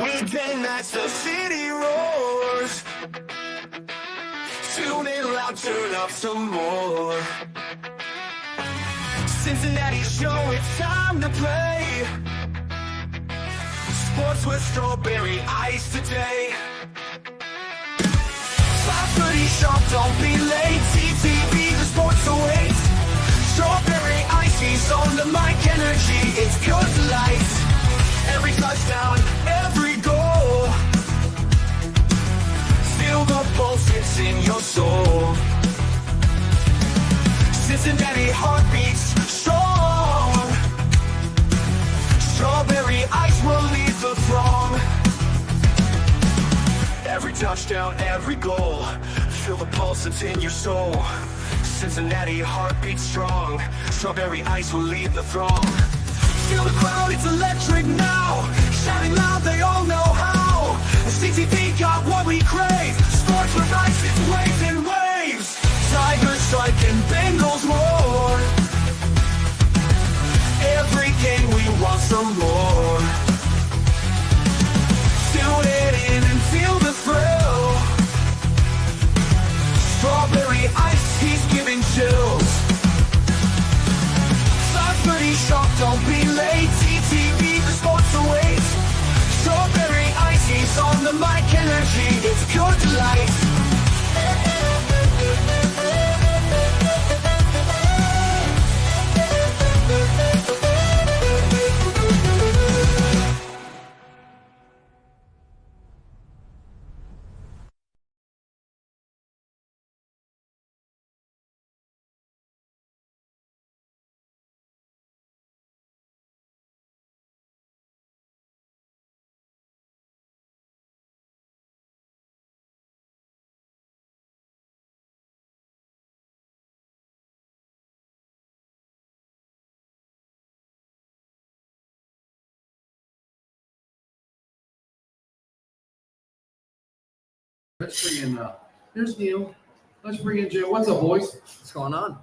We dance as the city roars. Tune in loud, turn up some more. Cincinnati show, it's time to play. Sports with strawberry ice today. 5:30 sharp, don't be late. TTV, the sports awaits. Strawberry ices on the mic, energy, it's pure delight. Every touchdown, every goal. Feel the pulse, it's in your soul. Cincinnati heartbeats strong. Strawberry ice will lead the throng. Every touchdown, every goal. Feel the pulse, it's in your soul. Cincinnati heartbeats strong. Strawberry ice will lead the throng. Feel the crowd, it's electric now. Shouting loud, they all know how. The CTV got what we crave. Sports with ice, it's waves and waves. Tigers strike and Bengals roar. Every game we want some more. Tune it in and feel the thrill. Strawberry ice, he's giving chills. 5:30 sharp, don't be late. TTV, the sports awaits. Strawberry ice, he's on the mic, energy, it's pure delight. Let's bring in, there's Neil. Let's bring in Joe. What's up, boys? What's going on?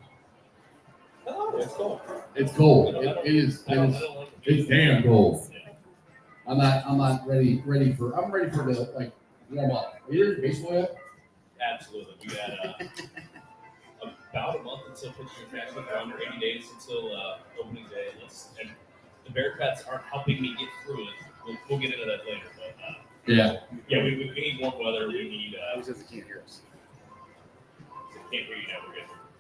Oh, it's cold. It's cold. It is it's damn cold. I'm not ready for the like warm up. Are you ready for baseball yet? Absolutely. We got about a month until pitching and catching. We're under 80 days until opening day. And the Bearcats aren't helping me get through it. We'll get into that later. But Yeah. Yeah, we need warm weather. We need. Who says he can't hear us? Can't hear you now. We're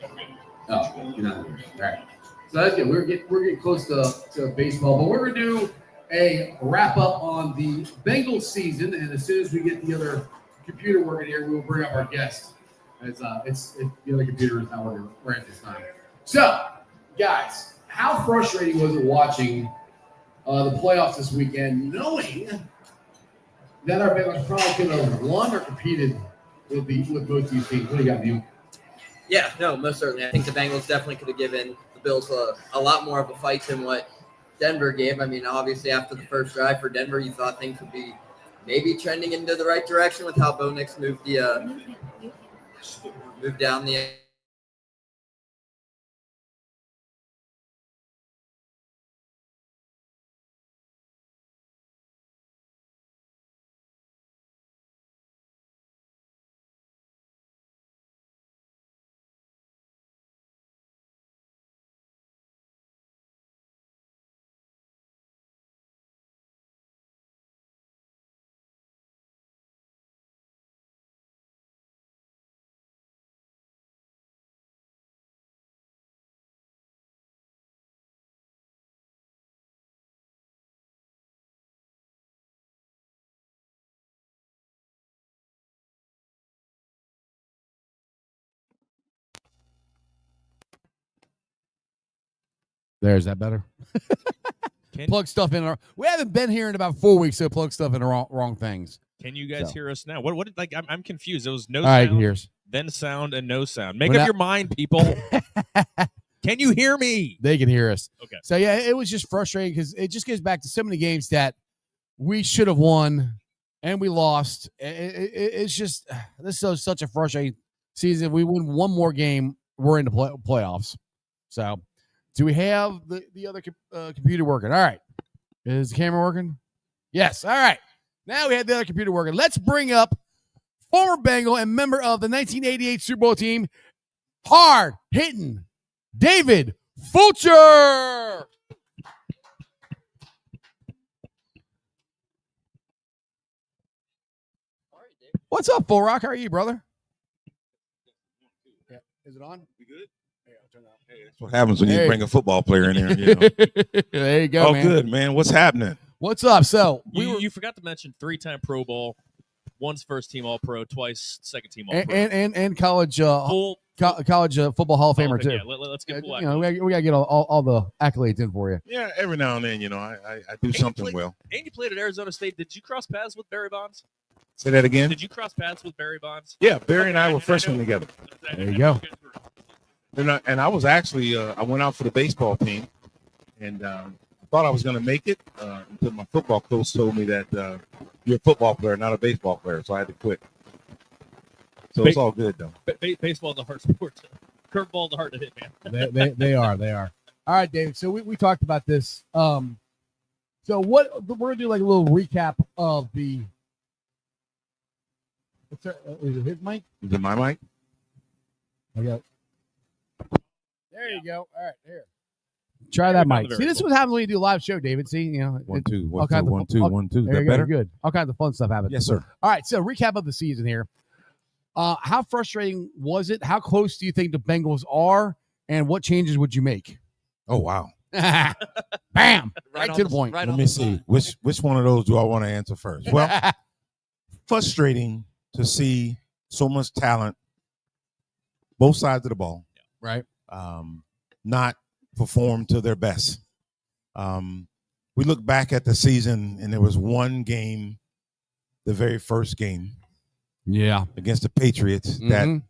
good. Oh, you're not here. All right. So that's good. We're getting close to baseball, but we're gonna do a wrap up on the Bengals season, and as soon as we get the other computer working here, we will bring up our guest. It's the other computer is not working right at this time. So, guys, how frustrating was it watching the playoffs this weekend, knowing that our Bengals probably could have won or competed with both these teams? What do you got, Neil? Yeah, no, most certainly. I think the Bengals definitely could have given the Bills a lot more of a fight than what Denver gave. I mean, obviously, after the first drive for Denver, you thought things would be maybe trending into the right direction with how Bo Nix moved down the There's that better. Plug stuff in. We haven't been here in about 4 weeks, so plug stuff in the wrong things. Can you guys hear us now? What? Like, I'm confused. It was no All right, sound, here's. then sound, and no sound. Make up your mind, people. Can you hear me? They can hear us. Okay. So, yeah, it was just frustrating because it just goes back to so many games that we should have won and we lost. It's just this is such a frustrating season. If we win one more game, we're in the playoffs. So, do we have the other computer working? All right. Is the camera working? Yes. All right. Now we have the other computer working. Let's bring up former Bengal and member of the 1988 Super Bowl team, hard hitting David Fulcher. What's up, Full Rock? How are you, brother? Yeah. Is it on? We good? Yeah, I'll turn it on. Hey, that's what happens when you bring a football player in there. You know? There you go, man. Good, man. What's happening? What's up? So You forgot to mention 3-time Pro Bowl, once first team All Pro, twice second team All Pro, and college full college football Hall of Famer too. Yeah, let's get full. We gotta get all the accolades in for you. Yeah, every now and then, I do something well. And you played at Arizona State. Did you cross paths with Barry Bonds? Say that again? Did you cross paths with Barry Bonds? Yeah, Barry and I were freshmen together. There you go. And I was actually, I went out for the baseball team, and I thought I was going to make it until my football coach told me that you're a football player, not a baseball player, so I had to quit. So it's all good, though. Baseball is a hard sport. Curveball is hard to hit, man. They are. All right, David. So we talked about this. So we're gonna do like a little recap of the. Is it his mic? Is it my mic? Okay. There you go. All right, there. Try that mic. See, this is what happens when you do a live show, David. See, 1 2 all 1 kinds 2 of 1 2 1 2. Is there that you go. better? Good. All kinds of fun stuff happens. Yes, sir. All right, so recap of the season here. How frustrating was it? How close do you think the Bengals are, and what changes would you make? Oh, wow. Bam! Right to the point. Let me see. Which one of those do I want to answer first? Well, frustrating to see so much talent, both sides of the ball, right? Not perform to their best. We look back at the season, and there was one game, the very first game, against the Patriots, that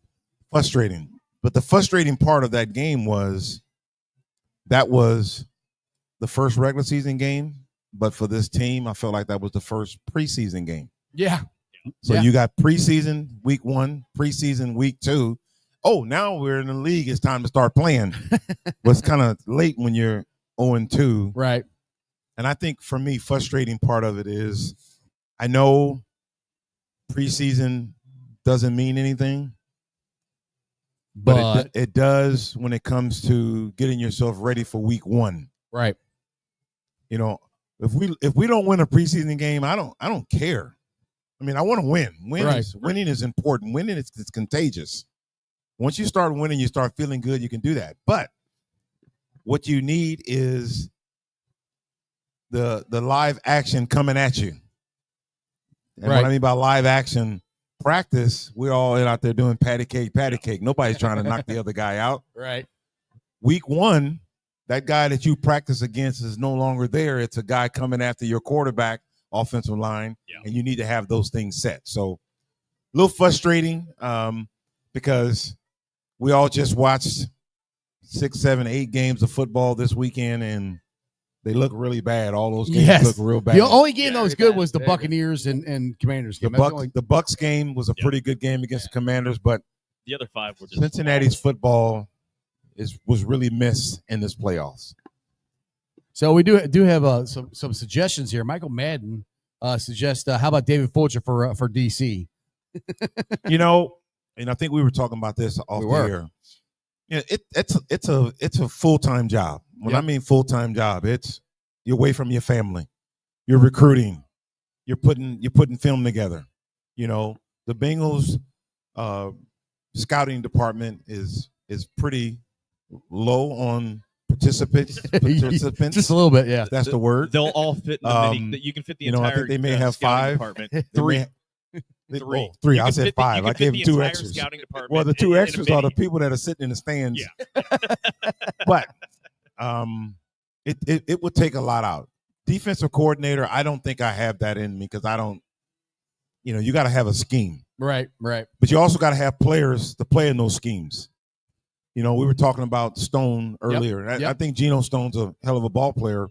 frustrating. But the frustrating part of that game was that was the first regular season game, but for this team, I felt like that was the first preseason game. Yeah. So you got preseason week 1, preseason week 2. Oh, now we're in the league. It's time to start playing. But it's kind of late when you're 0-2. Right. And I think for me, frustrating part of it is I know preseason doesn't mean anything, but it does when it comes to getting yourself ready for week 1. Right. If we don't win a preseason game, I don't care. I mean, I want to win. Winning is important. Winning is contagious. Once you start winning, you start feeling good. You can do that. But what you need is the live action coming at you. And what I mean by live action, practice, we're all out there doing patty cake. Nobody's trying to knock the other guy out. Right. Week 1, that guy that you practice against is no longer there. It's a guy coming after your quarterback, offensive line, and you need to have those things set. So a little frustrating because we all just watched 6, 7, 8 games of football this weekend, and they look really bad. All those games look real bad. The only game that was good was the Buccaneers and Commanders game. The Bucs game was a pretty good game against the Commanders, but the other 5 were just Cincinnati's football was really missed in this playoffs. So we do have some suggestions here. Michael Madden suggests how about David Fulcher for DC? And I think we were talking about this off the air. Yeah, it's a full-time job. When I mean full-time job, you're away from your family, you're recruiting, you're putting film together. The Bengals scouting department is pretty low on participants. Just a little bit, yeah. That's the word. They'll all fit in the mini. You can fit the entire. I think they may have 5. Department. 3. Three. I said 5. I gave them 2 extras. Well, the 2 extras are the people that are sitting in the stands. Yeah. But it would take a lot out. Defensive coordinator, I don't think I have that in me because I don't. You got to have a scheme. Right. But you also got to have players to play in those schemes. We were talking about Stone earlier. Yep. I think Geno Stone's a hell of a ball player,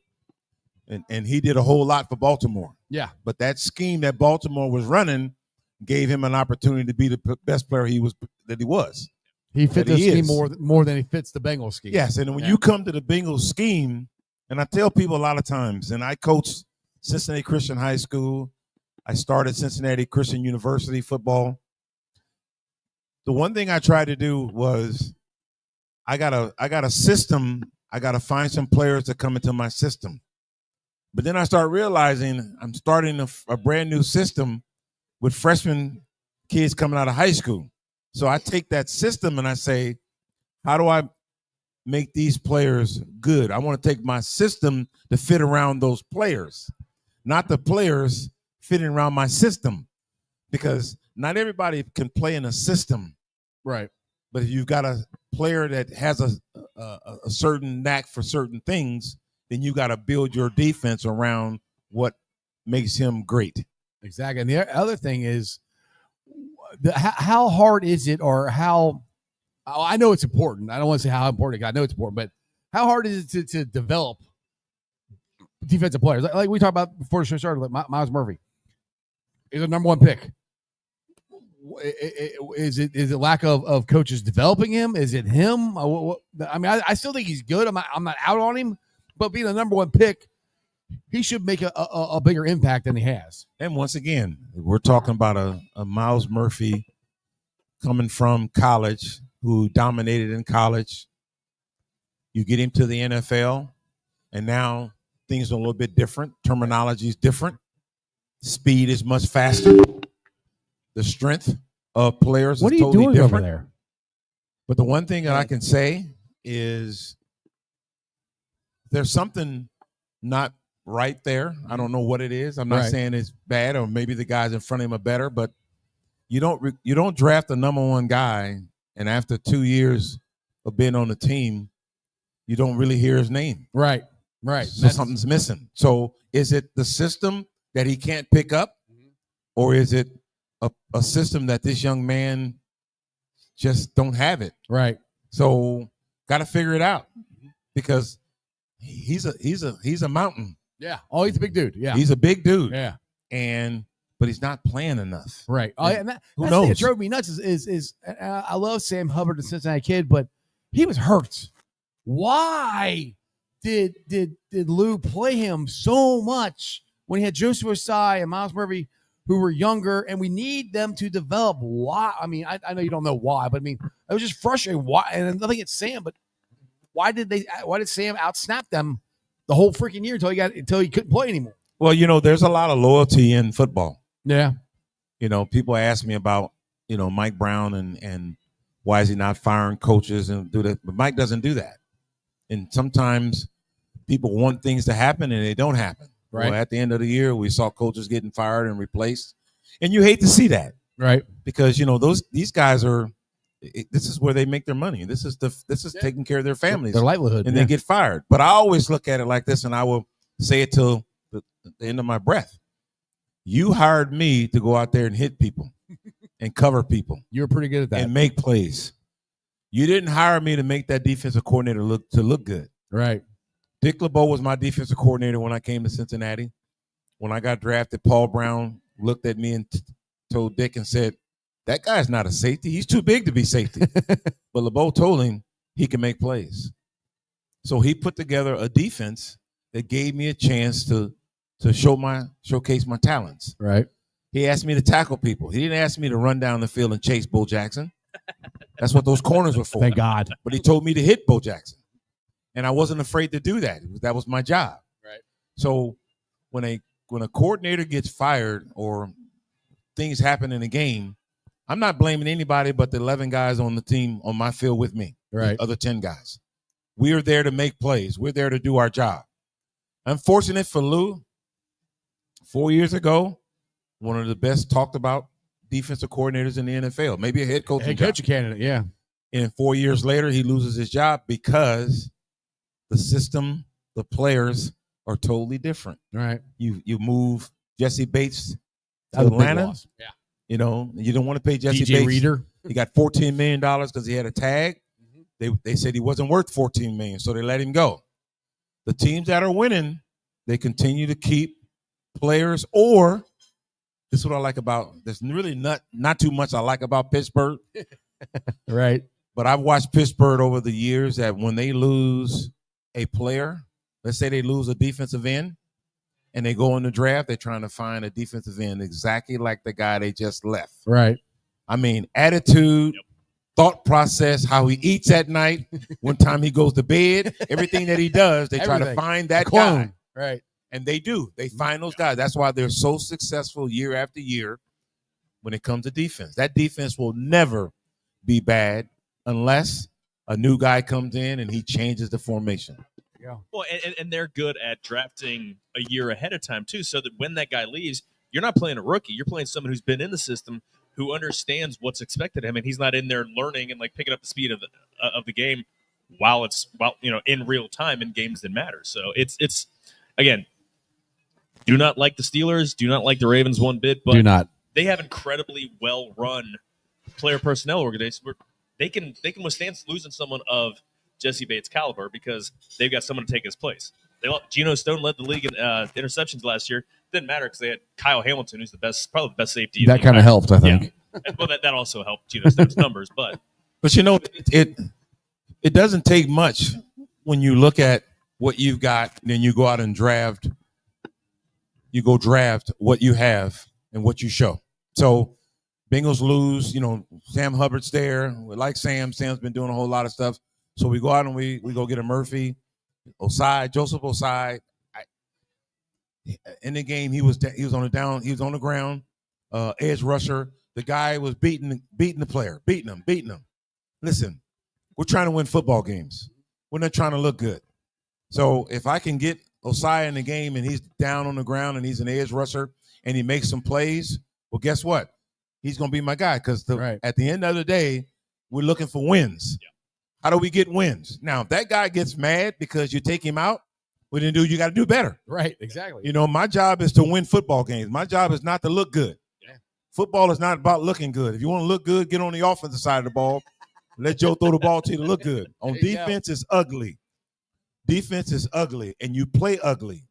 and he did a whole lot for Baltimore. Yeah. But that scheme that Baltimore was running gave him an opportunity to be the best player he was. He fit the scheme more than he fits the Bengals scheme. Yes, and when you come to the Bengals scheme, and I tell people a lot of times, and I coach Cincinnati Christian High School, I started Cincinnati Christian University football. The one thing I tried to do was I got a system. I got to find some players to come into my system. But then I start realizing I'm starting a brand new system with freshman kids coming out of high school. So I take that system and I say, how do I make these players good? I want to take my system to fit around those players, not the players fitting around my system, because not everybody can play in a system. Right. But if you've got a player that has a certain knack for certain things, then you got to build your defense around what makes him great. Exactly. And the other thing is, how hard is it, or how? I know it's important. I don't want to say how important. I know it's important, but how hard is it to develop defensive players? Like we talked about before the show started, like Miles Murphy is a number 1 pick. Is it lack of coaches developing him? Is it him? I mean, I still think he's good. I'm not out on him, but being a number 1 pick, he should make a bigger impact than he has. And once again, we're talking about a Miles Murphy coming from college, who dominated in college. You get him to the NFL, and now things are a little bit different. Terminology is different. Speed is much faster. The strength of players what is totally doing different. Over there? But the one thing that I can say is there's something not right there. I don't know what it is. I'm not saying it's bad, or maybe the guys in front of him are better, but you don't draft the number 1 guy, and after 2 years of being on the team, you don't really hear his name. Right. So something's missing. So is it the system that he can't pick up, or is it a system that this young man just don't have it? Right. So got to figure it out, because he's a mountain. Yeah. Oh, he's a big dude. Yeah. He's a big dude. Yeah. But he's not playing enough. Right. Oh, and who knows? It drove me nuts. Is I love Sam Hubbard, the Cincinnati kid, but he was hurt. Why did Lou play him so much when he had Joseph Osai and Miles Murphy, who were younger, and we need them to develop? Why? I mean, I know you don't know why, but I mean, it was just frustrating. Why? And nothing against Sam, but why did Sam outsnap them the whole freaking year until he couldn't play anymore? Well, there's a lot of loyalty in football. Yeah. People ask me about, Mike Brown and why is he not firing coaches and do that? But Mike doesn't do that. And sometimes people want things to happen and they don't happen. Right. Well, at the end of the year, we saw coaches getting fired and replaced. And you hate to see that. Right. Because, these guys this is where they make their money. This is taking care of their families. Their livelihood. And they get fired. But I always look at it like this, and I will say it till the end of my breath. You hired me to go out there and hit people and cover people. You were pretty good at that. And make plays. You didn't hire me to make that defensive coordinator look good. Right. Dick LeBeau was my defensive coordinator when I came to Cincinnati. When I got drafted, Paul Brown looked at me and told Dick and said, that guy's not a safety. He's too big to be safety. But LeBeau told him he can make plays. So he put together a defense that gave me a chance to showcase my talents. Right. He asked me to tackle people. He didn't ask me to run down the field and chase Bo Jackson. That's what those corners were for. Thank God. But he told me to hit Bo Jackson. And I wasn't afraid to do that. That was my job. Right. So when a coordinator gets fired or things happen in a game, I'm not blaming anybody but the 11 guys on the team on my field with me. Right. The other 10 guys. We are there to make plays. We're there to do our job. Unfortunate for Lou, 4 years ago, one of the best talked about defensive coordinators in the NFL, maybe a head coaching candidate, yeah. And 4 years later, he loses his job because the system, the players are totally different. Right. You move Jesse Bates to Atlanta. Yeah. You don't want to pay Jesse DJ Bates. Reader. He got $14 million because he had a tag. They said he wasn't worth $14 million, so they let him go. The teams that are winning, they continue to keep players, or this is what I like about, there's really not too much I like about Pittsburgh. Right. But I've watched Pittsburgh over the years that when they lose a player, let's say they lose a defensive end, and they go in the draft, they're trying to find a defensive end exactly like the guy they just left. Right. I mean, attitude, thought process, how he eats at night, one time he goes to bed, everything that he does, they try to find that guy. Right. And they do. They find those guys. That's why they're so successful year after year when it comes to defense. That defense will never be bad unless a new guy comes in and he changes the formation. Yeah. Well, and they're good at drafting a year ahead of time, too, so that when that guy leaves, you're not playing a rookie. You're playing someone who's been in the system, who understands what's expected of him, and he's not in there learning and like picking up the speed of the game while in real time in games that matter. So it's again, do not like the Steelers, do not like the Ravens one bit, but Do not. they have incredibly well run player personnel organizations where they can withstand losing someone of Jesse Bates' caliber because they've got someone to take his place. Geno Stone led the league in interceptions last year. Didn't matter because they had Kyle Hamilton, who's probably the best safety. That kind of helped, I think. Yeah. Well, that also helped Geno Stone's numbers, but it doesn't take much when you look at what you've got, then you go out and draft. You go draft what you have and what you show. So Bengals lose, Sam Hubbard's there. We like Sam. Sam's been doing a whole lot of stuff. So we go out and we go get a Murphy, Joseph Osai. In the game, he was on the ground, edge rusher. The guy was beating the player, beating him. Listen, we're trying to win football games. We're not trying to look good. So if I can get Osai in the game and he's down on the ground and he's an edge rusher and he makes some plays, well, guess what? He's going to be my guy because at the end of the day, we're looking for wins. Yeah. How do we get wins? Now, if that guy gets mad because you take him out, well, then, you got to do better. Right, exactly. My job is to win football games. My job is not to look good. Yeah. Football is not about looking good. If you want to look good, get on the offensive side of the ball. Let Joe throw the ball to you to look good. On defense, it's ugly. Defense is ugly, and you play ugly,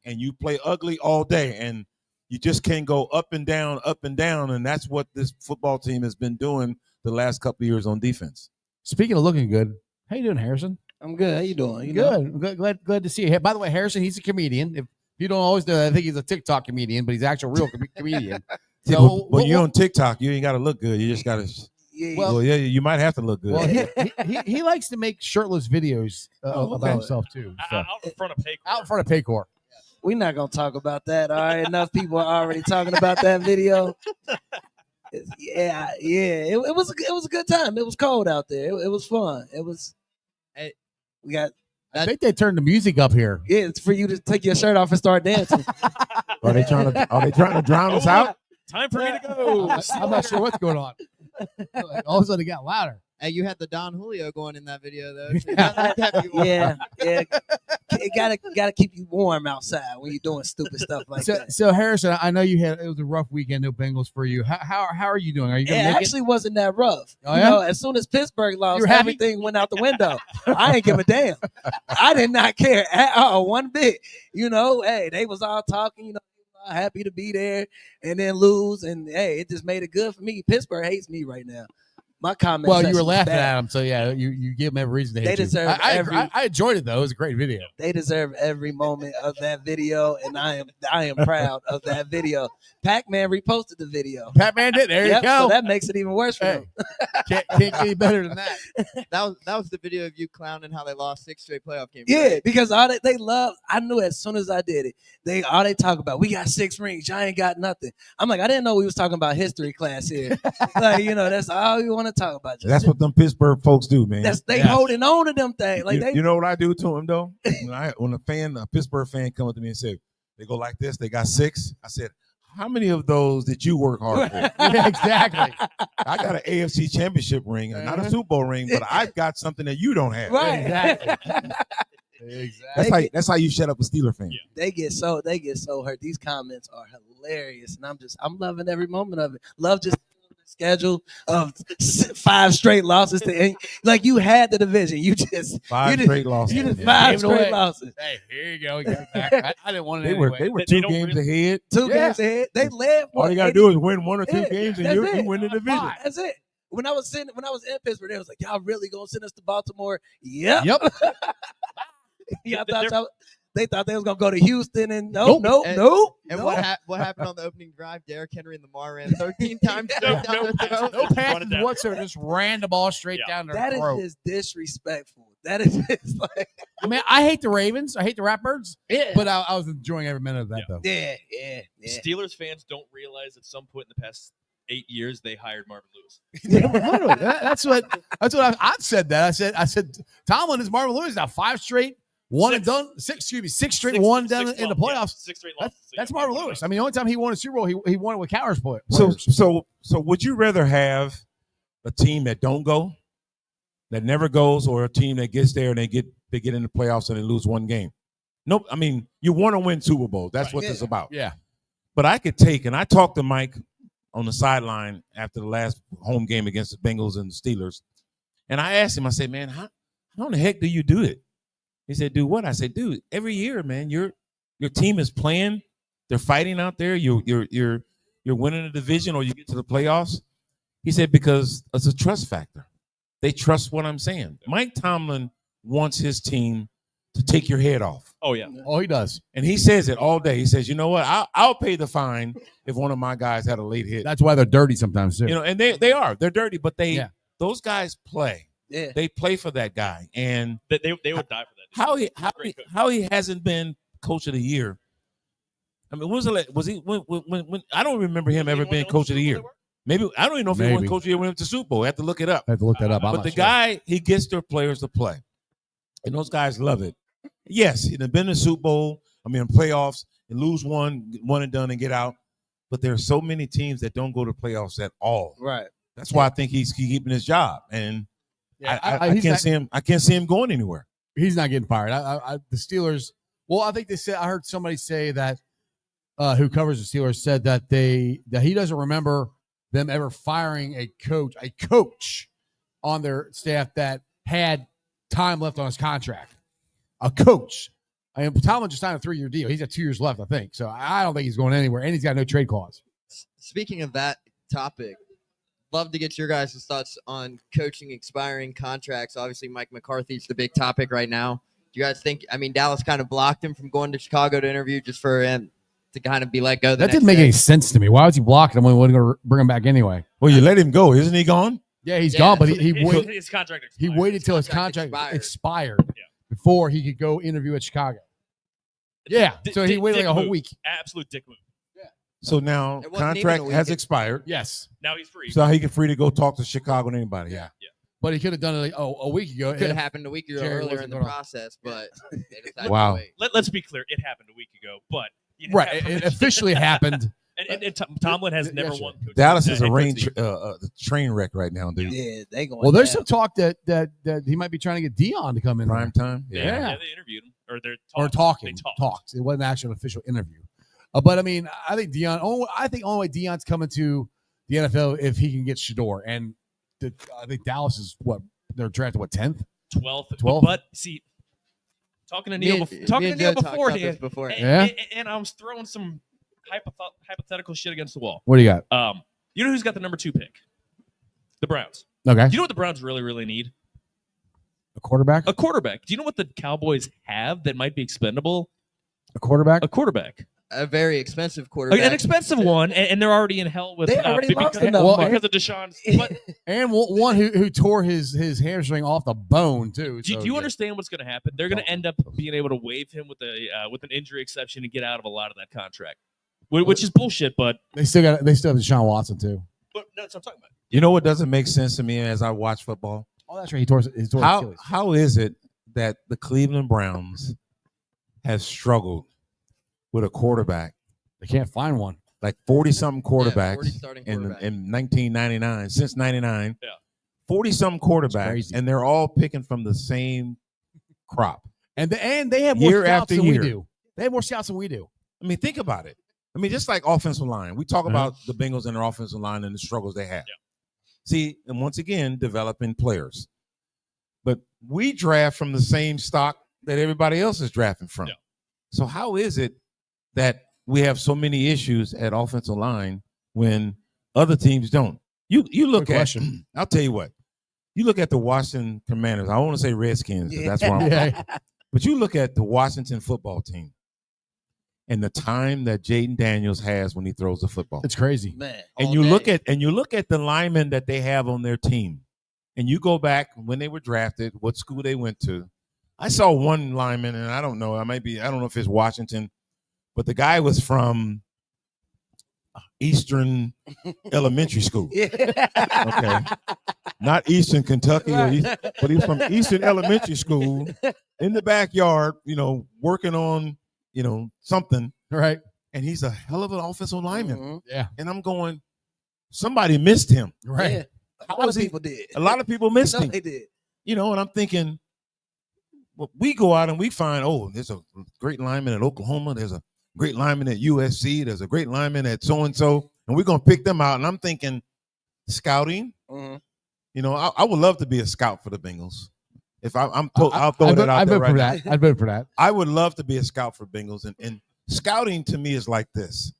all day, and you just can't go up and down, and that's what this football team has been doing the last couple of years on defense. Speaking of looking good, how you doing, Harrison? I'm good. How you doing? Good. Glad to see you. By the way, Harrison, he's a comedian. If you don't always know, I think he's a TikTok comedian, but he's actually a real comedian. So, but you're on TikTok. You ain't got to look good. You just got to. You might have to look good. Well, he likes to make shirtless videos about himself too. So. Out in front of Paycor. Out in front of Paycor. We're not gonna talk about that. All right, enough people are already talking about that video. Yeah. It was a good time. It was cold out there. It was fun. It was. We got. I think they turned the music up here. Yeah, it's for you to take your shirt off and start dancing. Are they trying to drown us out? Time for me to go. I'm not sure what's going on. All of a sudden, it got louder. Hey, you had the Don Julio going in that video, though. Yeah. It gotta keep you warm outside when you're doing stupid stuff like that. So Harrison, I know it was a rough weekend, no Bengals for you. How are you doing? Are you going to make it? Actually wasn't that rough. Oh, yeah? As soon as Pittsburgh lost, everything went out the window. I ain't give a damn. I did not care at all, one bit. Hey, they was all talking, happy to be there and then lose. And hey, it just made it good for me. Pittsburgh hates me right now. My comment. Well, you were laughing at them, so yeah, you give them every reason to hate you. Deserve I enjoyed it though. It was a great video. They deserve every moment of that video, and I am proud of that video. Pac-Man reposted the video. Pac-Man did. There you go. So that makes it even worse for them. Can't get any better than that. That was the video of you clowning how they lost 6 straight playoff games. Yeah, right? Because all they love. I knew as soon as I did it, they talk about. We got 6 rings. I ain't got nothing. I'm like, I didn't know we was talking about history class here. That's all you want to talk about. That's what them Pittsburgh folks do, man. They holding on to them things. Like you know what I do to them though? When a Pittsburgh fan come up to me and say they go like this, they got 6. I said, how many of those did you work hard for? Yeah, exactly. I got an AFC championship ring, not a Super Bowl ring, but I've got something that you don't have. Right. Exactly. That's how you shut up a Steeler fan. Yeah. They get so hurt. These comments are hilarious, and I'm loving every moment of it. Love just schedule of 5 straight losses to end. Like you had the division. You just 5 straight losses. You just 5 straight losses. Hey, here you go. You got it back. I didn't want it anyway. They were 2 games ahead. 2 games ahead. They led. All you gotta do is win 1 or 2 games, and you win the division. That's it. When I was in Pittsburgh, they was like, "Y'all really gonna send us to Baltimore?" Yep. Yep. Y'all They thought they was gonna go to Houston, and nope. And what happened on the opening drive? Derrick Henry and Lamar ran 13 times straight down their throat. No passes whatsoever. Just ran the ball straight down their That throat. is just disrespectful. That is just like, I mean, I hate the Ravens. I hate the Ratbirds. yeah, But I was enjoying every minute of that, though. yeah. Steelers fans don't realize at some point in the past 8 years they hired Marvin Lewis. Literally, that's what I said. That I said Tomlin is Marvin Lewis now. 5 straight, one and done. 6 straight, one done in the playoffs. 6 straight losses. That's Marvin Lewis. I mean, the only time he won a Super Bowl, he won it with Cowher's players. So would you rather have a team that don't go, that never goes, or a team that gets there and they get in the playoffs and they lose one game? Nope. I mean, you want to win Super Bowl. That's what it's about. Yeah. But I could take, and I talked to Mike on the sideline after the last home game against the Bengals and the Steelers, and I asked him, I said, man, how in the heck do you do it? He said, do what? I said, dude, every year, man, your team is playing. They're fighting out there. You're winning a division or you get to the playoffs. He said, because it's a trust factor. They trust what I'm saying. Mike Tomlin wants his team to take your head off. Oh, yeah. Oh, he does. And he says it all day. He says, you know what? I'll pay the fine if one of my guys had a late hit. That's why they're dirty sometimes, too. You know, and they are. They're dirty, but those guys play. Yeah. They play for that guy. And They would die for that. How he hasn't been coach of the year. I mean, was he when I don't remember him ever being coach of the year. Maybe I don't even know if he won coach of the year when he went to Super Bowl. I have to look it up. I have to look that up. But the guy, he gets their players to play. And those guys love it. Yes, he's been in the Super Bowl, playoffs, and lose one and done and get out. But there are so many teams that don't go to playoffs at all. Right. That's why I think he's keeping his job. And I can't see him going anywhere. He's not getting fired. The Steelers. Well, I think they said. I heard somebody say that who covers the Steelers said that he doesn't remember them ever firing a coach on their staff that had time left on his contract. A coach. I mean, Tomlin just signed a 3-year deal. He's got 2 years left, I think. So I don't think he's going anywhere, and he's got no trade clause. Speaking of that topic, love to get your guys' thoughts on coaching expiring contracts. Obviously, Mike McCarthy's the big topic right now. Do you guys think, Dallas kind of blocked him from going to Chicago to interview just for him to kind of be let go? That didn't make any sense to me. Why was he blocking him when he wasn't going to bring him back anyway? Well, you let him go. Isn't he gone? Yeah, he's gone, but he waited. His contract expired. He waited till his contract expired before he could go interview at Chicago. Yeah, so he waited like a whole week. Absolute dick move. Yeah. So now contract has expired. Yes. Now he's free. So he's free to go talk to Chicago and anybody. Yeah. But he could have done it a week ago. Could have happened a week ago Jerry earlier in the process, but they decided Wow. to wait. Let's be clear. It happened a week ago, but It officially happened. And Tomlin has never won. Dallas is a train wreck right now, dude. Yeah, they going. Well, there's some talk that he might be trying to get Dion to come in Prime time. Yeah, they interviewed him, or they're talking. They talked. It wasn't actually an official interview. But I mean, I think only way Dion's coming to the NFL if he can get Shador, and I think Dallas is they're drafted 10th, 12th. But see, talking to Neil beforehand, and I was throwing some hypothetical shit against the wall. What do you got? You know who's got the number 2 pick? The Browns. Okay. Do you know what the Browns really, really need? A quarterback? A quarterback. Do you know what the Cowboys have that might be expendable? A quarterback? A quarterback. A very expensive quarterback. An expensive one, and they're already in hell with They already lost because of Deshaun's. And one who tore his hamstring off the bone too. Do you understand what's going to happen? They're going to end up being able to waive him with an injury exception and get out of a lot of that contract, which is bullshit. But they still have Deshaun Watson too. But that's what I'm talking about. You know what doesn't make sense to me as I watch football? Oh, that's right. He tore his Achilles. How is it that the Cleveland Browns have struggled with a quarterback? They can't find one. Like 40-something quarterbacks 40 starting in quarterbacks. 1999, since 99. Yeah. 40-something quarterbacks, and they're all picking from the same crop. And they have more Year scouts after than year. we do. They have more scouts than we do. I mean, think about it. I mean, just like offensive line. We talk about the Bengals and their offensive line and the struggles they have. Yeah. See, and once again, developing players. But we draft from the same stock that everybody else is drafting from. Yeah. So how is it that we have so many issues at offensive line when other teams don't? You look Good at question. I'll tell you what. You look at the Washington Commanders. I want to say Redskins, because that's where I'm from. But you look at the Washington football team and the time that Jaden Daniels has when he throws the football. It's crazy. Man. And all you day. look at the linemen that they have on their team. And you go back when they were drafted, what school they went to. I saw one lineman, and I don't know, I don't know if it's Washington, but the guy was from Eastern Elementary School. Yeah. Okay. Not Eastern Kentucky, Right. but he's from Eastern Elementary School in the backyard, working on, something. Right. And he's a hell of an offensive lineman. Mhm. Yeah. And I'm going, somebody missed him. Right. Yeah. A lot of people did. A lot of people missed No, him. they did. And I'm thinking, well, we go out and we find, there's a great lineman at Oklahoma. There's a great lineman at USC. There's a great lineman at so-and-so. And we're going to pick them out. And I'm thinking, scouting, Mhm. I would love to be a scout for the Bengals. If I'll throw that out there right now. I'd vote for that. I would love to be a scout for Bengals. And scouting to me is like this.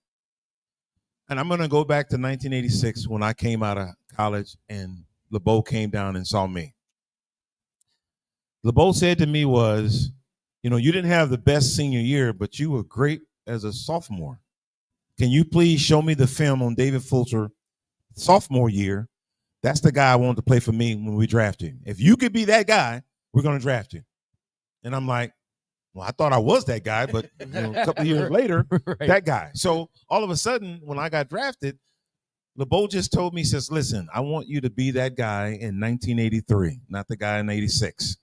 And I'm going to go back to 1986 when I came out of college and LeBeau came down and saw me. LeBeau said to me was, you didn't have the best senior year, but you were great as a sophomore. Can you please show me the film on David Fulcher sophomore year? That's the guy I wanted to play for me when we draft you. If you could be that guy, we're going to draft you. And I'm like, well, I thought I was that guy, but a couple of years later, Right. that guy. So all of a sudden, when I got drafted, LeBeau just told me, says, listen, I want you to be that guy in 1983, not the guy in 86.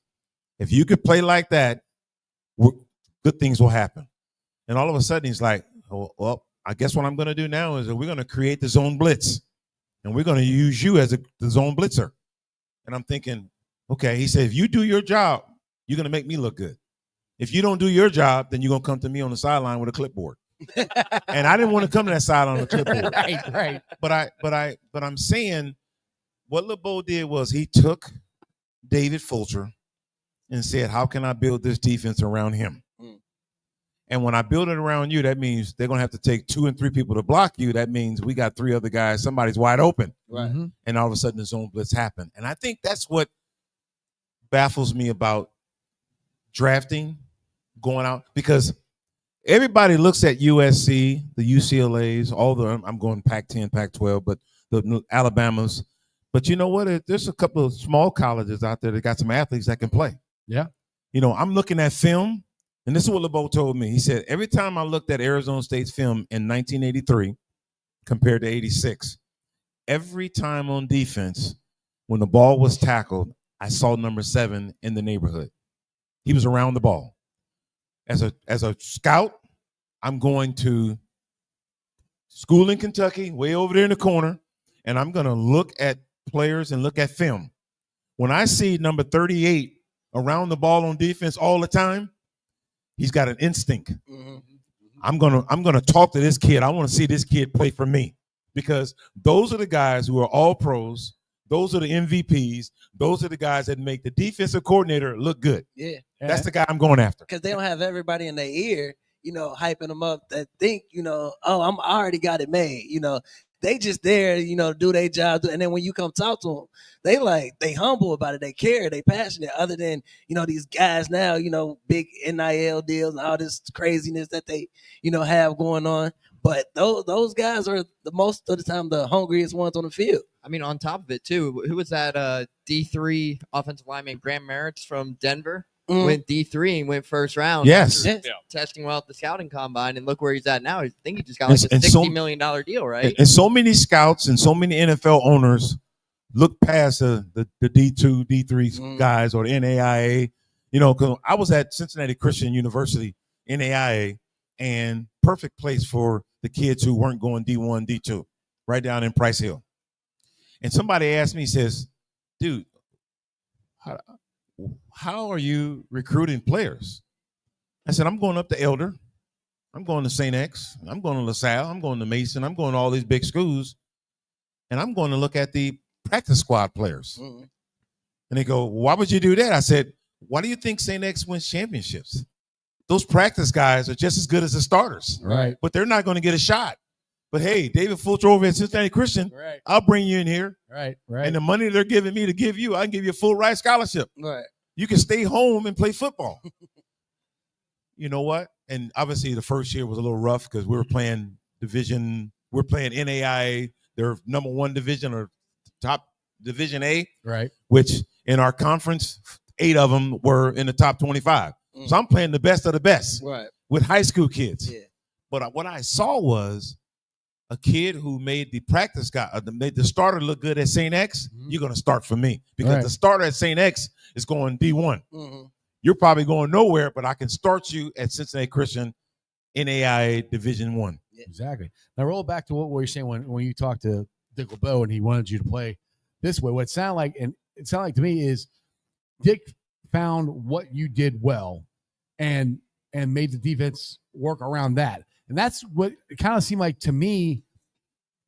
If you could play like that, good things will happen. And all of a sudden, he's like, oh, well, I guess what I'm going to do now is that we're going to create the zone blitz, and we're going to use you as the zone blitzer. And I'm thinking, okay. He said, if you do your job, you're going to make me look good. If you don't do your job, then you're going to come to me on the sideline with a clipboard. And I didn't want to come to that sideline with a clipboard. Right. But I'm saying what LeBeau did was he took David Fulcher and said, how can I build this defense around him? And when I build it around you, that means they're going to have to take 2 and 3 people to block you. That means we got 3 other guys. Somebody's wide open. Right. Mm-hmm. And all of a sudden the zone blitz happened. And I think that's what baffles me about drafting, going out, because everybody looks at USC, the UCLAs, I'm going Pac-10, Pac-12, but the Alabamas. But you know what? There's a couple of small colleges out there that got some athletes that can play. Yeah. I'm looking at film, and this is what LeBeau told me. He said, every time I looked at Arizona State's film in 1983 compared to 86, every time on defense, when the ball was tackled, I saw number 7 in the neighborhood. He was around the ball. As a scout, I'm going to school in Kentucky, way over there in the corner, and I'm going to look at players and look at film. When I see number 38 around the ball on defense all the time, he's got an instinct. Mhm. I'm gonna talk to this kid. I want to see this kid play for me, because those are the guys who are all pros. Those are the MVPs. Those are the guys that make the defensive coordinator look good. Yeah. That's the guy I'm going after. Because they don't have everybody in their ear, hyping them up that think, I already got it made. They just there, do their job. And then when you come talk to them, they humble about it. They care. They passionate. Other than, these guys now, big NIL deals and all this craziness that they, have going on. But those guys are the most of the time the hungriest ones on the field. I mean, on top of it, too, who was that D3 offensive lineman, Graham Merritt's from Denver? Went D3 and went first round. Yes. after testing well at the scouting combine, and look where he's at now. I think he just got like a $60 million deal, right? And so many scouts and so many NFL owners look past the D2, D3 guys or the NAIA. Because I was at Cincinnati Christian University, NAIA, and perfect place for the kids who weren't going D1, D2, right down in Price Hill. And somebody asked me, says, dude, how are you recruiting players? I said, I'm going up to Elder. I'm going to St. X. I'm going to LaSalle. I'm going to Mason. I'm going to all these big schools. And I'm going to look at the practice squad players. And they go, why would you do that? I said, why do you think St. X wins championships? Those practice guys are just as good as the starters. Right. But they're not going to get a shot. But hey, David Fulcher over at Cincinnati Christian, Right. I'll bring you in here. Right. And the money they're giving me to give you, I can give you a full ride scholarship. Right. You can stay home and play football. you know what? And obviously the first year was a little rough because we were playing division. We're playing NAIA, their number one division or top Division A, right? Which in our conference, 8 of them were in the top 25. So I'm playing the best of the best with high school kids. Yeah. But what I saw was a kid who made the practice guy, made the starter look good at St. X. You're going to start for me because the starter at St. X is going D1. You're probably going nowhere, but I can start you at Cincinnati Christian NAIA Division 1. Exactly. Now roll back to what you're saying when you talked to Dick LeBeau and he wanted you to play this way. What it sounded like to me is Dick found what you did well and made the defense work around that. And that's what it kind of seemed like to me,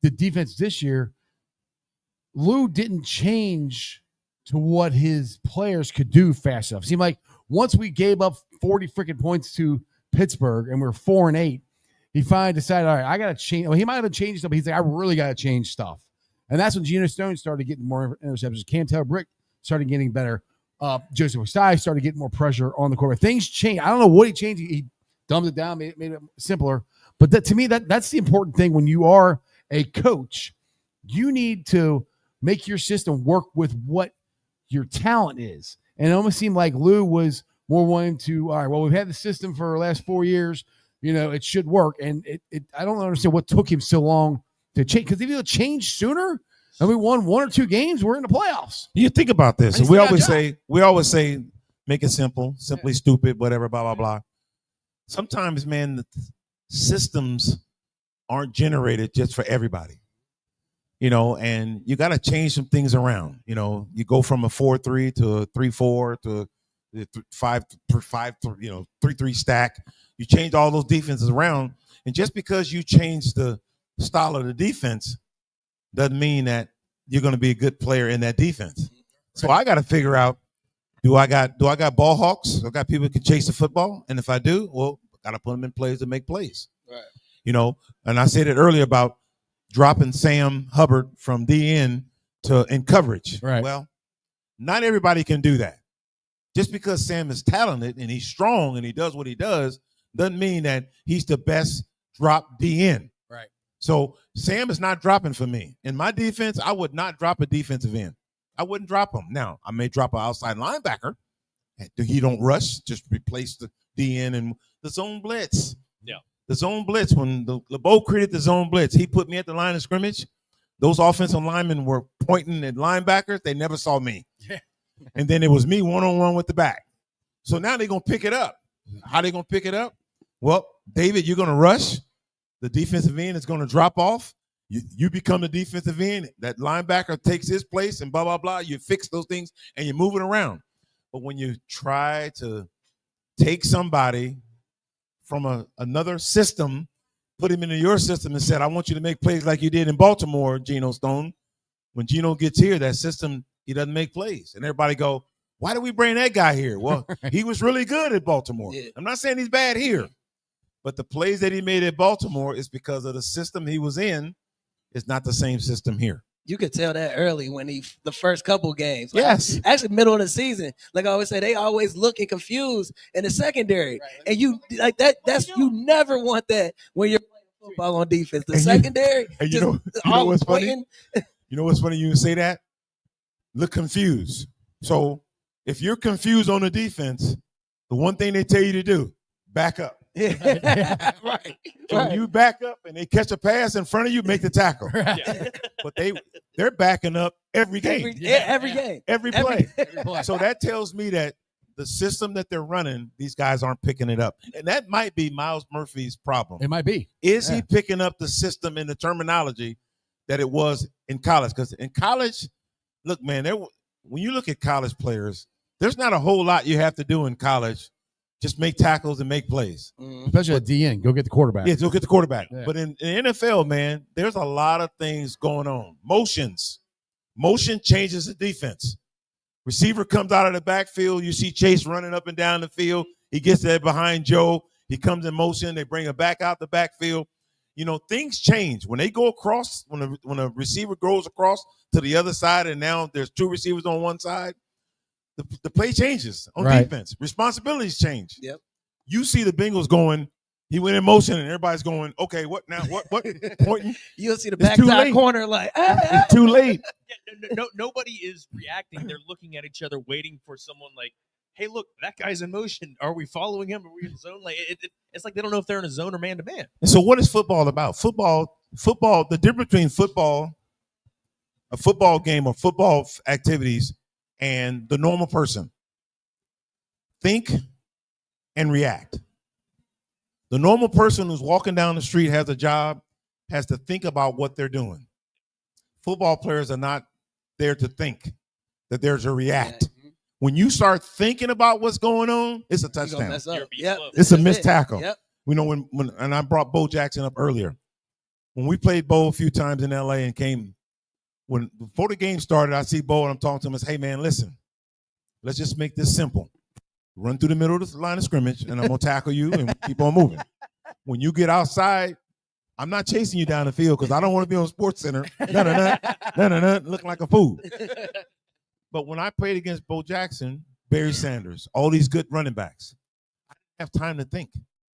the defense this year. Lou didn't change to what his players could do fast enough. It seemed like once we gave up 40 freaking points to Pittsburgh and we're 4-8, he finally decided, all right, I got to change. Well, he might have been changing stuff, but he's like, I really got to change stuff. And that's when Geno Stone started getting more interceptions. Cam Taylor-Brick started getting better. Joseph Osai started getting more pressure on the quarterback. Things changed. I don't know what he changed. He dumbed it down, made it simpler. But to me, that's the important thing when you are a coach. You need to make your system work with what your talent is. And it almost seemed like Lou was more wanting to, all right, well, we've had the system for the last 4 years. You know, it should work. And I don't understand what took him so long to change. Because if he had changed sooner and we won 1 or 2 games, we're in the playoffs. You think about this. We always say, make it simple, simply stupid, whatever, blah, blah, blah. Sometimes, man, the systems aren't generated just for everybody. You know, and you got to change some things around. You know, you go from a 4-3 to a 3-4 to a 3-3 stack. You change all those defenses around, and just because you change the style of the defense doesn't mean that you're going to be a good player in that defense. So I got to figure out: do I got ball hawks? I got people who can chase the football, and if I do, well, got to put them in plays to make plays. Right. You know, and I said it earlier about dropping Sam Hubbard from DN to in coverage. Right. Well, not everybody can do that. Just because Sam is talented and he's strong and he does what he does, doesn't mean that he's the best drop DN. Right. So Sam is not dropping for me. In my defense, I would not drop a defensive end. I wouldn't drop him. Now, I may drop an outside linebacker. He don't rush, just replace the DN and the zone blitz. Yeah. The zone blitz, when LeBeau created the zone blitz, he put me at the line of scrimmage. Those offensive linemen were pointing at linebackers. They never saw me. Yeah. And then it was me one-on-one with the back. So now they're going to pick it up. How they going to pick it up? Well, David, you're going to rush. The defensive end is going to drop off. You become the defensive end. That linebacker takes his place and blah, blah, blah. You fix those things and you move it around. But when you try to take somebody from another system, put him into your system and said, I want you to make plays like you did in Baltimore, Geno Stone. When Geno gets here, that system, he doesn't make plays. And everybody go, why did we bring that guy here? Well, he was really good at Baltimore. Yeah. I'm not saying he's bad here. But the plays that he made at Baltimore is because of the system he was in. It's not the same system here. You could tell that early when the first couple games. Yes. Actually, middle of the season. Like I always say, they always looking confused in the secondary. Right. And you like that's you never want that when you're playing football on defense. The secondary. And you know what's funny? You know what's funny? You say that? Look confused. So if you're confused on the defense, the one thing they tell you to do, back up. Yeah. Right. So when you back up and they catch a pass in front of you, make the tackle. Yeah. But they're backing up every game. Every game. Every play. So that tells me that the system that they're running, these guys aren't picking it up. And that might be Miles Murphy's problem. It might be. Is he picking up the system and the terminology that it was in college? Because in college, look, man, when you look at college players, there's not a whole lot you have to do in college. Just make tackles and make plays. Especially at DN. Go get the quarterback. Yeah, go get the quarterback. Yeah. But in NFL, man, there's a lot of things going on. Motion changes the defense. Receiver comes out of the backfield. You see Chase running up and down the field. He gets there behind Joe. He comes in motion. They bring him back out the backfield. You know, things change. When they go across, when a receiver goes across to the other side and now there's 2 receivers on one side, the play changes on defense. Responsibilities change. Yep. You see the Bengals going. He went in motion, and everybody's going, okay, what now? What pointing? You'll see the It's too backside late. corner like, It's too late. Yeah, nobody is reacting. They're looking at each other, waiting for someone like, hey, look, that guy's in motion. Are we following him? Are we in zone? Like it's like they don't know if they're in a zone or man to man. And so what is football about? Football, the difference between football, a football game or football activities and the normal person. Think and react. The normal person who's walking down the street has a job, has to think about what they're doing. Football players are not there to think, that they're to react. When you start thinking about what's going on, it's a touchdown. It's a missed tackle. Yep. We know when and I brought Bo Jackson up earlier. When we played Bo a few times in LA and before the game started, I see Bo and I'm talking to him. I say, hey man, listen, let's just make this simple. Run through the middle of the line of scrimmage, and I'm gonna tackle you and keep on moving. When you get outside, I'm not chasing you down the field because I don't want to be on Sports Center. Looking like a fool. But when I played against Bo Jackson, Barry Sanders, all these good running backs, I didn't have time to think.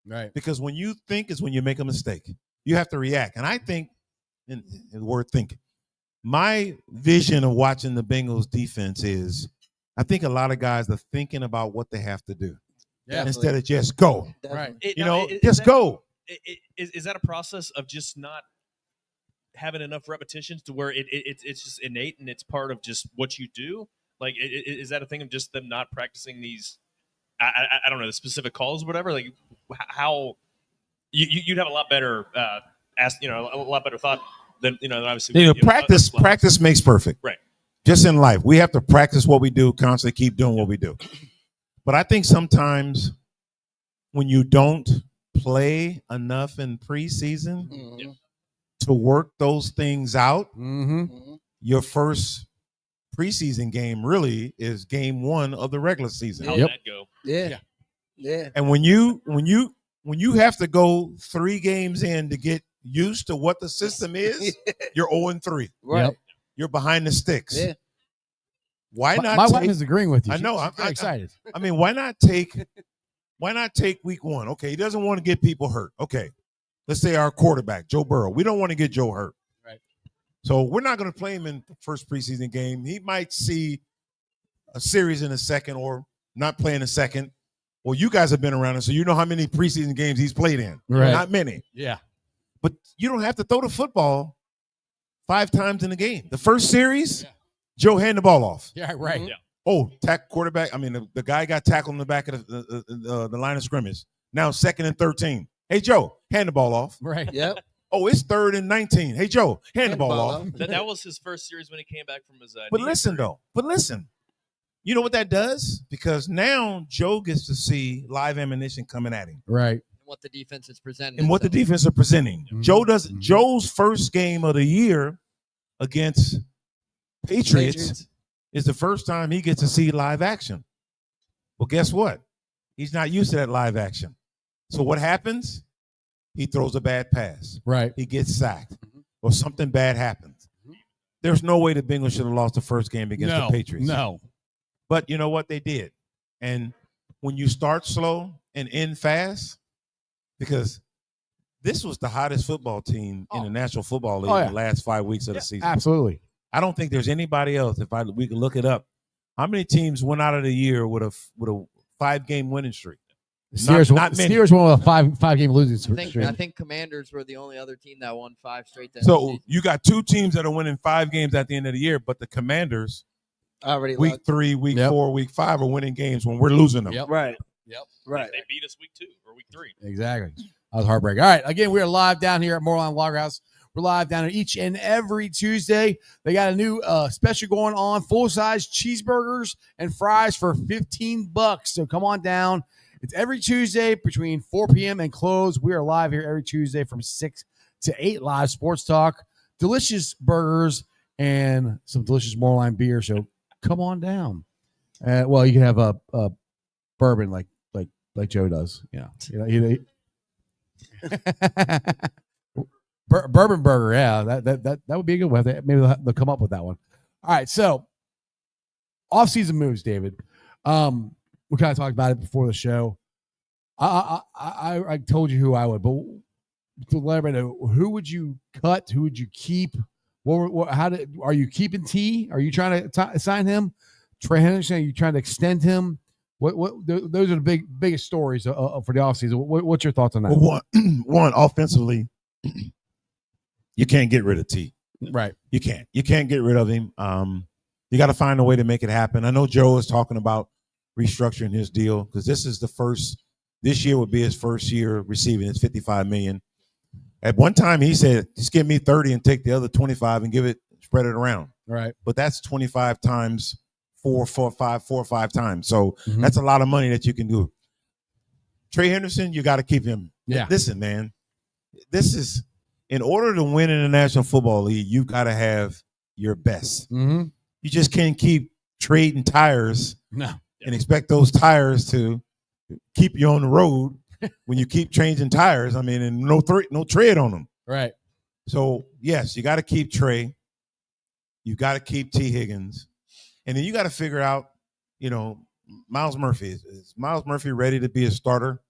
Right. Because when you think is when you make a mistake. You have to react. And I think, in the word thinking, my vision of watching the Bengals defense is, I think a lot of guys are thinking about what they have to do instead of just go. Right. Go. Is that a process of just not having enough repetitions to where it's just innate and it's part of just what you do? Like, is that a thing of just them not practicing these? I don't know, the specific calls or whatever. Like, how you'd have a lot better a lot better thought than obviously. Practice makes perfect. Right. Just in life, we have to practice what we do, constantly keep doing what we do. But I think sometimes when you don't play enough in preseason to work those things out, your first preseason game really is game one of the regular season. How'd that go? Yeah. And when you have to go 3 games in to get used to what the system is, you're 0-3. Right. Yep. You're behind the sticks. Yeah. Why not? My wife is agreeing with you. I know. She's I'm very excited. I mean, why not take week 1? Okay, he doesn't want to get people hurt. Okay, let's say our quarterback, Joe Burrow. We don't want to get Joe hurt. Right. So we're not going to play him in the first preseason game. He might see a series in a second or not play in a second. Well, you guys have been around him, so you know how many preseason games he's played in. Right. Not many. Yeah. But you don't have to throw the football 5 times in the game. The first series, Joe hand the ball off. Yeah, right. Yeah. Oh, quarterback. I mean, the guy got tackled in the back of the line of scrimmage. Now 2nd and 13. Hey, Joe, hand the ball off. Right. Yep. Oh, it's 3rd and 19. Hey, Joe, hand the ball off. That was his first series when he came back from his. But listen, you know what that does? Because now Joe gets to see live ammunition coming at him. Right. What the defense is presenting. And what the defense are presenting. Mm-hmm. Joe's first game of the year against Patriots is the first time he gets to see live action. Well, guess what? He's not used to that live action. So what happens? He throws a bad pass. Right. He gets sacked or something bad happens. There's no way the Bengals should have lost the first game against the Patriots. No. But you know what? They did. And when you start slow and end fast, because this was the hottest football team in the National Football League the last 5 weeks of the season. Absolutely. I don't think there's anybody else. We could look it up. How many teams went out of the year with a 5-game winning streak? Steelers won with a five game losing streak. I think Commanders were the only other team that won 5 straight. So you got 2 teams that are winning 5 games at the end of the year, but the Commanders already week 3, week 4, week 5 are winning games when we're losing them. Yep. Right. Yep. Right. They beat us week 2 or week 3. Exactly. That was heartbreaking. All right. Again, we are live down here at Moerlein Lager House. We're live down here each and every Tuesday. They got a new special going on, full-size cheeseburgers and fries for $15. So come on down. It's every Tuesday between 4 p.m. and close. We are live here every Tuesday from 6 to 8 live sports talk, delicious burgers, and some delicious Moerlein beer. So come on down. Well, you can have a bourbon like Joe does. Yeah. Bourbon burger. Yeah, that would be a good one. Maybe they'll come up with that one. All right. So off-season moves, David. We kind of talked about it before the show. I told you who I would, but to let everybody know, who would you cut? Who would you keep? Are you keeping T? Are you trying to sign him? Trey Henderson, are you trying to extend him? Those are the biggest stories for the offseason. What's your thoughts on that? Well, one offensively, you can't get rid of T. Right. You can't get rid of him. You got to find a way to make it happen. I know Joe is talking about restructuring his deal because this year would be his first year receiving his $55 million. At one time, he said, just give me 30 and take the other 25 and spread it around. Right. But that's 25 times 4 or 5 times. So that's a lot of money that you can do. Trey Henderson, you got to keep him. Yeah. Listen, man, this is in order to win in the National Football League, you got to have your best. Mm-hmm. You just can't keep trading tires and expect those tires to keep you on the road when you keep changing tires. I mean, and no tread on them. Right. So, yes, you got to keep Trey. You got to keep T. Higgins. And then you got to figure out, Miles Murphy. Is Miles Murphy ready to be a starter?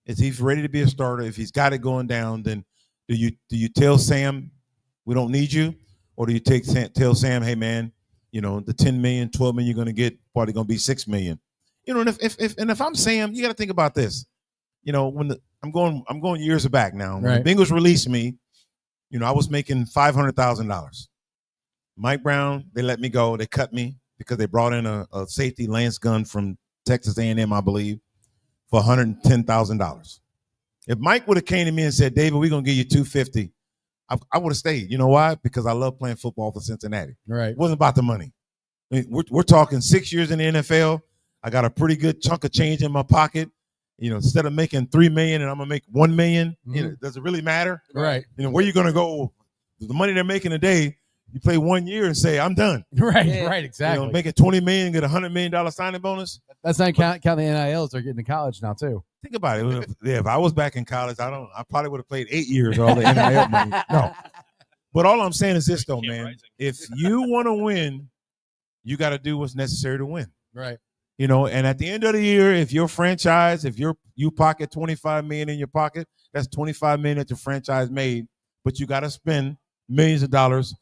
Is he ready to be a starter? If he's got it going down, then do you tell Sam we don't need you? Or do you tell Sam, hey, man, the $10 million, $12 million you're going to get probably going to be $6 million. And if I'm Sam, you got to think about this. When I'm going years back now. When the Bengals released me, I was making $500,000. Mike Brown, they let me go. They cut me because they brought in a safety, Lance Gunn from Texas A&M, I believe, for $110,000. If Mike would have came to me and said, David, we're going to give you $250, I would have stayed. You know why? Because I love playing football for Cincinnati. Right. It wasn't about the money. I mean, we're talking 6 years in the NFL. I got a pretty good chunk of change in my pocket. Instead of making $3 million and I'm gonna make $1 million, does it really matter? Right. Where you gonna go? The money they're making today, you play 1 year and say, I'm done. Right, right, exactly. Make it $20 million, get $100 million signing bonus. That's not count the NILs they're getting in college now too. Think about it. If I was back in college, I probably would have played 8 years all the NIL money. No. But all I'm saying is this though, man. If you want to win, you got to do what's necessary to win. Right. And at the end of the year, if your franchise, you pocket $25 million in your pocket, that's $25 million that your franchise made, but you got to spend millions of dollars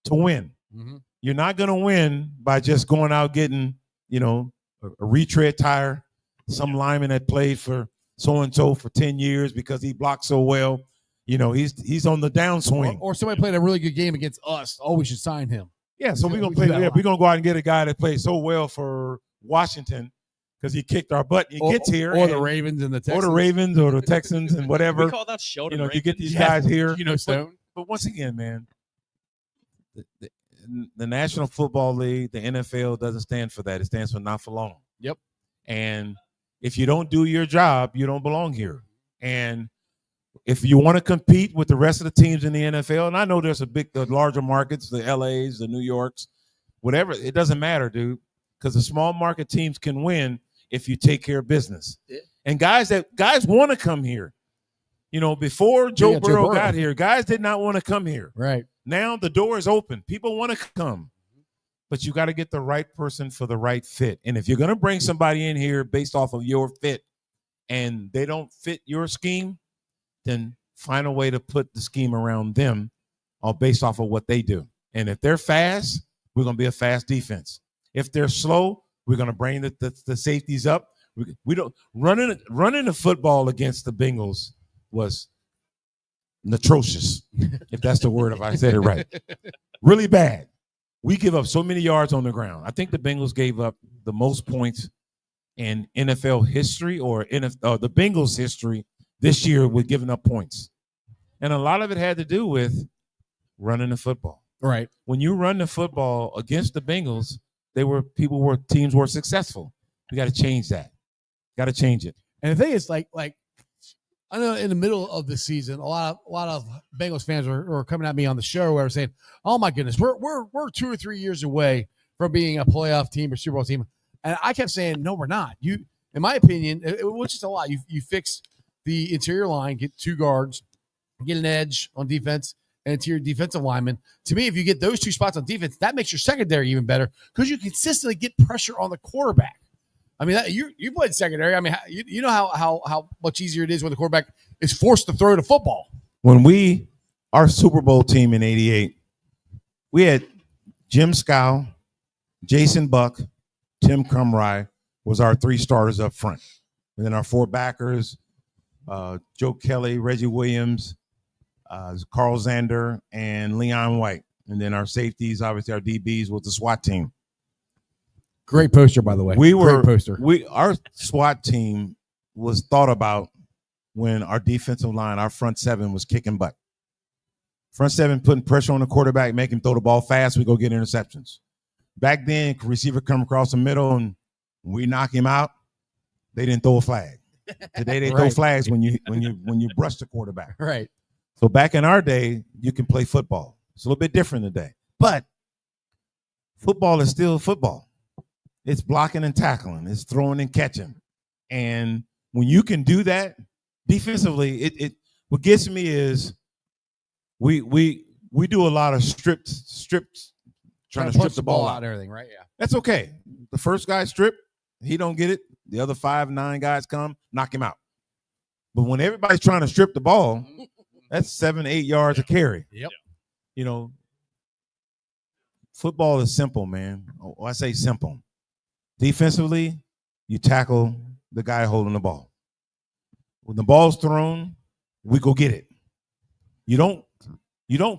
to win. Mm-hmm. You're not going to win by just going out getting, a retread tire, some lineman that played for so-and-so for 10 years because he blocked so well. He's on the downswing. Or somebody played a really good game against us. Oh, we should sign him. Yeah, so we're going to play. Yeah, we're going to go out and get a guy that played so well for Washington because he kicked our butt. He gets here. Or the Ravens and the Texans. Or the Ravens or the Texans and whatever. We call that Sheldon you get these guys here. Stone. But once again, man, the National Football League, the NFL doesn't stand for that. It stands for not for long. Yep. And if you don't do your job, you don't belong here. And if you want to compete with the rest of the teams in the NFL, and I know there's the larger markets, the LAs, the New Yorks, whatever, it doesn't matter, dude, because the small market teams can win if you take care of business. Yeah. And guys want to come here. Before Joe Burrow got here, guys did not want to come here. Right. Now the door is open. People want to come. But you got to get the right person for the right fit. And if you're going to bring somebody in here based off of your fit and they don't fit your scheme, then find a way to put the scheme around them or based off of what they do. And if they're fast, we're going to be a fast defense. If they're slow, we're going to bring the safeties up. We don't running the football against the Bengals was atrocious, if that's the word, if I said it right. Really bad. We give up so many yards on the ground. I think the Bengals gave up the most points in NFL history or the Bengals history this year with giving up points. And a lot of it had to do with running the football. Right. When you run the football against the Bengals, teams were successful. We got to change that. Got to change it. And the thing is, like I know in the middle of the season, a lot of Bengals fans were coming at me on the show where I was saying, "Oh my goodness, we're 2 or 3 years away from being a playoff team or Super Bowl team," and I kept saying, "No, we're not." In my opinion, which is a lot. You fix the interior line, get 2 guards, get an edge on defense, and interior defensive lineman. To me, if you get those 2 spots on defense, that makes your secondary even better because you consistently get pressure on the quarterback. I mean, you played secondary. I mean, you know how much easier it is when the quarterback is forced to throw the football. When our Super Bowl team in '88, we had Jim Scow, Jason Buck, Tim Cumry was our 3 starters up front. And then our 4 backers, Joe Kelly, Reggie Williams, Carl Zander, and Leon White. And then our safeties, obviously our DBs, was the SWAT team. Great poster, by the way. Great poster. Our SWAT team was thought about when our defensive line, our front 7 was kicking butt. Front 7 putting pressure on the quarterback, make him throw the ball fast, we go get interceptions. Back then, receiver come across the middle and we knock him out, they didn't throw a flag. Today they throw flags when you brush the quarterback. Right. So back in our day, you can play football. It's a little bit different today. But football is still football. It's blocking and tackling. It's throwing and catching. And when you can do that defensively, it what gets me is we do a lot of strips trying to strip the ball out and everything, right? Yeah. That's okay. The first guy strip, he don't get it. The other 5, 9 guys come, knock him out. But when everybody's trying to strip the ball, that's 7, 8 yards a carry. Yep. You know, football is simple, man. Oh, I say simple. Defensively, you tackle the guy holding the ball. When the ball's thrown, we go get it. You don't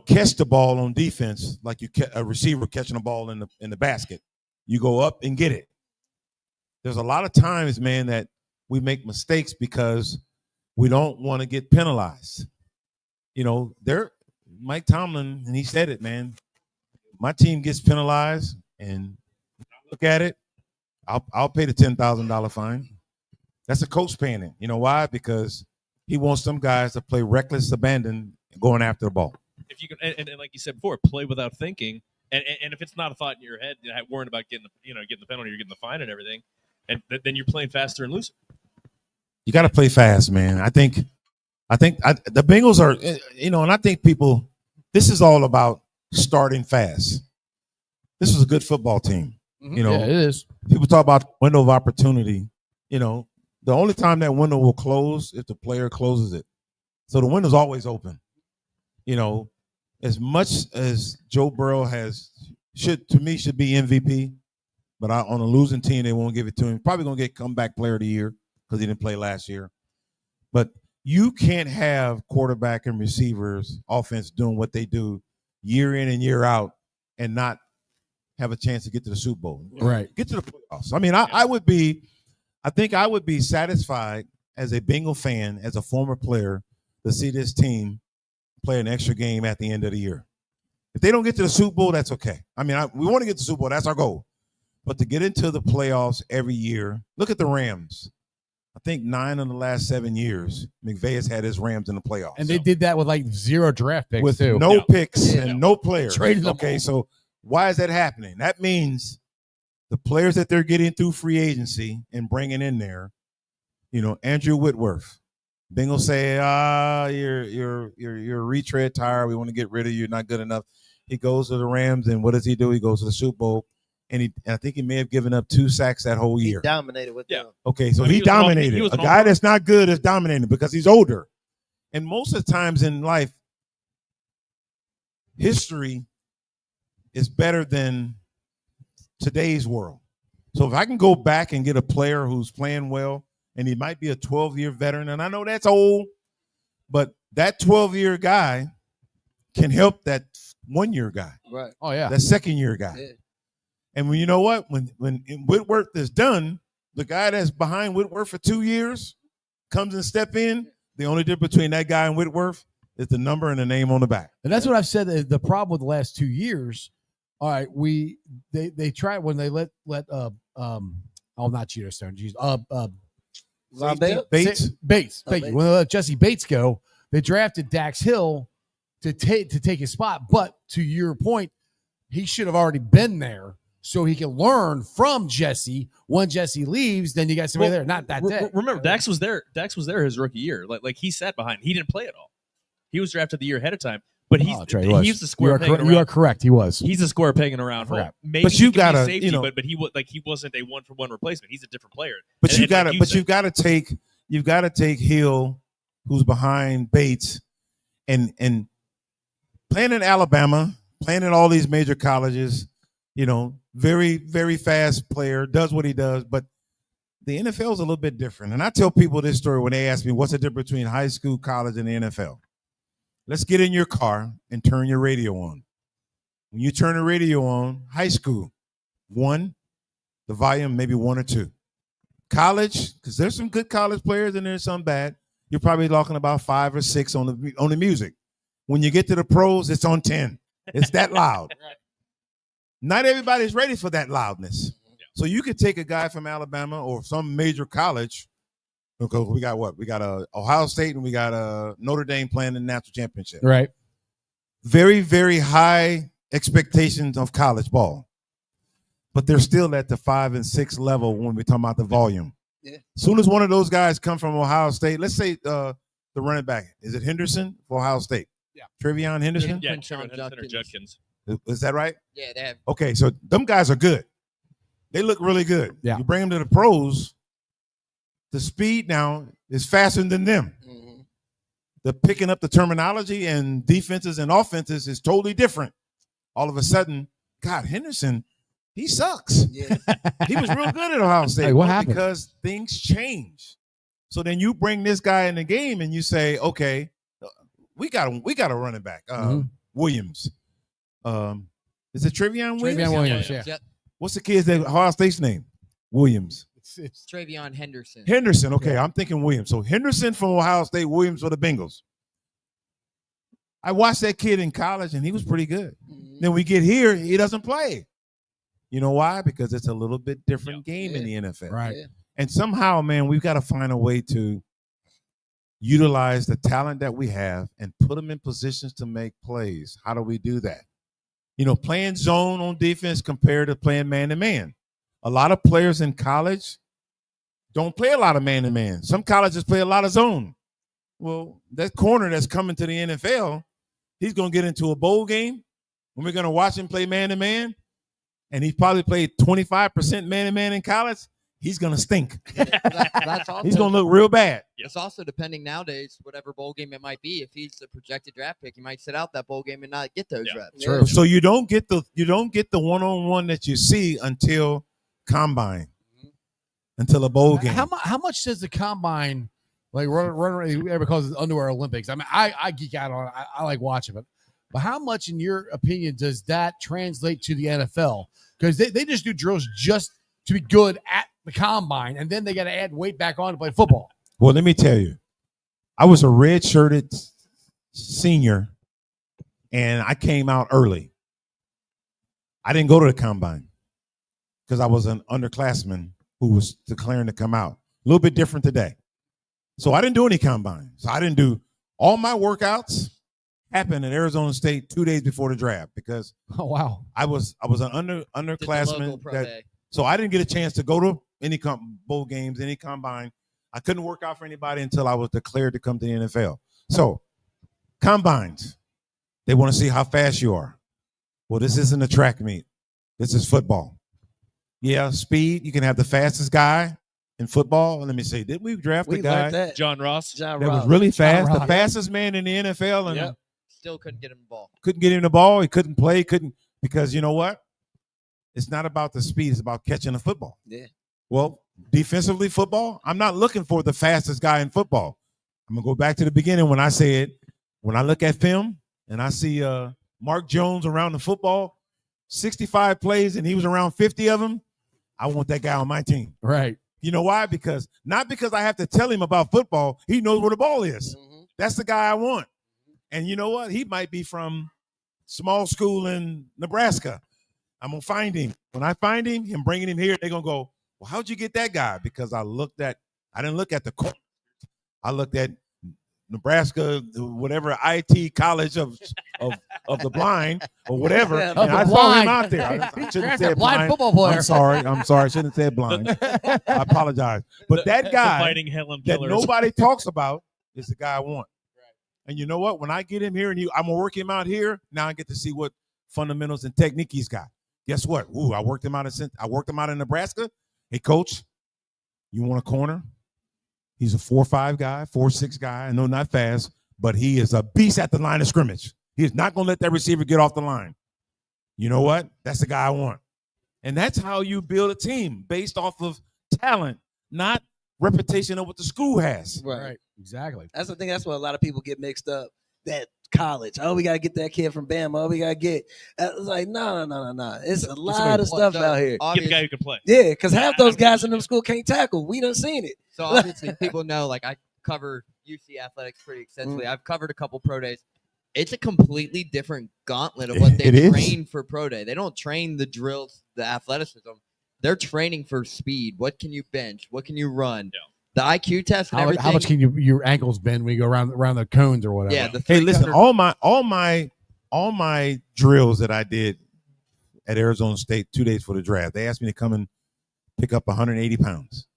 catch the ball on defense like a receiver catching a ball in the basket. You go up and get it. There's a lot of times, man, that we make mistakes because we don't want to get penalized. You know, Mike Tomlin, and he said it, man. My team gets penalized, and look at it. I'll pay the $10,000 fine. That's a coach paying it. You know why? Because he wants some guys to play reckless abandon going after the ball. If you can, and like you said before, play without thinking, and if it's not a thought in your head, worrying about getting the penalty or getting the fine and everything, and then you're playing faster and looser. You got to play fast, man. I think the Bengals are, and I think people. This is all about starting fast. This is a good football team. Mm-hmm. Yeah, it is. People talk about window of opportunity. The only time that window will close if the player closes it. So the window's always open. As much as Joe Burrow should be MVP, but on a losing team, they won't give it to him. Probably going to get comeback player of the year because he didn't play last year. But you can't have quarterback and receivers offense doing what they do year in and year out and not have a chance to get to the Super Bowl. Right. Get to the playoffs. I mean, I think I would be satisfied as a Bengal fan, as a former player, to see this team play an extra game at the end of the year. If they don't get to the Super Bowl, that's okay. I mean, we want to get to the Super Bowl. That's our goal. But to get into the playoffs every year, look at the Rams. I think 9 of the last 7 years, McVay has had his Rams in the playoffs. And they did that with like 0 draft picks, with too. no picks and no players. Traded them Okay, all. so why is that happening? That means the players that they're getting through free agency and bringing in there, Andrew Whitworth. Bengals say, you're a retread tire. We want to get rid of you. You're not good enough. He goes to the Rams, and what does he do? He goes to the Super Bowl, and I think he may have given up 2 sacks that whole year. He dominated with them. Okay, so I mean, he dominated. A guy that's not good is dominating because he's older. And most of the times in life, history is better than today's world. So if I can go back and get a player who's playing well, and he might be a 12-year veteran, and I know that's old, but that 12-year guy can help that 1-year guy. Right. Oh, yeah. That second-year guy. Yeah. And when when Whitworth is done, the guy that's behind Whitworth for 2 years comes and step in. The only difference between that guy and Whitworth is the number and the name on the back. And that's what I've said. The problem with the last 2 years, all right, they tried when they let not Cheeto Stone, geez, Bates. Thank you. When they let Jesse Bates go, they drafted Dax Hill to take his spot. But to your point, he should have already been there so he can learn from Jesse. When Jesse leaves, then you got somebody there. Not that day. Remember, Dax was there. Dax was there his rookie year. Like he sat behind. He didn't play at all. He was drafted the year ahead of time. But he's the square peg. You are correct. He was. He's a square peg in a round hole. Maybe but you got gotta, safety, you know, but he wasn't a 1-for-1 replacement. He's a different player. But you've got to take Hill, who's behind Bates, and playing in Alabama, playing in all these major colleges. You know, very, very fast player, does what he does, but the NFL is a little bit different. And I tell people this story when they ask me, what's the difference between high school, college, and the NFL? Let's get in your car and turn your radio on. When you turn the radio on, high school, 1, the volume, maybe 1 or 2. College, because there's some good college players and there's some bad, you're probably talking about 5 or 6 on the music. When you get to the pros, it's on 10. It's that loud. Not everybody's ready for that loudness. So you could take a guy from Alabama or some major college. Because we got what? We got Ohio State and we got Notre Dame playing in the national championship. Right. Very, very high expectations of college ball. But they're still at the 5 and 6 level when we're talking about the volume. Yeah. As soon as one of those guys come from Ohio State, let's say the running back, is it Henderson for Ohio State? Yeah. Trevion Henderson? Yeah, Henderson or Judkins. Is that right? Yeah, they have. Okay, so them guys are good. They look really good. Yeah. You bring them to the pros, the speed now is faster than them. Mm-hmm. The picking up the terminology and defenses and offenses is totally different. All of a sudden, God, Henderson, he sucks. Yeah. He was real good at Ohio State. Hey, what happened? Because things change. So then you bring this guy in the game and you say, okay, we got a running back, Williams. Is it Trevion Williams? Trevion Williams, yeah. Yep. What's the kid's name? Ohio State's name? Williams. It's Trevion Henderson. Henderson. Okay, I'm thinking Williams. So Henderson from Ohio State, Williams for the Bengals. I watched that kid in college, and he was pretty good. Mm-hmm. Then we get here, he doesn't play. You know why? Because it's a little bit different game in the NFL. right. Yeah. And somehow, man, we've got to find a way to utilize the talent that we have and put them in positions to make plays. How do we do that? You know, playing zone on defense compared to playing man-to-man. A lot of players in college don't play a lot of man-to-man. Some colleges play a lot of zone. Well, that corner that's coming to the NFL, he's going to get into a bowl game, and we're going to watch him play man-to-man, and he probably played 25% man-to-man in college. He's going to stink. That's also, He's going to look real bad. It's also depending nowadays, whatever bowl game it might be. If he's a projected draft pick, he might sit out that bowl game and not get those reps. True. So you don't get the one-on-one that you see until combine, until a bowl game. How much does the combine, like run everybody calls it underwear Olympics? I mean, I geek out on it. I like watching it. But how much, in your opinion, does that translate to the NFL? Because they just do drills just to be good at the combine, and then they got to add weight back on to play football. Well, let me tell you, I was a red-shirted senior, and I came out early. I didn't go to the combine because I was an underclassman who was declaring to come out. A little bit different today. So I didn't do any combine. So I didn't do all my workouts happened at Arizona State 2 days before the draft because I was an underclassman so I didn't get a chance to go to any bowl games, any combine. I couldn't work out for anybody until I was declared to come to the NFL. So combines, they want to see how fast you are. Well, this isn't a track meet. This is football. Yeah, speed. You can have the fastest guy in football. Let me see. Did we draft a guy? John Ross. That was really fast. The fastest man in the NFL. And still couldn't get him the ball. Couldn't get him the ball. He couldn't play. Because you know what? It's not about the speed. It's about catching the football. Yeah. Well, defensively football, I'm not looking for the fastest guy in football. I'm going to go back to the beginning when I said, when I look at film and I see Mark Jones around the football, 65 plays, and he was around 50 of them, I want that guy on my team. Right. You know why? Not because I have to tell him about football. He knows where the ball is. Mm-hmm. That's the guy I want. And you know what? He might be from small school in Nebraska. I'm going to find him. When I find him and bringing him here, they're going to go, well, how'd you get that guy? Because I didn't look at the court. I looked at Nebraska, whatever IT college of the blind or whatever. Yeah, and I saw him out there. I shouldn't have said blind football player. I'm sorry. I shouldn't have said blind. I apologize. But that guy fighting Helen that nobody talks about is the guy I want. And you know what? When I get him here and I'm gonna work him out here, now I get to see what fundamentals and technique he's got. Guess what? Ooh, I worked him out in Nebraska. Hey, coach, you want a corner? He's a 4'5" guy, 4'6" guy. I know not fast, but he is a beast at the line of scrimmage. He is not gonna let that receiver get off the line. You know what? That's the guy I want. And that's how you build a team, based off of talent, not reputation of what the school has. Right. Exactly. That's the thing. That's what a lot of people get mixed up. That college. Oh, we got to get that kid from Bama. Oh, we got to get. It's like, no. It's a lot of stuff out here. Get a guy who can play. Yeah, because half those guys in them school can't tackle. We done seen it. So obviously people know, like, I cover UC athletics pretty extensively. I've covered a couple pro days. It's a completely different gauntlet of what they train for pro day. They don't train the drills, the athleticism. They're training for speed. What can you bench? What can you run? Yeah. The IQ test and everything. How much can your ankles bend when you go around the cones or whatever? Yeah. Hey, listen, all my drills that I did at Arizona State 2 days for the draft, they asked me to come and pick up 180 pounds.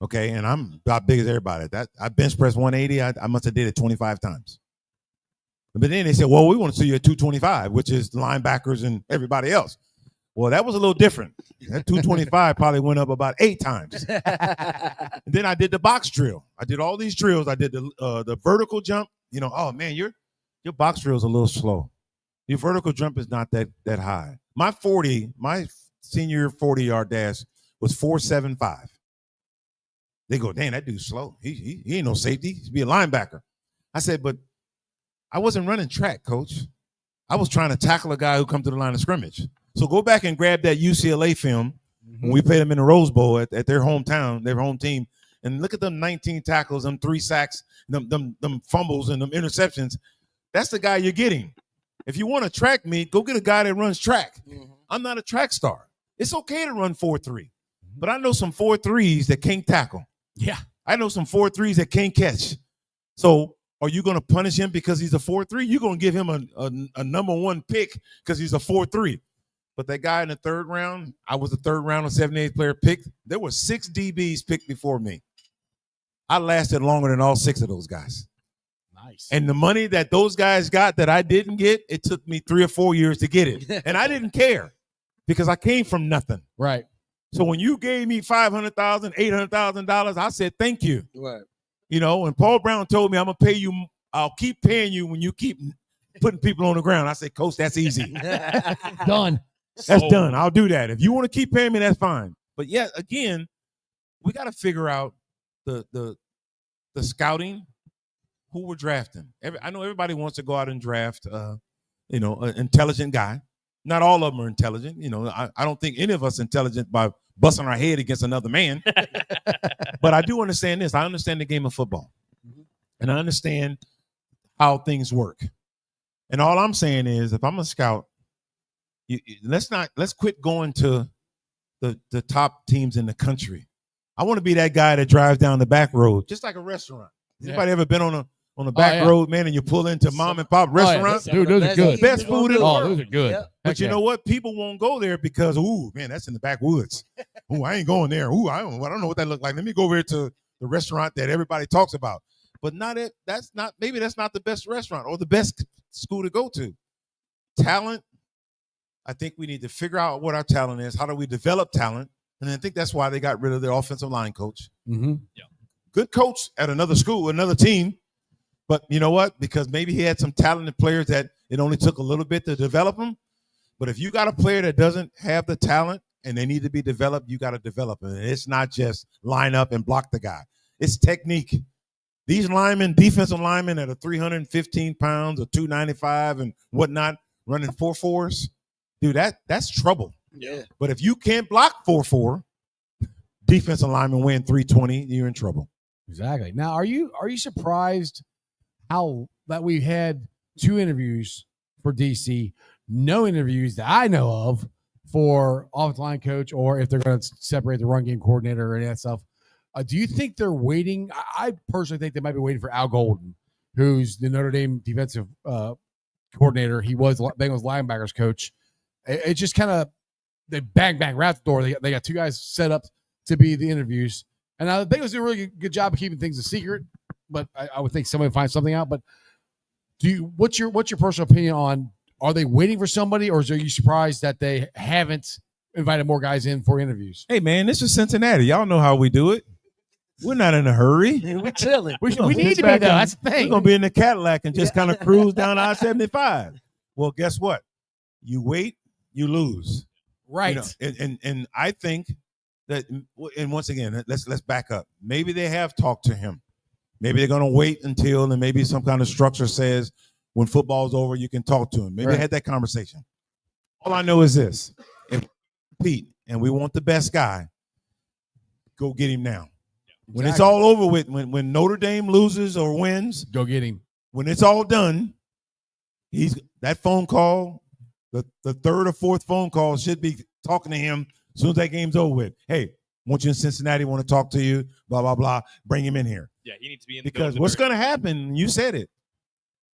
Okay, and I'm about big as everybody. That I bench press 180. I must have did it 25 times. But then they said, well, we want to see you at 225, which is linebackers and everybody else. Well, that was a little different. That 225 probably went up about 8 times. And then I did the box drill. I did all these drills. I did the vertical jump. You know, oh man, your box drill is a little slow. Your vertical jump is not that high. My senior 40-yard dash was 4.75. They go, dang, that dude's slow. He ain't no safety. He's be a linebacker. I said, but I wasn't running track, coach. I was trying to tackle a guy who come to the line of scrimmage. So go back and grab that UCLA film when we played them in the Rose Bowl at their hometown, their home team, and look at them 19 tackles, them 3 sacks, them fumbles and them interceptions. That's the guy you're getting. If you want to track me, go get a guy that runs track. I'm not a track star. It's okay to run 4.3, but I know some 4.3s that can't tackle. Yeah. I know some 4.3s that can't catch. So are you going to punish him because he's a 4.3? You're going to give him a number 1 pick because he's a 4.3. But that guy in the 3rd round, I was the 3rd round of 78th player picked. There were 6 DBs picked before me. I lasted longer than all 6 of those guys. Nice. And the money that those guys got that I didn't get, it took me 3 or 4 years to get it. And I didn't care because I came from nothing. Right. So when you gave me $500,000, $800,000, I said, thank you. Right. You know, when Paul Brown told me I'm going to pay you, I'll keep paying you when you keep putting people on the ground. I said, Coach, that's easy. Done. That's done. I'll do that. If you want to keep paying me, that's fine. But yeah, again, we got to figure out the scouting, who we're drafting. I know everybody wants to go out and draft, an intelligent guy. Not all of them are intelligent. You know, I don't think any of us are intelligent by busting our head against another man. But I do understand this. I understand the game of football. And I understand how things work. And all I'm saying is, if I'm a scout, let's quit going to the top teams in the country. I want to be that guy that drives down the back road, just like a restaurant. Anybody ever been on the back road, man, and you pull into mom and pop restaurants? Dude, those are good. Best food in the world. Those are good. Yep. But you know what? People won't go there because, ooh, man, that's in the backwoods. Ooh, I ain't going there. Ooh, I don't know what that looks like. Let me go over here to the restaurant that everybody talks about. But that's not the best restaurant or the best school to go to. Talent. I think we need to figure out what our talent is. How do we develop talent? And I think that's why they got rid of their offensive line coach. Mm-hmm. Yeah. Good coach at another school, another team. But you know what? Because maybe he had some talented players that it only took a little bit to develop them. But if you got a player that doesn't have the talent and they need to be developed, you got to develop them. And it's not just line up and block the guy. It's technique. These defensive linemen that are 315 pounds or 295 and whatnot, running 4.4s, dude, that's trouble. Yeah. But if you can't block 4.4, defensive lineman win 320, you're in trouble. Exactly. Now, are you surprised how that we had 2 interviews for DC, no interviews that I know of for offensive line coach, or if they're going to separate the run game coordinator or any of that stuff? Do you think they're waiting? I personally think they might be waiting for Al Golden, who's the Notre Dame defensive coordinator. He was Bengals linebackers coach. It just kind of, they bang right out the door. They got 2 guys set up to be the interviews. And now the Bengals do a really good job of keeping things a secret, but I would think somebody would find something out. But What's your personal opinion on? Are they waiting for somebody, or are you surprised that they haven't invited more guys in for interviews? Hey man, this is Cincinnati. Y'all know how we do it. We're not in a hurry. We're chilling. We need to be though. That's the thing. We're gonna be in the Cadillac and just kind of cruise down I-75. Well, guess what? You wait, you lose. Right. And I think that, and once again, let's back up. Maybe they have talked to him. Maybe they're gonna wait until, and maybe some kind of structure says when football's over, you can talk to him. Maybe they had that conversation. All I know is this: if we compete and we want the best guy, go get him now. When it's all over with, when Notre Dame loses or wins, go get him. When it's all done, that phone call, the third or fourth phone call should be talking to him as soon as that game's over with. Hey, want you in Cincinnati, want to talk to you, blah, blah, blah. Bring him in here. Yeah, he needs to be in because what's going to happen, you said it,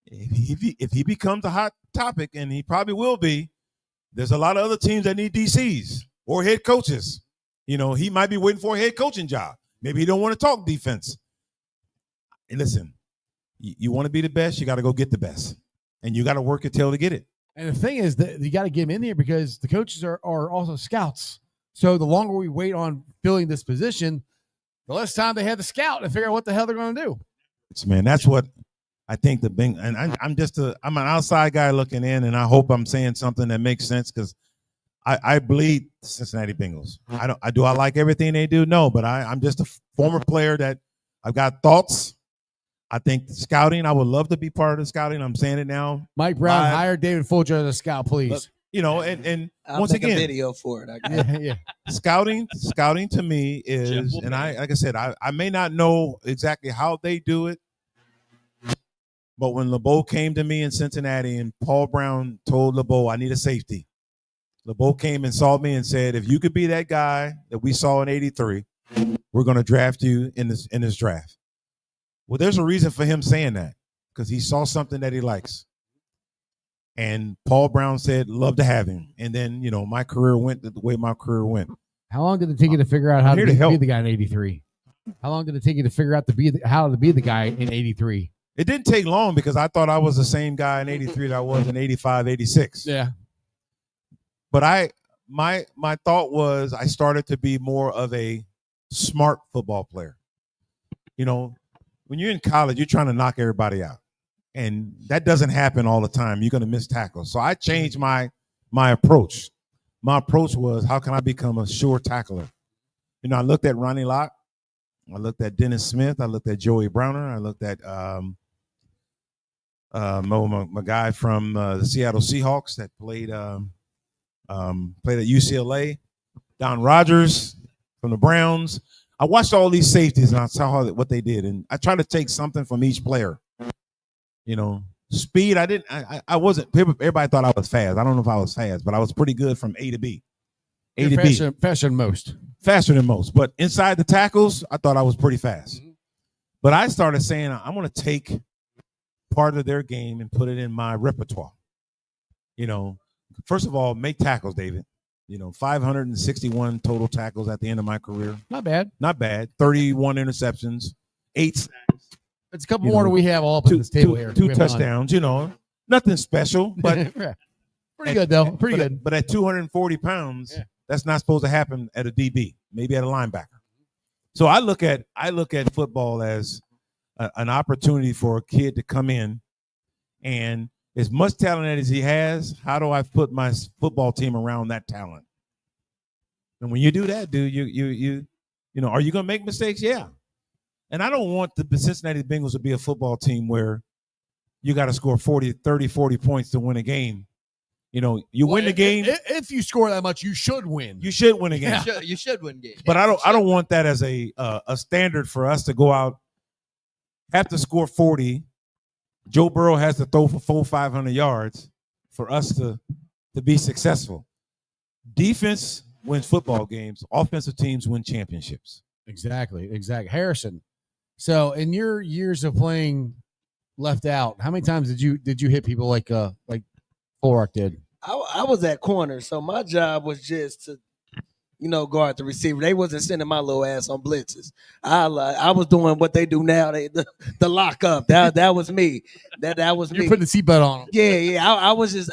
if he becomes a hot topic, and he probably will be, there's a lot of other teams that need DCs or head coaches. He might be waiting for a head coaching job. Maybe he don't want to talk defense. And listen, you want to be the best, you got to go get the best. And you got to work your tail to get it. And the thing is that you got to get him in there because the coaches are also scouts. So the longer we wait on filling this position, the less time they have to scout and figure out what the hell they're going to do. Man, that's what I think and I'm an outside guy looking in, and I hope I'm saying something that makes sense because I bleed the Cincinnati Bengals. Do I like everything they do? No, but I'm just a former player that I've got thoughts. I think the scouting, I would love to be part of the scouting. I'm saying it now. Mike Brown, hire David Fulcher as a scout, please. And I'll once make again, a video for it. Yeah. Scouting to me is, and like I said, I may not know exactly how they do it, but when LeBeau came to me in Cincinnati and Paul Brown told LeBeau, I need a safety. LeBeau came and saw me and said, if you could be that guy that we saw in '83, we're going to draft you in this draft. Well, there's a reason for him saying that, because he saw something that he likes. And Paul Brown said, love to have him. And then, my career went the way my career went. How long did it take you to figure out how to be the guy in '83? How long did it take you to figure out how to be the guy in '83? It didn't take long because I thought I was the same guy in '83 that I was in '85, '86. Yeah. But my thought was I started to be more of a smart football player. When you're in college, you're trying to knock everybody out. And that doesn't happen all the time. You're going to miss tackles. So I changed my approach. My approach was, how can I become a sure tackler? I looked at Ronnie Lott. I looked at Dennis Smith. I looked at Joey Browner. I looked at my guy from the Seattle Seahawks that played at UCLA. Don Rogers from the Browns. I watched all these safeties and I saw what they did. And I tried to take something from each player. Speed, I wasn't, everybody thought I was fast. I don't know if I was fast, but I was pretty good from A to B. Faster than most. Faster than most. But inside the tackles, I thought I was pretty fast. But I started saying, I'm going to take part of their game and put it in my repertoire. First of all, make tackles, David. 561 total tackles at the end of my career. Not bad. 31 interceptions, 8 sacks. It's a couple more than we have all up on this table here. 2 touchdowns, nothing special, but pretty good though. Pretty good. But at 240 pounds, that's not supposed to happen at a DB, maybe at a linebacker. So I look at football as an opportunity for a kid to come in, and as much talent as he has, how do I put my football team around that talent? And when you do that, dude, you are you going to make mistakes? Yeah. And I don't want the Cincinnati Bengals to be a football team where you got to score 40 points to win a game. You win the game. If you score that much, you should win. You should win a game. You should win games. But I don't want that as a standard for us to go out, have to score 40. Joe Burrow has to throw for 500 yards for us to be successful. Defense wins football games. Offensive teams win championships. Exactly. Harrison, so in your years of playing left out, how many times did you hit people like Fulrock did? I was at corner, so my job was just to, guard the receiver. They wasn't sending my little ass on blitzes. I was doing what they do now. The lock up. That was me. That was You me. put the seatbelt on them. Yeah.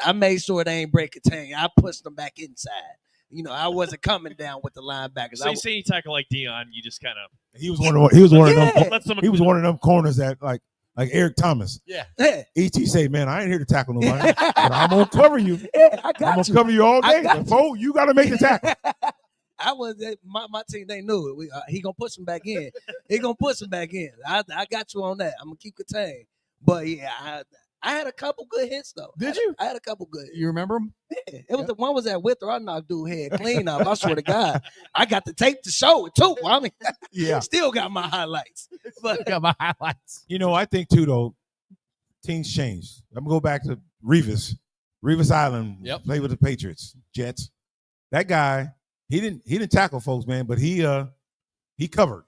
I made sure they ain't break a tank. I pushed them back inside. I wasn't coming down with the linebackers. So you say you tackle like Dion, you just kind of He was one of them. let someone. He was one of them corners that like Eric Thomas. Yeah. Yeah, ET say, man, I ain't here to tackle nobody, but I'm gonna cover you. yeah, I I'm got gonna you. cover you all I day. got Before you got to make the tackle. I was my team. They knew it. He gonna push him back in. He gonna push him back in. I got you on that. I'm gonna keep contained. But yeah, I had a couple good hits though. Did you? I had a couple good. You remember them? Yeah, it was the one was at Wither. I knocked dude head clean up. I swear to God, I got the tape to show it too. I mean, Yeah. still got my highlights. But Got my highlights. I think too though, teams change. I'm gonna go back to Revis Island. Yep. Played with the Patriots, Jets. That guy, he didn't tackle folks, man, but he covered.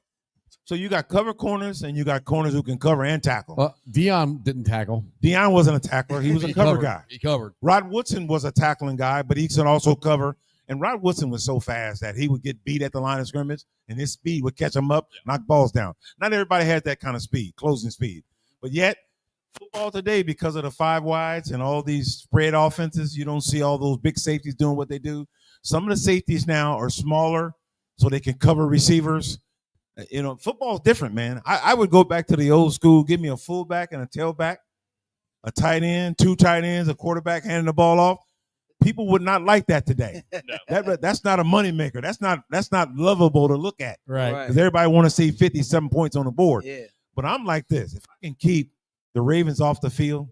So you got cover corners and you got corners who can cover and tackle. Well, Dion didn't tackle. Dion wasn't a tackler; he was a cover covered. guy. He covered. Rod Woodson was a tackling guy, but he could also cover. And Rod Woodson was so fast that he would get beat at the line of scrimmage, and his speed would catch him up, knock balls down. Not everybody has that kind of speed, closing speed. But yet, football today, because of the five wides and all these spread offenses, you don't see all those big safeties doing what they do. Some of the safeties now are smaller, so they can cover receivers. Football's different, man. I would go back to the old school. Give me a fullback and a tailback, a tight end, two tight ends, a quarterback handing the ball off. People would not like that today. No. That's not a moneymaker. That's not lovable to look at. Right. Because everybody want to see 57 points on the board. Yeah. But I'm like this. If I can keep the Ravens off the field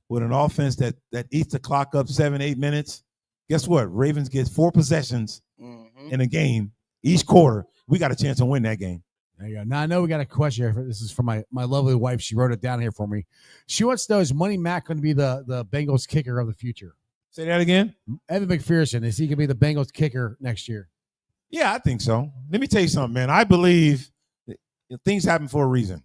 with an offense that eats the clock up 7-8 minutes, guess what? Ravens gets 4 possessions in a game each quarter. We got a chance to win that game. There you go. Now I know we got a question here. This is from my lovely wife. She wrote it down here for me. She wants to know, is Money Mac going to be the Bengals kicker of the future? Say that again. Evan McPherson, is he going to be the Bengals kicker next year? Yeah, I think so. Let me tell you something, man. I believe things happen for a reason.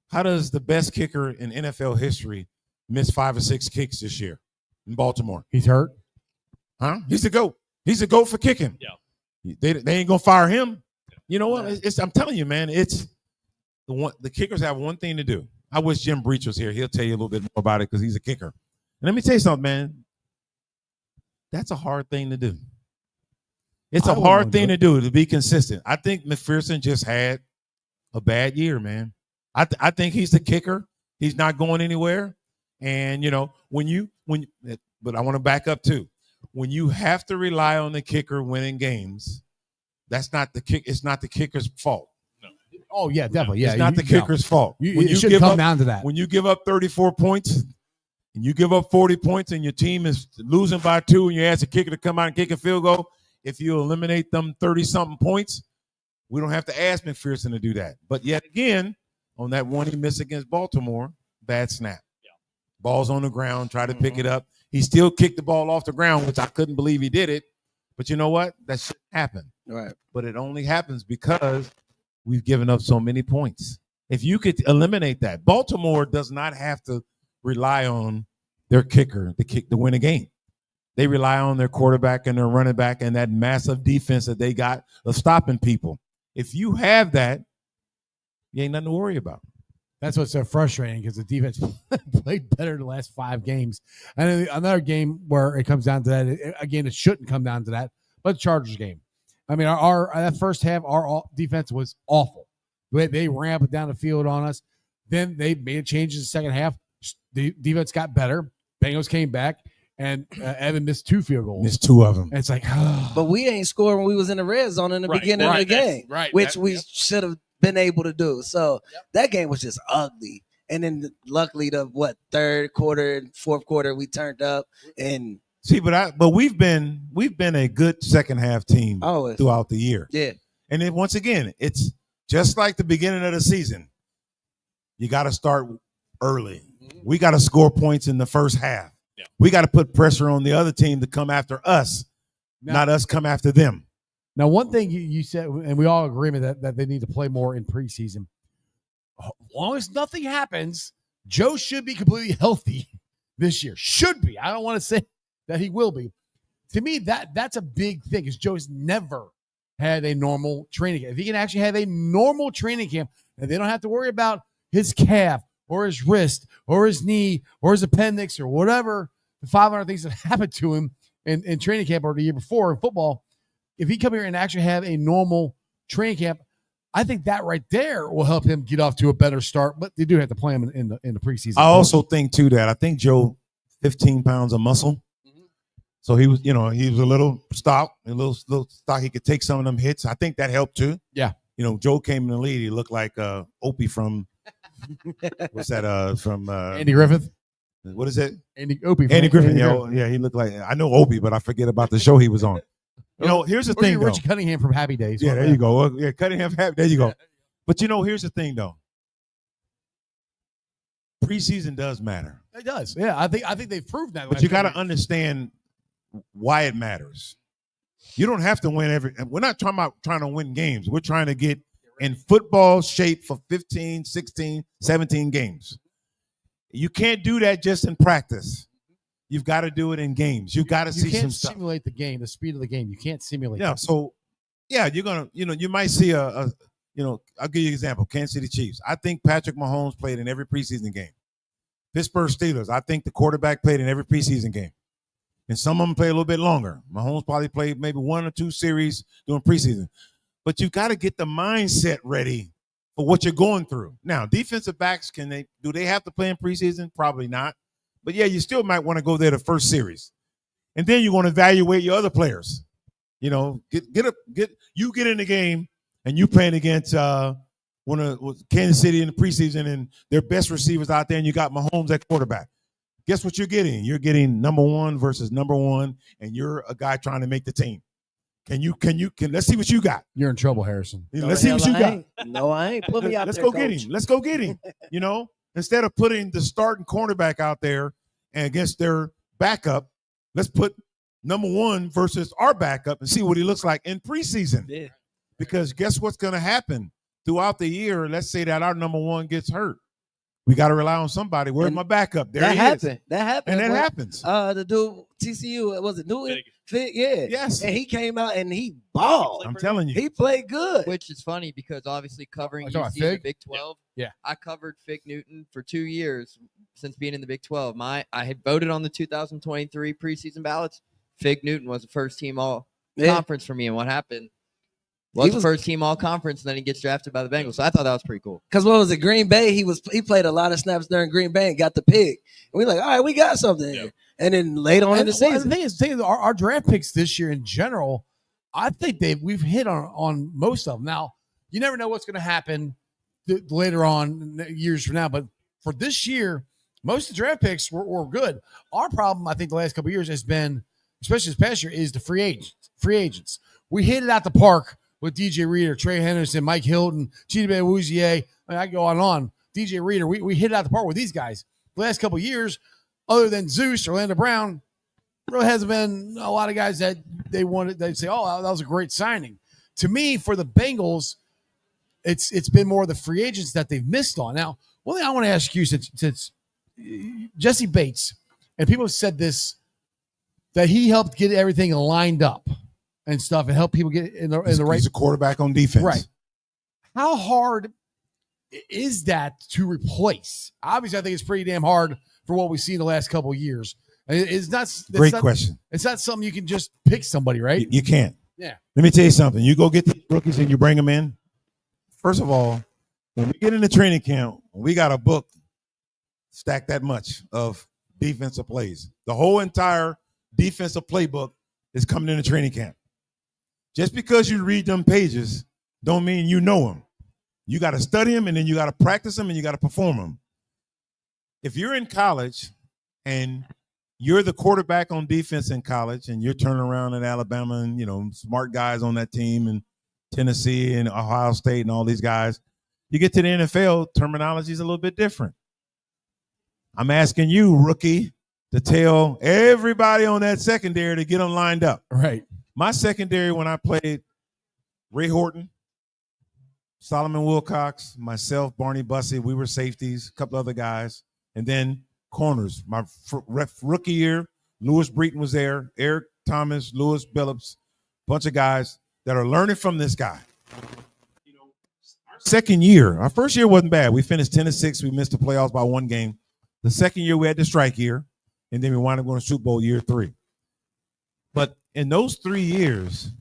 How does the best kicker in NFL history miss 5 or 6 kicks this year in Baltimore? He's hurt. Huh? He's the GOAT. He's the GOAT for kicking. Yeah. They ain't gonna fire him. You know what? I'm telling you, man. It's the kickers have one thing to do. I wish Jim Breach was here. He'll tell you a little bit more about it because he's a kicker. And let me tell you something, man. That's a hard thing to do. It's a hard thing to do, to be consistent. I think McPherson just had a bad year, man. I think he's the kicker. He's not going anywhere. And but I want to back up too. When you have to rely on the kicker winning games, that's not the kick. It's not the kicker's fault. No. Oh yeah, definitely. Yeah, it's not the kicker's fault. It should come down to that. When you give up 34 points and you give up 40 points and your team is losing by 2 and you ask the kicker to come out and kick a field goal, if you eliminate them 30-something points, we don't have to ask McPherson to do that. But yet again, on that one he missed against Baltimore, bad snap. Yeah. Ball's on the ground, try to pick it up. He still kicked the ball off the ground, which I couldn't believe he did it. But you know what? That shouldn't happen. Right. But it only happens because we've given up so many points. If you could eliminate that, Baltimore does not have to rely on their kicker to win a game. They rely on their quarterback and their running back and that massive defense that they got of stopping people. If you have that, you ain't nothing to worry about. That's what's so frustrating because the defense played better the last 5 games. And another game where it comes down to that, again, it shouldn't come down to that, but the Chargers game. I mean, our that first half, our defense was awful. They ran up and down the field on us. Then they made changes in the second half. The defense got better. Bengals came back, and Evan missed 2 field goals. Missed 2 of them. And it's like, But we ain't scored when we was in the red zone in the beginning of the game, which we should have been able to do. So that game was just ugly. And then luckily the 3rd quarter and 4th quarter we turned up and see, but we've been a good second half team throughout the year. Yeah. And then once again, it's just like the beginning of the season. You got to start early. We got to score points in the first half. Yeah. We got to put pressure on the other team to come after us, not us come after them. Now, one thing you said, and we all agree that they need to play more in preseason. As long as nothing happens, Joe should be completely healthy this year. Should be. I don't want to say that he will be. To me, that's a big thing because Joe's never had a normal training camp, if he can actually have a normal training camp, and they don't have to worry about his calf or his wrist or his knee or his appendix or whatever the 500 things that happened to him in training camp or the year before in football, if he come here and actually have a normal training camp, I think that right there will help him get off to a better start. But they do have to play him in the preseason. I also think too that I think Joe, 15 pounds of muscle. So he was a little stock, a little stock. He could take some of them hits. I think that helped too. Yeah. Joe came in the lead. He looked like Opie from what's that? From Andy Griffith. What is it? Andy Griffith. Yeah, he looked like, I know Opie, but I forget about the show he was on. Here's the thing, though. Richie Cunningham from Happy Days. Yeah, there you go. Yeah, Cunningham, there you go. But here's the thing, though. Preseason does matter. It does. Yeah, I think they've proved that. But you got to understand why it matters. You don't have to win we're not talking about trying to win games. We're trying to get in football shape for 15, 16, 17 games. You can't do that just in practice. You've got to do it in games. You've got to see some stuff. You can't simulate the game, the speed of the game. You can't simulate. Yeah. So, yeah, you're gonna, you might see I'll give you an example. Kansas City Chiefs. I think Patrick Mahomes played in every preseason game. Pittsburgh Steelers. I think the quarterback played in every preseason game, and some of them play a little bit longer. Mahomes probably played maybe 1 or 2 series during preseason. But you got to get the mindset ready for what you're going through. Now, defensive backs, do they have to play in preseason? Probably not. But yeah, you still might want to go there the first series, and then you want to evaluate your other players. Get in the game, and you playing against one of Kansas City in the preseason, and their best receivers out there, and you got Mahomes at quarterback. Guess what you're getting? You're getting number 1 versus number 1, and you're a guy trying to make the team. Can let's see what you got. You're in trouble, Harrison. Let's see what you got. No, I ain't. Put me out Let's there, go coach. get him. Let's go get him. Instead of putting the starting cornerback out there and against their backup, let's put number 1 versus our backup and see what he looks like in preseason. Yeah. Because guess what's going to happen throughout the year? Let's say that our number 1 gets hurt. We got to rely on somebody. Where's my backup? There that he happened. is. That happened. And that happens. The dude TCU, was it Newton? Fig, yeah. Yes. And he came out and he balled. I'm telling you. He played good. Which is funny because obviously covering talking about UC in the Fig? Big 12. Yeah. I covered Fig Newton for 2 years since being in the Big 12. I had voted on the 2023 preseason ballots. Fig Newton was the first team all conference for me. And what happened? He was first team all conference, and then he gets drafted by the Bengals. So I thought that was pretty cool. Because what was it, Green Bay? He played a lot of snaps during Green Bay and got the pick. And we like, all right, we got something. Yep. And then later on in the season, the thing is, our draft picks this year in general, I think we've hit on most of them. Now, you never know what's going to happen later on years from now, but for this year, most of the draft picks were good. Our problem, I think, the last couple of years has been, especially this past year, is the free agents. We hit it out the park with DJ Reader, Trey Henderson, Mike Hilton, Chidobe Awuzie. I can go on and on. DJ Reader, we hit it out the park with these guys. The last couple of years, other than Zeus, Orlando Brown, really hasn't been a lot of guys that they'd say, oh, that was a great signing. To me, for the Bengals, it's been more of the free agents that they've missed on. Now, one thing I want to ask you, since Jesse Bates, and people have said this, that he helped get everything lined up and stuff and help people get in the right. He's a quarterback on defense. Right. How hard is that to replace? Obviously, I think it's pretty damn hard for what we've seen the last couple of years. It's not. Great question. It's not something you can just pick somebody, right? You can't. Yeah. Let me tell you something. You go get the rookies and you bring them in. First of all, when we get in the training camp, we got a book stacked that much of defensive plays. The whole entire defensive playbook is coming in the training camp. Just because you read them pages don't mean you know them. You got to study them, and then you got to practice them, and you got to perform them. If you're in college and you're the quarterback on defense in college and you're turning around in Alabama and, smart guys on that team and Tennessee and Ohio State and all these guys, you get to the NFL, terminology is a little bit different. I'm asking you, rookie, to tell everybody on that secondary to get them lined up. Right. My secondary, when I played, Ray Horton, Solomon Wilcox, myself, Barney Bussey, we were safeties, a couple other guys, and then corners. My rookie year, Lewis Breton was there, Eric Thomas, Lewis Billups, bunch of guys. that are learning from this guy. You know, our second year, our first year wasn't bad. We finished 10-6. We missed the playoffs by one game. The second year we had the strike year, and then we wound up going to Super Bowl year 3. But in those 3 years,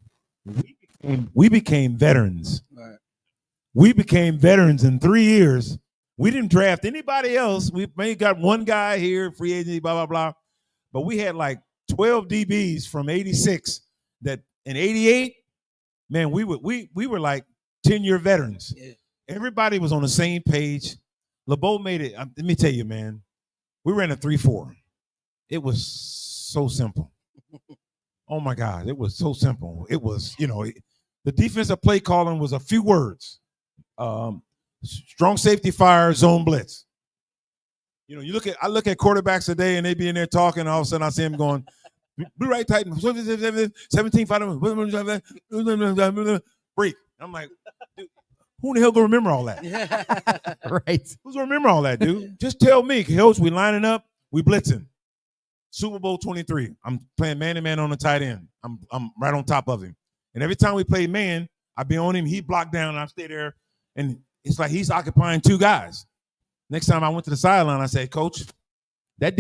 we became veterans. Right. We became veterans in 3 years. We didn't draft anybody else. We may got one guy here, free agency, blah, blah, blah. But we had like 12 DBs from 86 that in 88, man, we were like 10-year veterans. Yeah. Everybody was on the same page. LeBeau made it. Let me tell you, man, we ran a 3-4. It was so simple. Oh, my God. It was so simple. It was, the defensive play calling was a few words. Strong safety fire, zone blitz. I look at quarterbacks today and they be in there talking, and all of a sudden I see them going, blue right Titan, 17, 5, break. I'm like, dude, who in the hell gonna remember all that? Right. Who's gonna remember all that, dude? Just tell me, Coach, we lining up, we blitzing. Super Bowl 23. I'm playing man-to-man on the tight end. I'm right on top of him. And every time we play man, I be on him, he blocked down, and I stay there, and it's like he's occupying 2 guys. Next time I went to the sideline, I said, Coach, that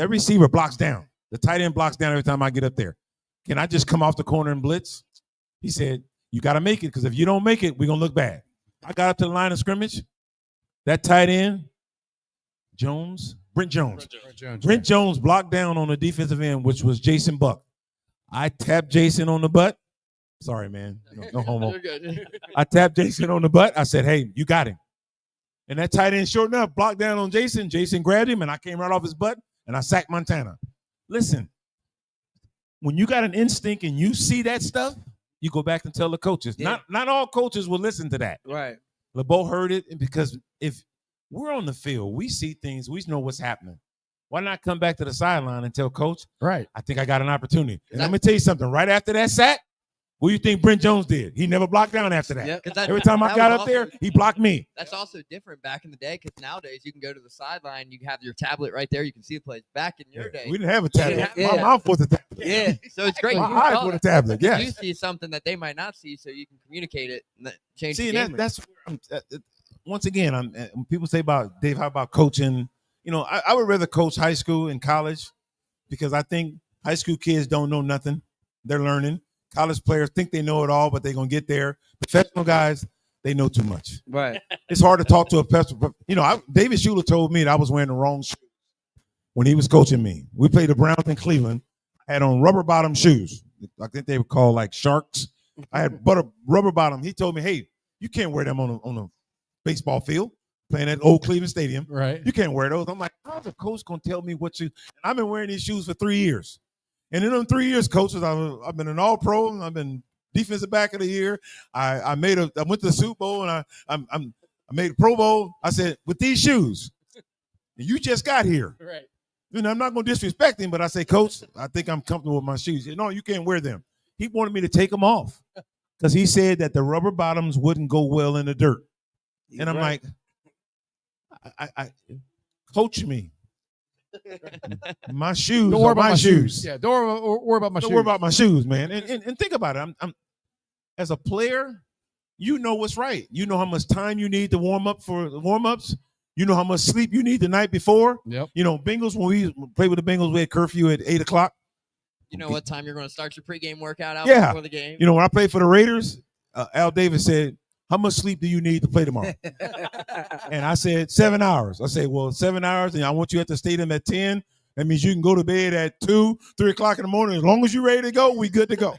receiver blocks down. The tight end blocks down every time I get up there. Can I just come off the corner and blitz? He said, you got to make it, because if you don't make it, we're going to look bad. I got up to the line of scrimmage. That tight end, Brent Jones blocked down on the defensive end, which was Jason Buck. I tapped Jason on the butt. Sorry, man. No homo. I tapped Jason on the butt. I said, hey, you got him. And that tight end, short enough, blocked down on Jason. Jason grabbed him, and I came right off his butt, and I sacked Montana. Listen, when you got an instinct and you see that stuff, you go back and tell the coaches. Yeah. Not all coaches will listen to that. Right. LeBeau heard it, because if we're on the field, we see things, we know what's happening. Why not come back to the sideline and tell Coach, right, I think I got an opportunity. And let me tell you something. Right after that sack, what do you think Brent Jones did? He never blocked down after that. Yep. Every time I got up there, he blocked me. That's also different back in the day, because nowadays you can go to the sideline, you have your tablet right there, you can see the plays. Back in your day, we didn't have a tablet. My mom was a tablet. Yeah, so it's great. My eyes were a tablet. Yes. You see something that they might not see, so you can communicate it and change. See, the game. that's once again. When people say about Dave, how about coaching? I would rather coach high school and college, because I think high school kids don't know nothing. They're learning. College players think they know it all, but they're going to get there. Professional guys, they know too much. Right. It's hard to talk to a professional. David Schuler told me that I was wearing the wrong shoes when he was coaching me. We played the Browns in Cleveland. I had on rubber bottom shoes. I think they were called like Sharks. I had rubber bottom. He told me, hey, you can't wear them on a baseball field playing at old Cleveland Stadium. Right. You can't wear those. I'm like, how's a coach going to tell me what shoes? I've been wearing these shoes for 3 years. And in them 3 years, coaches, I've been an All-Pro. I've been defensive back of the year. I went to the Super Bowl, and I made a Pro Bowl. I said, with these shoes, you just got here. Right. I'm not going to disrespect him, but I say, Coach, I think I'm comfortable with my shoes. He said, no, you can't wear them. He wanted me to take them off, because he said that the rubber bottoms wouldn't go well in the dirt. And I'm like, I coach me. My shoes. Don't worry about my shoes. Yeah, don't worry about my shoes. Don't worry about my shoes, man. And think about it. I'm as a player, you know what's right. You know how much time you need to warm up for the warm-ups. You know how much sleep you need the night before. Yep. Bengals, when we played with the Bengals, we had curfew at 8 o'clock. You know what time you're going to start your pregame workout out before the game? When I played for the Raiders, Al Davis said, how much sleep do you need to play tomorrow? And I said, 7 hours. I said, well, 7 hours, and I want you at the stadium at 10. That means you can go to bed at 2, 3 o'clock in the morning. As long as you're ready to go, we good to go.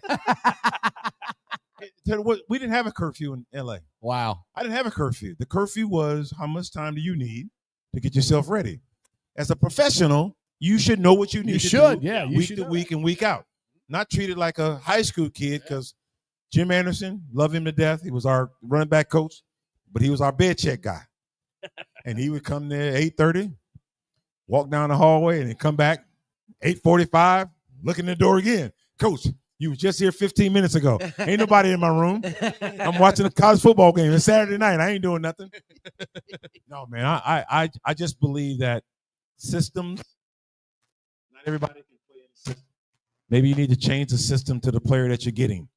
We didn't have a curfew in L.A. Wow. I didn't have a curfew. The curfew was, how much time do you need to get yourself ready? As a professional, you should know what you need to do week to week and week out. Not treated like a high school kid, because Jim Anderson, love him to death. He was our running back coach, but he was our bed check guy. And he would come there at 8:30, walk down the hallway, and then come back 8:45, look in the door again. Coach, you was just here 15 minutes ago. Ain't nobody in my room. I'm watching a college football game. It's Saturday night. I ain't doing nothing. No, man, I just believe that systems, not everybody can play in the system. Maybe you need to change the system to the player that you're getting.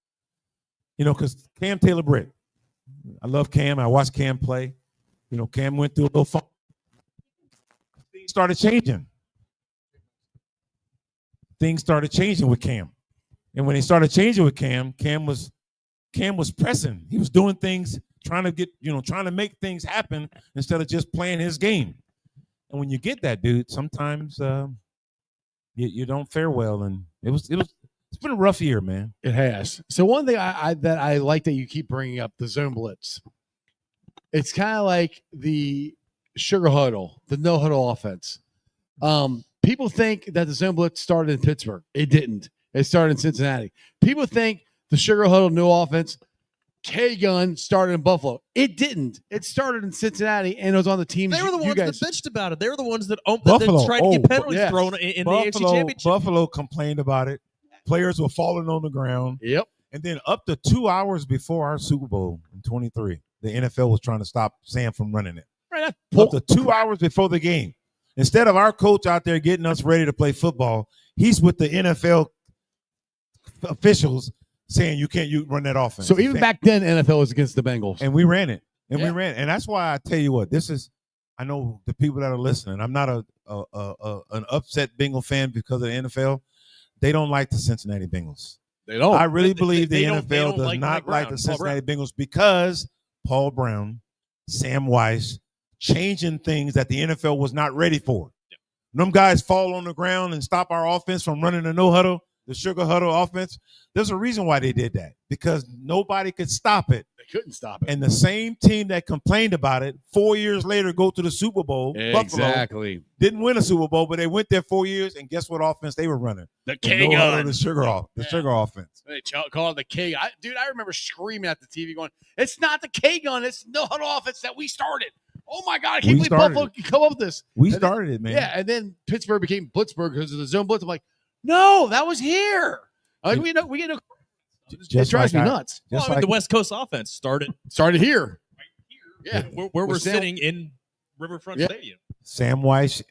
You know, because Cam Taylor-Britt, I love Cam. I watched Cam play. You know, Cam went through a little fun. Things started changing. Things started changing with Cam. And when they started changing with Cam was pressing. He was doing things, trying to make things happen instead of just playing his game. And when you get that, dude, sometimes you don't fare well. And it's been a rough year, man. It has. So one thing that I like that you keep bringing up, the zone blitz. It's kind of like the sugar huddle, the no huddle offense. People think that the zone blitz started in Pittsburgh. It didn't. It started in Cincinnati. People think the sugar huddle no offense, K-gun started in Buffalo. It didn't. It started in Cincinnati, and it was on the team. They were the ones guys, that bitched about it. They were the ones that Buffalo, tried to get penalties thrown in the AFC Championship. Buffalo complained about it. Players were falling on the ground. Yep. And then up to 2 hours before our Super Bowl in 23, the NFL was trying to stop Sam from running it. Right. Up to 2 hours before the game. Instead of our coach out there getting us ready to play football, he's with the NFL officials saying you can't run that offense. So even back then, NFL was against the Bengals. And we ran it. And we ran it. And that's why I tell you what, I know the people that are listening, I'm not an upset Bengal fan because of the NFL. They don't like the Cincinnati Bengals. They don't. I really believe the don't NFL does not like the Cincinnati Bengals because Paul Brown, Sam Weiss, changing things that the NFL was not ready for. Yeah. Them guys fall on the ground and stop our offense from running the no huddle, the sugar huddle offense. There's a reason why they did that, because nobody could stop it. They couldn't stop it. And the same team that complained about it 4 years later go to the Super Bowl. Exactly. Buffalo didn't win a Super Bowl, but they went there 4 years, and guess what offense they were running? The K-gun. The sugar offense. They call it the K. Dude, I remember screaming at the TV going, it's not the K-gun. It's no huddle offense that we started. Oh, my God. I can't believe Buffalo can come up with this. We started it, man. Yeah, and then Pittsburgh became Blitzburgh because of the zone blitz. I'm like, no, that was here. We get no. It drives me nuts. The West Coast offense started here. Right here. Yeah, where we're sitting in Riverfront Stadium. Sam Weiss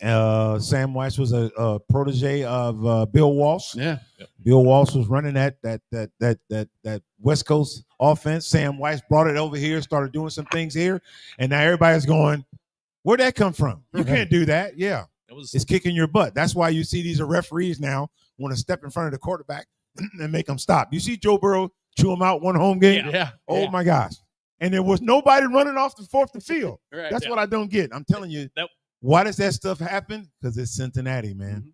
was a protege of Bill Walsh. Yeah. Bill Walsh was running that West Coast offense. Sam Weiss brought it over here, started doing some things here, and now everybody's going, where'd that come from? You can't do that. Yeah. It's kicking your butt. That's why you see these referees now want to step in front of the quarterback and make them stop. You see Joe Burrow chew him out one home game? Yeah. Oh, my gosh. And there was nobody running off the field. Right. That's what I don't get. I'm telling you, why does that stuff happen? Because it's Cincinnati, man. Mm-hmm.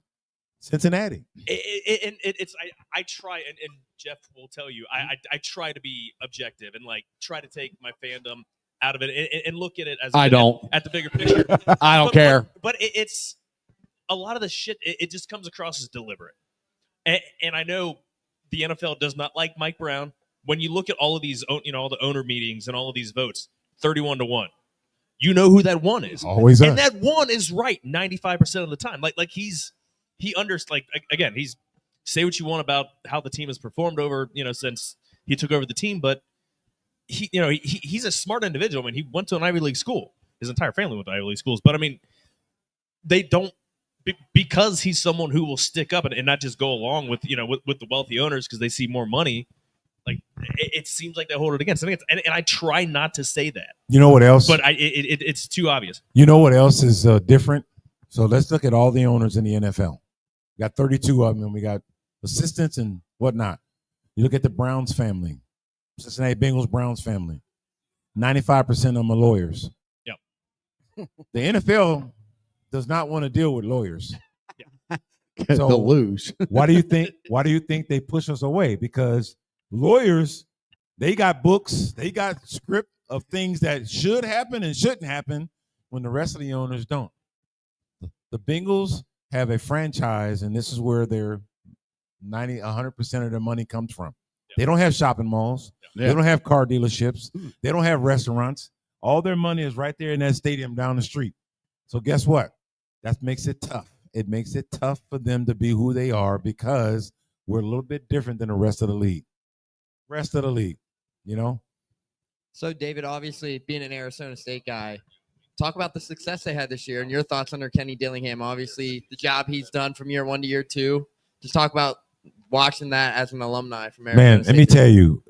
Cincinnati. I try, and Jeff will tell you, I try to be objective and try to take my fandom out of it and look at it as at the bigger picture. I don't care. But it's a lot of the shit. It just comes across as deliberate. And I know the NFL does not like Mike Brown. When you look at all of these, all the owner meetings and all of these votes, 31-1, you know who that one is. Always and that one is right 95% of the time. He's say what you want about how the team has performed over, since he took over the team, but he's a smart individual. I mean, he went to an Ivy League school. His entire family went to Ivy League schools, but I mean, they don't. Because he's someone who will stick up and not just go along with with the wealthy owners because they see more money. It seems like they hold it against. And I try not to say that. You know what else? But it's too obvious. You know what else is different? So let's look at all the owners in the NFL. We got 32 of them, and we got assistants and whatnot. You look at the Browns family, Cincinnati Bengals Browns family. 95% of them are lawyers. Yep. The NFL does not want to deal with lawyers. So they'll lose. Why do you think they push us away? Because lawyers, they got books, they got script of things that should happen and shouldn't happen when the rest of the owners don't. The Bengals have a franchise, and this is where their 100% of their money comes from. Yeah. They don't have shopping malls. Yeah. They don't have car dealerships. They don't have restaurants. All their money is right there in that stadium down the street. So guess what? That makes it tough. It makes it tough for them to be who they are because we're a little bit different than the rest of the league. So, David, obviously being an Arizona State guy, talk about the success they had this year and your thoughts under Kenny Dillingham. Obviously, the job he's done from year 1 to year 2. Just talk about watching that as an alumni from Arizona Man, State. let me tell you,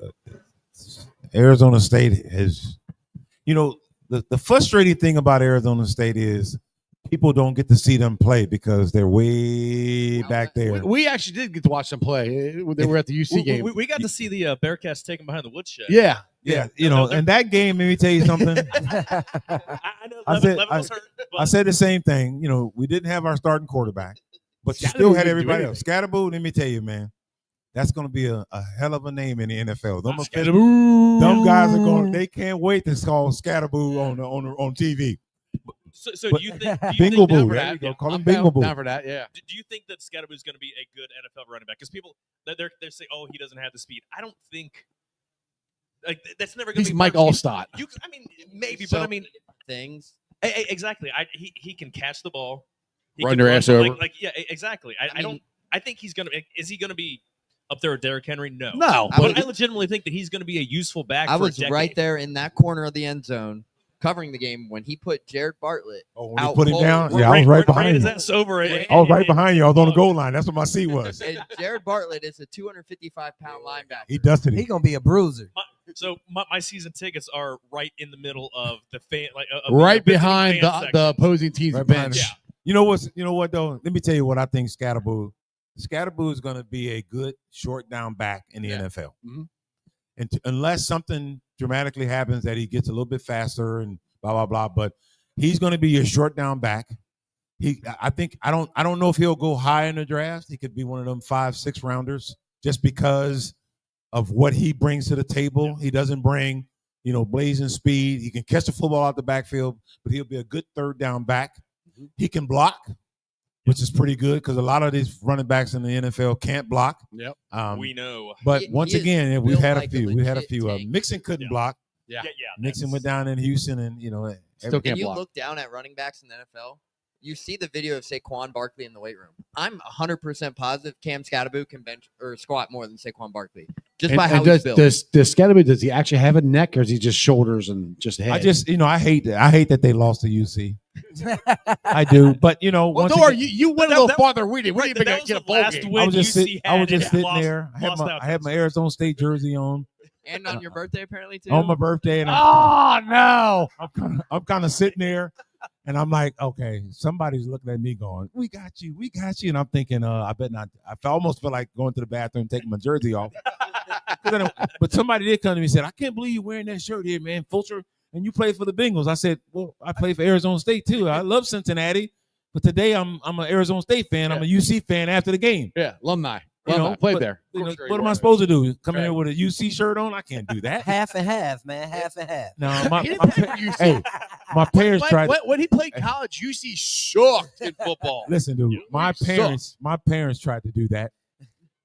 Arizona State has, the frustrating thing about Arizona State is people don't get to see them play because they're way back there. We actually did get to watch them play. They were at the UC game. We got to see the Bearcats taken behind the woodshed. Yeah. And that game, let me tell you something. I know Levin was hurt. I said the same thing. We didn't have our starting quarterback, but you still had everybody else. Scatterboo, let me tell you, man, that's going to be a hell of a name in the NFL. Them guys are going. They can't wait to call Scatterboo on TV. So do you think Bingle do you Boo? think- There you go. Call him Bingle Boo. Down for that, yeah. Do you think that Scatterboo is going to be a good NFL running back? Because people they're saying, "Oh, he doesn't have the speed." I don't think. Like that's never going to He's be Mike Allstott. Maybe, So, but I mean, things. exactly. He can catch the ball. He Run can your ass over. Exactly. I think he's going to. Is he going to be up there with Derrick Henry? No. No. But I legitimately think that he's going to be a useful back. I for was a decade. right there in that corner of the end zone, covering the game when he put Jared Bartlett. When you out put him cold. down, I was right behind Is you. that sober? I was right behind you. I was on the goal line. That's what my seat was. And Jared Bartlett is a 255-pound linebacker. He dusted He it. gonna be a bruiser. So my season tickets are right in the middle of the fan, of Right the behind fan the section. opposing team's Right bench. behind You know what though? Let me tell you what I think Scatterboo is going to be a good short down back in the NFL. Mhm. And unless something dramatically happens that he gets a little bit faster and blah blah blah, but he's going to be your short down back. I don't know if he'll go high in the draft. He could be one of them 5-6 rounders just because of what he brings to the table. He doesn't bring, blazing speed. He can catch the football out the backfield, but he'll be a good third down back. He can block, which is pretty good because a lot of these running backs in the NFL can't block. Yep. We know. But He once is again, we've built had like a a few. We had a legit few. tank. Mixon couldn't block. Yeah. Mixon went down in Houston, and Still When can't you block. look down at running backs in the NFL, you see the video of Saquon Barkley in the weight room. I'm 100% positive Cam Scatterboo can bench or squat more than Saquon Barkley just by how he's built. Does Scatterboo, does he actually have a neck, or is he just shoulders and just head? I hate that. I hate that they lost to UC. I do, but well, once don't worry, again, you went a little farther. We didn't. We Right, didn't that even was get a the bowl last game. win I was just UC had. sitting Lost- there. lost out. I had my Arizona State jersey on And on your birthday, apparently, too. on my birthday, and Oh no! I'm kind of sitting there, and I'm like, okay, somebody's looking at me going, we got you, and I'm thinking, I bet not. Almost feel like going to the bathroom, taking my jersey off. But somebody did come to me and said, I can't believe you're wearing that shirt here, man, Fulcher, and you play for the Bengals. I said, well, I play for Arizona State too. I love Cincinnati, but today I'm an Arizona State fan. I'm a UC fan after the game. Yeah, alumni. Played but, there. What am I supposed to do? Come in here with a UC shirt on? I can't do that. Half and half, man. Half and half. No, He didn't play for UC. hey, my parents tried. When he played college, UC shooked in football. Listen, dude, my sucks. parents tried to do that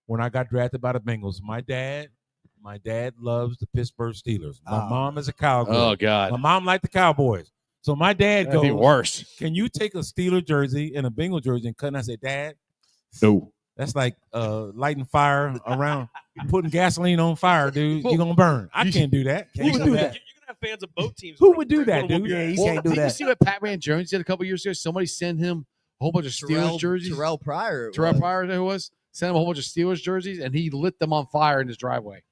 when I got drafted by the Bengals. My dad loves the Pittsburgh Steelers. My mom is a Cowboy. Oh God, My mom liked the Cowboys. So my dad that'd be goes, worse. can you take a Steeler jersey and a Bengal jersey and cut? And I said, Dad, No. that's like lighting fire around, putting gasoline on fire, dude. You're going to burn. I can't do that. Who would do You're that? gonna have fans of both teams. Who would do that, dude? Yeah, you Well, can't do did you that. see what Pat Jones did a couple years ago? Somebody sent him a whole bunch of Steelers jerseys. Terrell Pryor. it Terrell was. Pryor, who was sent him a whole bunch of Steelers jerseys, and he lit them on fire in his driveway.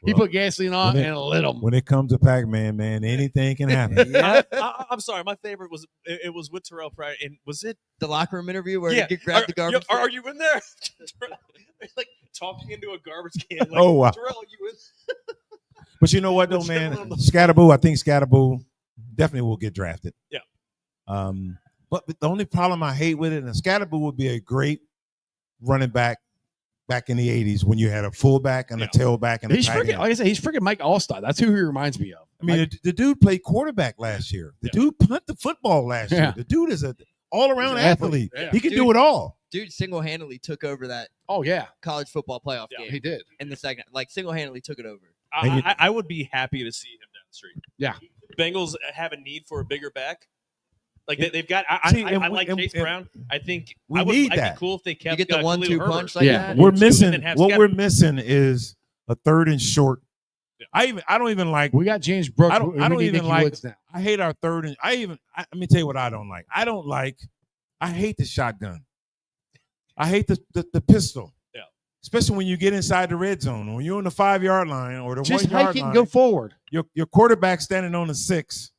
He Well, put gasoline on when it- and lit them. When it comes to Pac-Man, man, anything can happen. I'm sorry. My favorite was it was with Terrell Pryor, and was it? The locker room interview where Yeah. he grabbed the garbage. Are you in there? Like talking into a garbage can. Like, Oh, wow. Terrell, you in? But you know what, though, man? Scatterboo, I think Scatterboo definitely will get drafted. Yeah. But the only problem I hate with it, and Scatterboo would be a great running back in the 80s when you had a fullback and a tailback and a He's tight freaking, end. like I said, he's freaking Mike Allstott. That's who he reminds me of. I mean, the dude played quarterback last year. The dude punted the football last year. The dude is an all-around He's an athlete. athlete. Yeah. He can Dude. do it all. Dude single-handedly took over that Oh yeah, college football playoff Yeah. game he did. in the second. Like single-handedly took it over. And you- I would be happy to see him down the street. Yeah. Bengals have a need for a bigger back. Like they've got. See, I and like we- Chase and Brown. I think we I would. need I'd that. be cool if they kept. You get the Khalil 1-2 Herbert. punch like Yeah. that. We're and missing then have what Scatter- we're missing is a third and short. Yeah. I don't even like. We got James Brooks. I don't We need even Nicky like. Woods now. I hate our third and let me tell you what I don't like. I hate the shotgun. I hate the pistol. Yeah. especially when you get inside the red zone, or when you're on the 5-yard line or the Just 1-yard hike it line. and go forward. Your quarterback standing on the 6,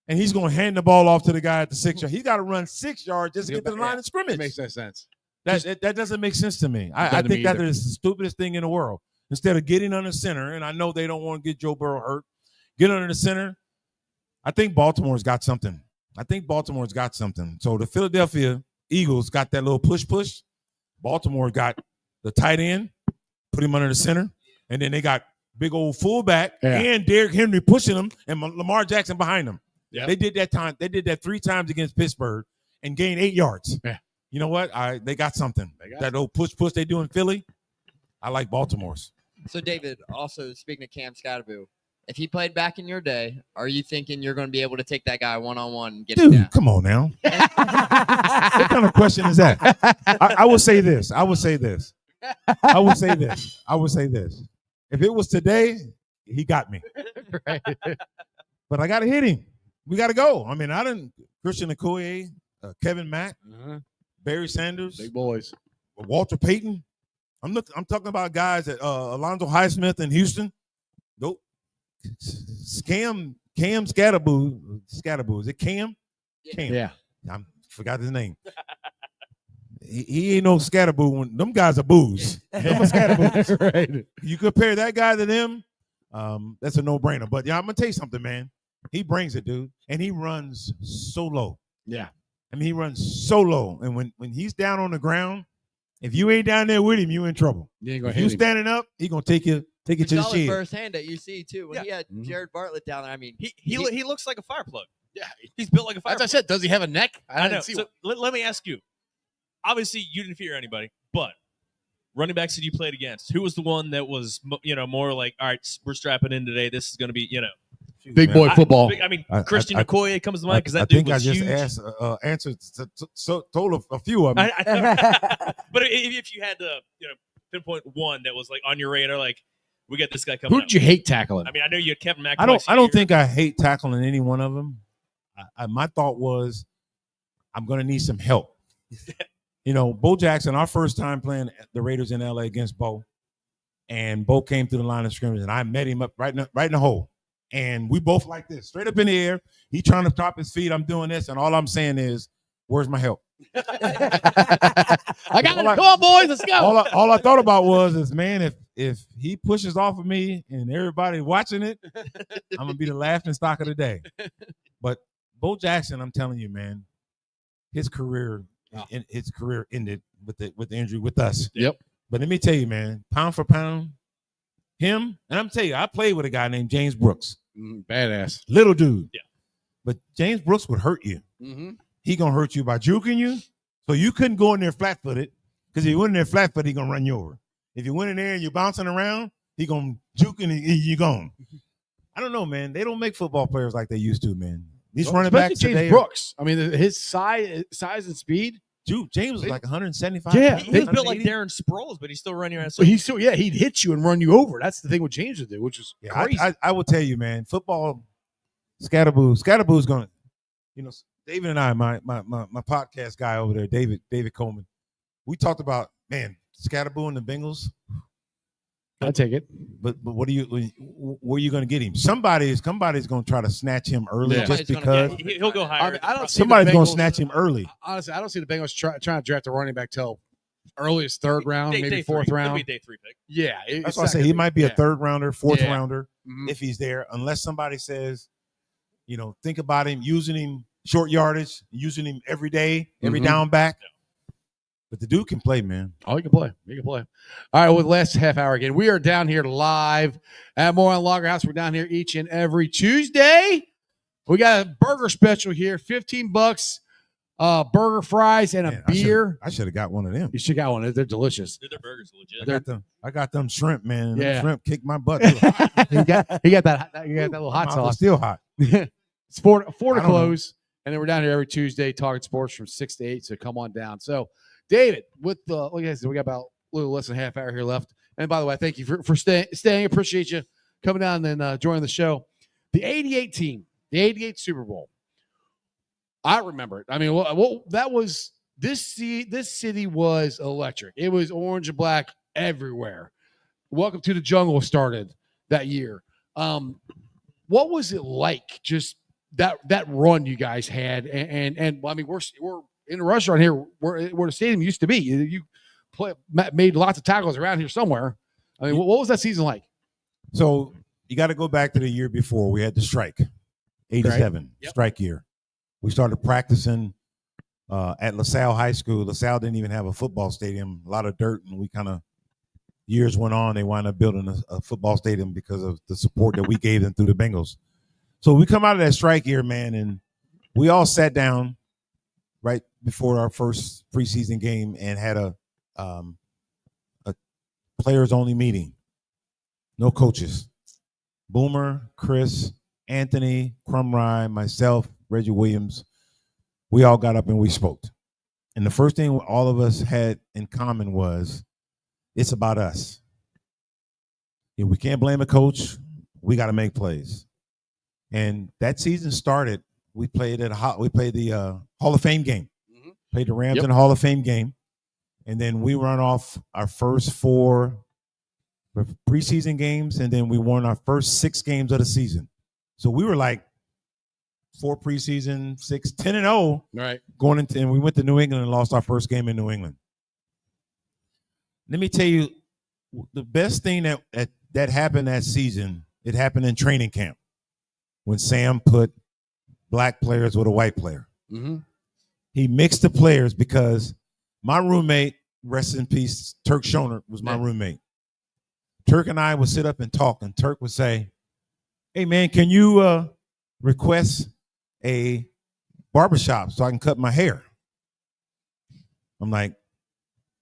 and he's going to hand the ball off to the guy at the 6 yard. He's got to run 6 yards just to get to the line of scrimmage. It makes no sense. That doesn't make sense to me. I think that is the stupidest thing in the world. Instead of getting under center, and I know they don't want to get Joe Burrow hurt, get under the center. I think Baltimore's got something. So the Philadelphia Eagles got that little push. Baltimore got the tight end, put him under the center, and then they got big old fullback and Derrick Henry pushing him and Lamar Jackson behind him. Yep. They did that 3 times against Pittsburgh and gained 8 yards. Yeah. You know what? They got something. That old push they do in Philly, I like Baltimore's. So, David, also speaking of Cam Scatterboo, if he played back in your day, are you thinking you're going to be able to take that guy one-on-one and get him down? Dude, come on now. What kind of question is that? I would say this. If it was today, he got me. Right. But I got to hit him. We got to go. I mean, Christian Okoye, Kevin Mack, Barry Sanders, big boys, Walter Payton. I'm talking about guys that Alonzo Highsmith in Houston. Nope. Cam Scatterboo. Is it Cam? Cam. Yeah. I forgot his name. He ain't no Scatterboo. When them guys are booze. Them are Scatterboos. Right. You compare that guy to them, that's a no-brainer. But yeah, I'm gonna tell you something, man. He brings it, dude, and he runs so low. Yeah. I mean, he runs so low, and when he's down on the ground, if you ain't down there with him, you in trouble. If you standing up, he gonna take you to the shed. Firsthand at UC too. When he had Jared Bartlett down there, I mean, he looks like a fire plug. Yeah, he's built like a fire As plug. I said, does he have a neck? I know. So let me ask you. Obviously, you didn't fear anybody, but running backs that you played against, who was the one that was, more like, all right, we're strapping in today. This is going to be, big boy football. Christian Okoye comes to mind because that dude was huge. I think I just answered, told a few of them. But if you had to, pinpoint one that was like on your radar, like we got this guy coming. Who did you hate tackling? I mean, I know you had Kevin Mack. I don't think I hate tackling any one of them. My thought was, I'm going to need some help. Bo Jackson, our first time playing the Raiders in LA against Bo, and Bo came through the line of scrimmage, and I met him up right in the hole. And we both like this, straight up in the air. He trying to top his feet. I'm doing this, and all I'm saying is, "Where's my help?" I got it. Come on, boys, let's go. All I thought about was, man, if he pushes off of me and everybody watching it, I'm gonna be the laughing stock of the day. But Bo Jackson, I'm telling you, man, his career ended with the injury with us. Yep. But let me tell you, man, pound for pound, him, and I'm telling you, I played with a guy named James Brooks. Badass. Little dude. Yeah. But James Brooks would hurt you. Mm-hmm. He going to hurt you by juking you. So you couldn't go in there flat-footed, because if you went in there flat-footed, he going to run you over. If you went in there and you're bouncing around, he going to juke and you're gone. I don't know, man. They don't make football players like they used to, man. These running backs James today. Brooks. I mean, his size and speed. Dude, James was like 175. Yeah, he's built like Darren Sproles, but he's still running around. But he'd hit you and run you over. That's the thing with James to do, which is crazy. I will tell you, man, football, Scatterboo's going to, David and I, my podcast guy over there, David Coleman, we talked about, man, Scatterboo and the Bengals. I take it. But where are you going to get him? Somebody's going to try to snatch him early just because. He'll go higher. I don't see somebody's going to snatch him early. Honestly, I don't see the Bengals trying to draft a running back till earliest third round, maybe fourth round. It'll be day 3 pick. Yeah. That's why I say he might be a third rounder, fourth rounder if he's there, unless somebody says, think about him, using him short yardage, using him every day, every down back. Yeah. But the dude can play, man. Oh, he can play. All right, well, the last half hour again. We are down here live at Moerlein Lager House. We're down here each and every Tuesday. We got a burger special here, $15, burger, fries, and a beer. I should have got one of them. You should have got one. They're delicious. Their burgers legit. I got them shrimp, man. Yeah. Them shrimp kicked my butt. You got that little hot sauce. Still hot. It's four to close, and then we're down here every Tuesday talking sports from 6 to 8. So come on down. So, David, like I said, we got about a little less than a half hour here left. And by the way, thank you for staying. Appreciate you coming down and joining the show. The 88 team, the 88 Super Bowl. I remember it. I mean, that was this city was electric. It was orange and black everywhere. Welcome to the Jungle started that year. What was it like? Just that run you guys had, and I mean, we're in a restaurant here where the stadium used to be. You made lots of tackles around here somewhere. I mean, what was that season like? So you got to go back to the year before. We had the strike, 87 Right. Yep. strike year. We started practicing at LaSalle High School. LaSalle didn't even have a football stadium, a lot of dirt, and we kind of, years went on, they wound up building a football stadium because of the support that we gave them through the Bengals. So we come out of that strike year, man, and we all sat down right before our first preseason game and had a players-only meeting. No coaches. Boomer, Chris, Anthony, Crumry, myself, Reggie Williams, we all got up and we spoke. And the first thing all of us had in common was, it's about us. We can't blame a coach. We got to make plays. And that season started. We played the Hall of Fame game. Mm-hmm. Played the Rams in the Hall of Fame game, and then we run off our first 4 preseason games, and then we won our first 6 games of the season. So we were like 4 preseason, 6, 10-0, right? Going into, and we went to New England and lost our first game in New England. Let me tell you, the best thing that happened that season, it happened in training camp when Sam put black players with a white player. Mm-hmm. He mixed the players because my roommate, rest in peace, Turk Schoner, was my roommate. Turk and I would sit up and talk, and Turk would say, "Hey, man, can you request a barbershop so I can cut my hair?" I'm like,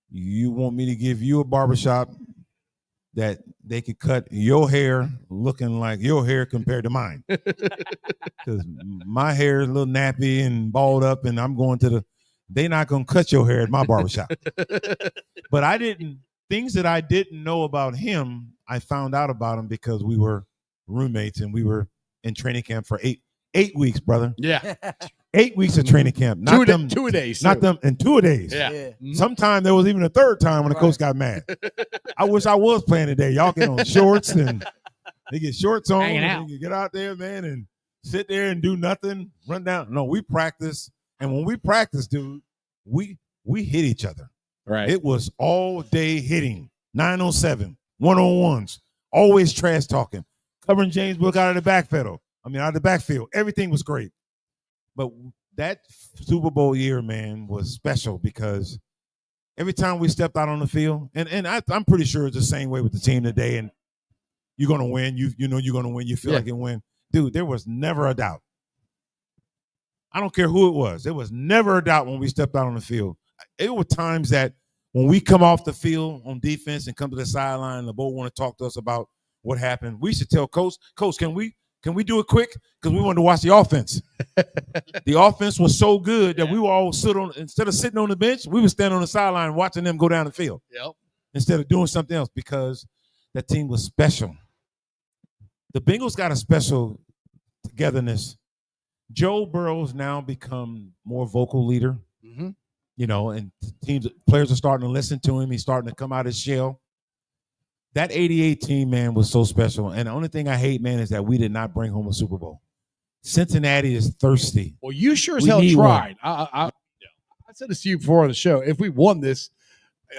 "You want me to give you a barbershop that they could cut your hair looking like your hair compared to mine?" Because my hair is a little nappy and balled up, and I'm going to they're not going to cut your hair at my barbershop. But things that I didn't know about him, I found out about him because we were roommates and we were in training camp for eight weeks, brother. Yeah. 8 weeks of training camp. Not them 2 days. Not them in 2 days. Yeah. Mm-hmm. Sometime there was even a third time when the coach got mad. I wish I was playing today. Y'all get on shorts and they get shorts on. Hanging out. And you get out there, man, and sit there and do nothing, run down. No, we practice. And when we practice, dude, we hit each other. Right. It was all day hitting. 907, 1-on-1s, always trash talking. Covering James Book out of the backfield. Everything was great. But that Super Bowl year, man, was special because every time we stepped out on the field, and I'm pretty sure it's the same way with the team today, and you're going to win. You know you're going to win. You feel like you win. Dude, there was never a doubt. I don't care who it was. There was never a doubt when we stepped out on the field. It were times that when we come off the field on defense and come to the sideline, the board want to talk to us about what happened, we should tell Coach, can we do it quick? Because we wanted to watch the offense. The offense was so good that we were all instead of sitting on the bench, we would stand on the sideline watching them go down the field. Yep. Instead of doing something else because that team was special. The Bengals got a special togetherness. Joe Burrow's now become more vocal leader. Mm-hmm. And players are starting to listen to him. He's starting to come out of his shell. That 88 team, man, was so special. And the only thing I hate, man, is that we did not bring home a Super Bowl. Cincinnati is thirsty. Well, you sure as hell tried. I said this to you before on the show. If we won this,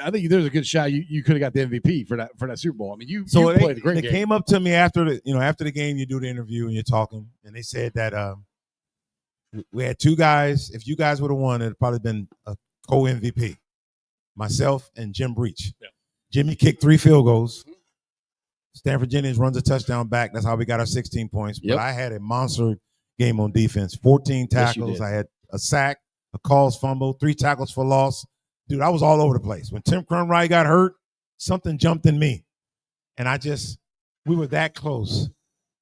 I think there's a good shot you could have got the MVP for that Super Bowl. I mean, you played a great game. They came up to me after the game. You do the interview and you're talking, and they said that we had 2 guys. If you guys would have won, it'd probably been a co-MVP, myself and Jim Breach. Yeah. Jimmy kicked 3 field goals. Stanford Jennings runs a touchdown back. That's how we got our 16 points. But I had a monster game on defense. 14 tackles. I had a sack, a calls fumble, 3 tackles for loss. Dude, I was all over the place. When Tim Crumry got hurt, something jumped in me. And we were that close.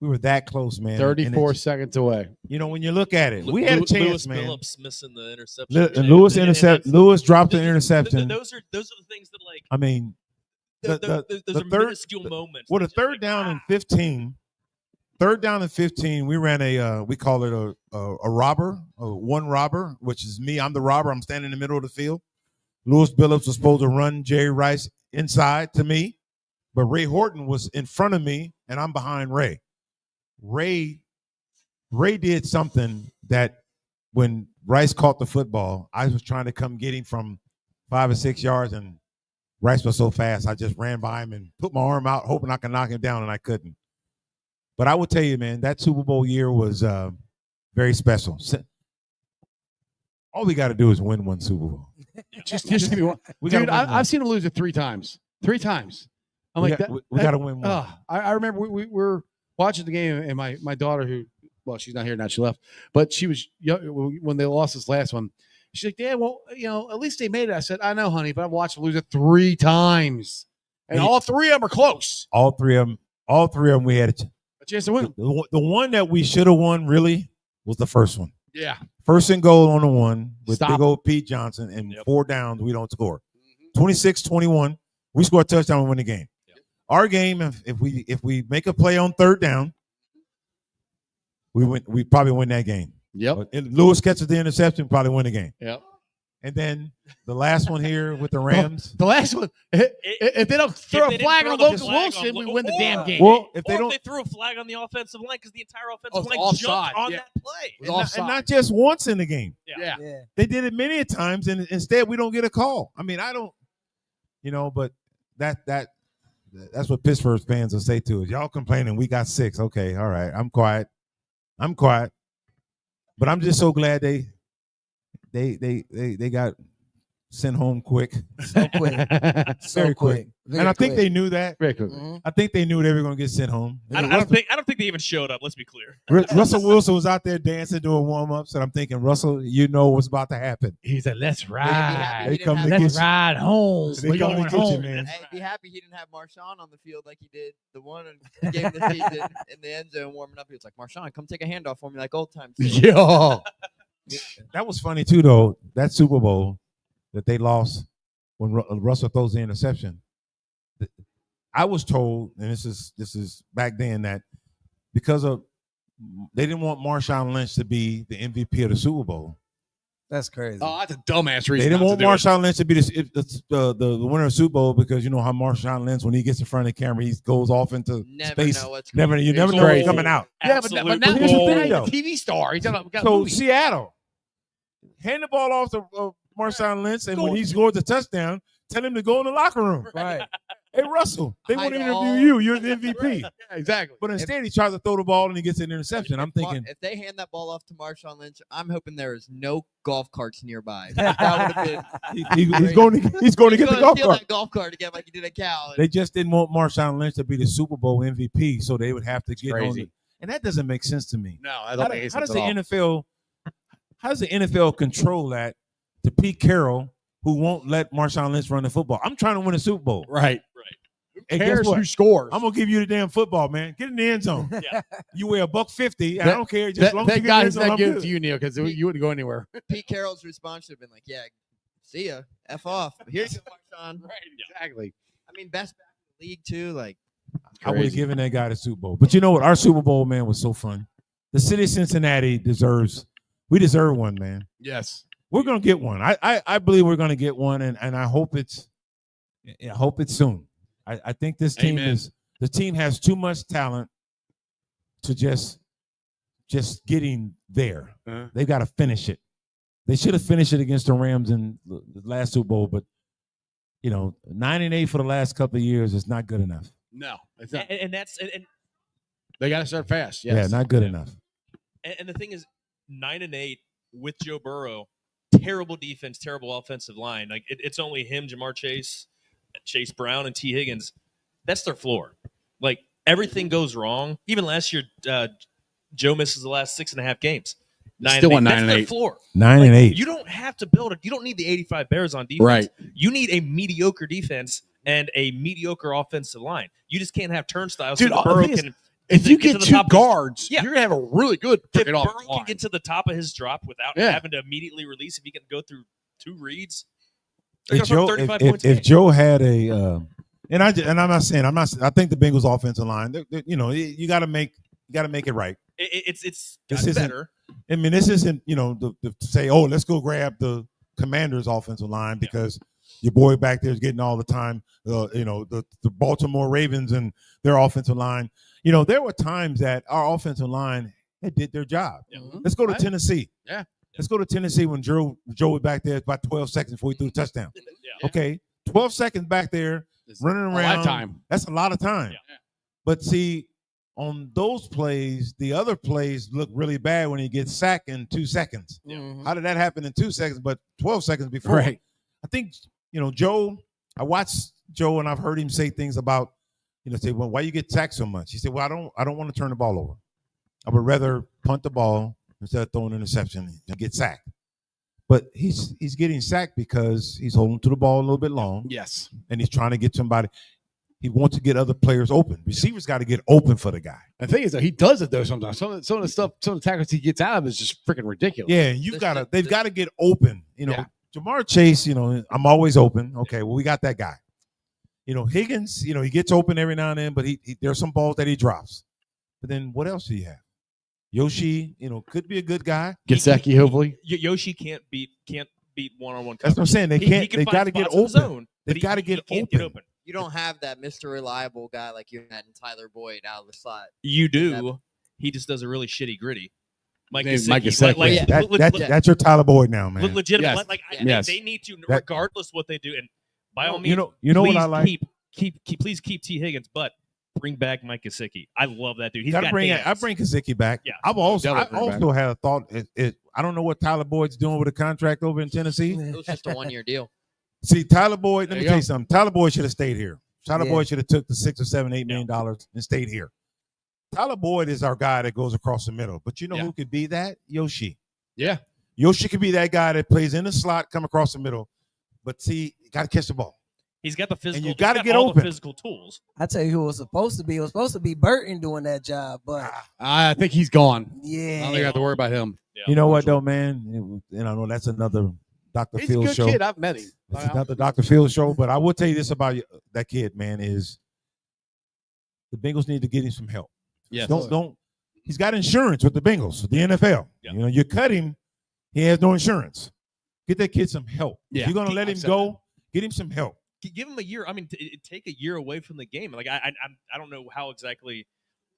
We were that close, man. 34 seconds away. When you look at it, we had a chance, Lewis man. Phillips missing the interception. Lewis dropped the interception. Those are the things that, like, I mean, those are minuscule moments. Well, the third down and 15. Third down and 15, we ran we call it a robber, one robber, which is me. I'm the robber. I'm standing in the middle of the field. Lewis Billups was supposed to run Jerry Rice inside to me, but Ray Horton was in front of me, and I'm behind Ray. Ray did something that when Rice caught the football, I was trying to come get him from 5 or 6 yards, and Rice was so fast, I just ran by him and put my arm out, hoping I could knock him down, and I couldn't. But I will tell you, man, that Super Bowl year was very special. All we got to do is win one Super Bowl. Just give me one. Dude, I've seen him lose it 3 times. 3 times. I'm like, we got to win one. I remember we were watching the game, and my daughter, who, well, she's not here now, she left, but she was young when they lost this last one. She's like, Dad, well, at least they made it. I said, I know, honey, but I've watched them lose it 3 times, and all 3 of them are close. All three of them, we had A chance to win. The one that we should have won really was the first one. Yeah. First and goal on the one with Stop. big old Pete Johnson, and 4 downs, we don't score. 26-21, we score a touchdown and win the game. Yep. Our game, if we make a play on 3rd down, we probably win that game. Yep. But if Lewis catches the interception, probably win the game. Yep. And then the last one here with the Rams. The last one, if they don't throw they a didn't flag throw on the Logan flag Wilson, on we win the damn game. Well, if they Or don't, if they threw a flag on the offensive line because the entire it's offensive line offside, jumped on yeah. that play. It was and offside. not just once in the game. Yeah. They did it many times, and instead we don't get a call. I mean, I don't, but that's what Pittsburgh fans will say to us. Y'all complaining we got 6. Okay, all right, I'm quiet. But I'm just so glad they got sent home quick. So quick. Very quick. And I think they knew that. Very quick. I think they knew they were going to get sent home. I don't think they even showed up. Let's be clear. Russell Wilson was out there dancing, doing warm-ups, and I'm thinking, Russell, you know what's about to happen. He said, let's Be ride. happy he didn't have- Let's ride home. They We come going to get you, home. man. Hey, be happy he didn't have Marshawn on the field like he did the one game of the season in the end zone warming up. He was like, Marshawn, come take a handoff for me like old times. Yo. That was funny, too, though. That Super Bowl that they lost when Russell throws the interception. I was told, and this is back then, that because of they didn't want Marshawn Lynch to be the MVP of the Super Bowl. That's crazy. Oh, that's a dumbass reason. They didn't not want to do it. Marshawn Lynch to be the winner of the Super Bowl because you know how Marshawn Lynch, when he gets in front of the camera, he goes off into Never space. know what's You never know Crazy. what's coming out. Yeah, but Absolute now here's the gold. thing, though. he's a TV star. He's got a So movie. Seattle, hand the ball off to Marshawn Lynch, and when he scores a touchdown, tell him to go in the locker room. Right. Hey, Russell, they want to Hide all. interview you. You're the MVP. Yeah, exactly. But instead, he tries to throw the ball and he gets an interception. I'm thinking, if they hand that ball off to Marshawn Lynch, I'm hoping there is no golf carts nearby. That would have been. he's going to get the gonna golf steal cart. that golf cart again like he did at Cal. They just didn't want Marshawn Lynch to be the Super Bowl MVP, so they would have to get on crazy. it. And that doesn't make sense to me. No, I How, don't do- think it's how does at the all. NFL control that to Pete Carroll, who won't let Marshawn Lynch run the football? I'm trying to win a Super Bowl. Right. Hey, guess Cares what? who scores? I'm gonna give you the damn football, man. Get in the end zone. Yeah. You weigh $150. I That- don't care. Just as long as you That get in the end guy's zone, not I'm giving it good. to you, Neil, because you wouldn't go anywhere. Pete Carroll's response should have been like, "Yeah, see ya, f off." Here you go, Marshawn. Right. Exactly. I mean, best back in the league too. Like, I would have given that guy the Super Bowl. But you know what? Our Super Bowl, man, was so fun. The city of Cincinnati deserve one, man. Yes. We're gonna get one. I believe we're gonna get one, and I hope it's soon. I think this team Amen. the team has too much talent to just getting there. Uh-huh. They got to finish it. They should have finished it against the Rams in the last Super Bowl, but 9-8 for the last couple of years is not good enough. No, it's not. And that's and They got to start fast. Yes. Yeah, not good enough. And the thing is, 9-8 with Joe Burrow, terrible defense, terrible offensive line. Like it's only him, Jamar Chase, Chase Brown, and T. Higgins. That's their floor. Like everything goes wrong. Even last year, Joe misses the last 6.5 games. Still won 9 That's and their 8. floor. 9-8. You don't have to build it. You don't need the 85 Bears on defense. Right. You need a mediocre defense and a mediocre offensive line. You just can't have turnstiles. Dude, so the Burrow thing is, can. If you to get the two top of his- guards, Yeah. you're gonna have a really good If freaking Burrow offensive can line. get to the top of his drop without Yeah. having to immediately release, if he can go through 2 reads, If they're going to 35 points. a if game. Joe had a I think the Bengals offensive line, you got to make it right. It's This gotten isn't- better. I mean, this isn't to say, oh, let's go grab the Commanders offensive line because Your boy back there is getting all the time. The Baltimore Ravens and their offensive line. There were times that our offensive line had did their job. Let's go to Tennessee. Yeah. Let's go to Tennessee when Joe was back there. It's about 12 seconds before he threw a touchdown. Yeah. Okay, 12 seconds back there running around. A lot of time. That's a lot of time. Yeah. But see, on those plays, the other plays look really bad when he gets sacked in 2 seconds. Mhm. How did that happen in 2 seconds, but 12 seconds before? Right. I think, Joe, I watched Joe and I've heard him say things about, say, well, why you get sacked so much? He said, well, I don't want to turn the ball over. I would rather punt the ball instead of throwing an interception and get sacked. But he's getting sacked because he's holding to the ball a little bit long. Yes. And he's trying to get somebody. He wants to get other players open. Receivers got to get open for the guy. The thing is, though, he does it though sometimes. Some of the tackles he gets out of is just freaking ridiculous. Yeah, they've got to get open. Jamar Chase, I'm always open. Okay, well, we got that guy. Higgins, he gets open every now and then, but he there's some balls that he drops. But then what else do you have? Yoshi, could be a good guy. Gesicki, hopefully. Yoshi can't beat one-on-one coverage. That's what I'm saying. They got to get open. They've got to get open. You don't have that Mr. Reliable guy like you had in Tyler Boyd out of the slot. You do. He just does a really shitty gritty. Mike Gesicki. That's your Tyler Boyd now, man. Legitimate. Yes. They need to, regardless what they do, and by all means, you know what I like. Please keep T. Higgins, but bring back Mike Gesicki. I love that dude. I bring Gesicki back. Yeah. I also had a thought. I don't know what Tyler Boyd's doing with a contract over in Tennessee. It was just a 1-year deal. See, Tyler Boyd, let me tell you something. Tyler Boyd should have stayed here. Tyler Boyd should have took the $6 or $7, $8 million and stayed here. Tyler Boyd is our guy that goes across the middle. But who could be that? Yoshi. Yeah. Yoshi could be that guy that plays in the slot, come across the middle. But see, you got to catch the ball. He's got the physical. And you got to get all open. the physical tools. I tell you who it was supposed to be. It was supposed to be Burton doing that job, but I think he's gone. yeah. I don't think I have to worry about him. Yeah, You know what, though, man? And I know that's another Dr. He's a Phil good show. kid. I've met him. It's not the Dr. Phil show, but I will tell you this about that kid, man, is the Bengals need to get him some help. Yes. Don't. He's got insurance with the Bengals, the NFL. Yeah. You cut him, he has no insurance. Get that kid some help. Yeah. If you're gonna let him go, get him some help. Give him a year. I mean, take a year away from the game. Like I don't know how exactly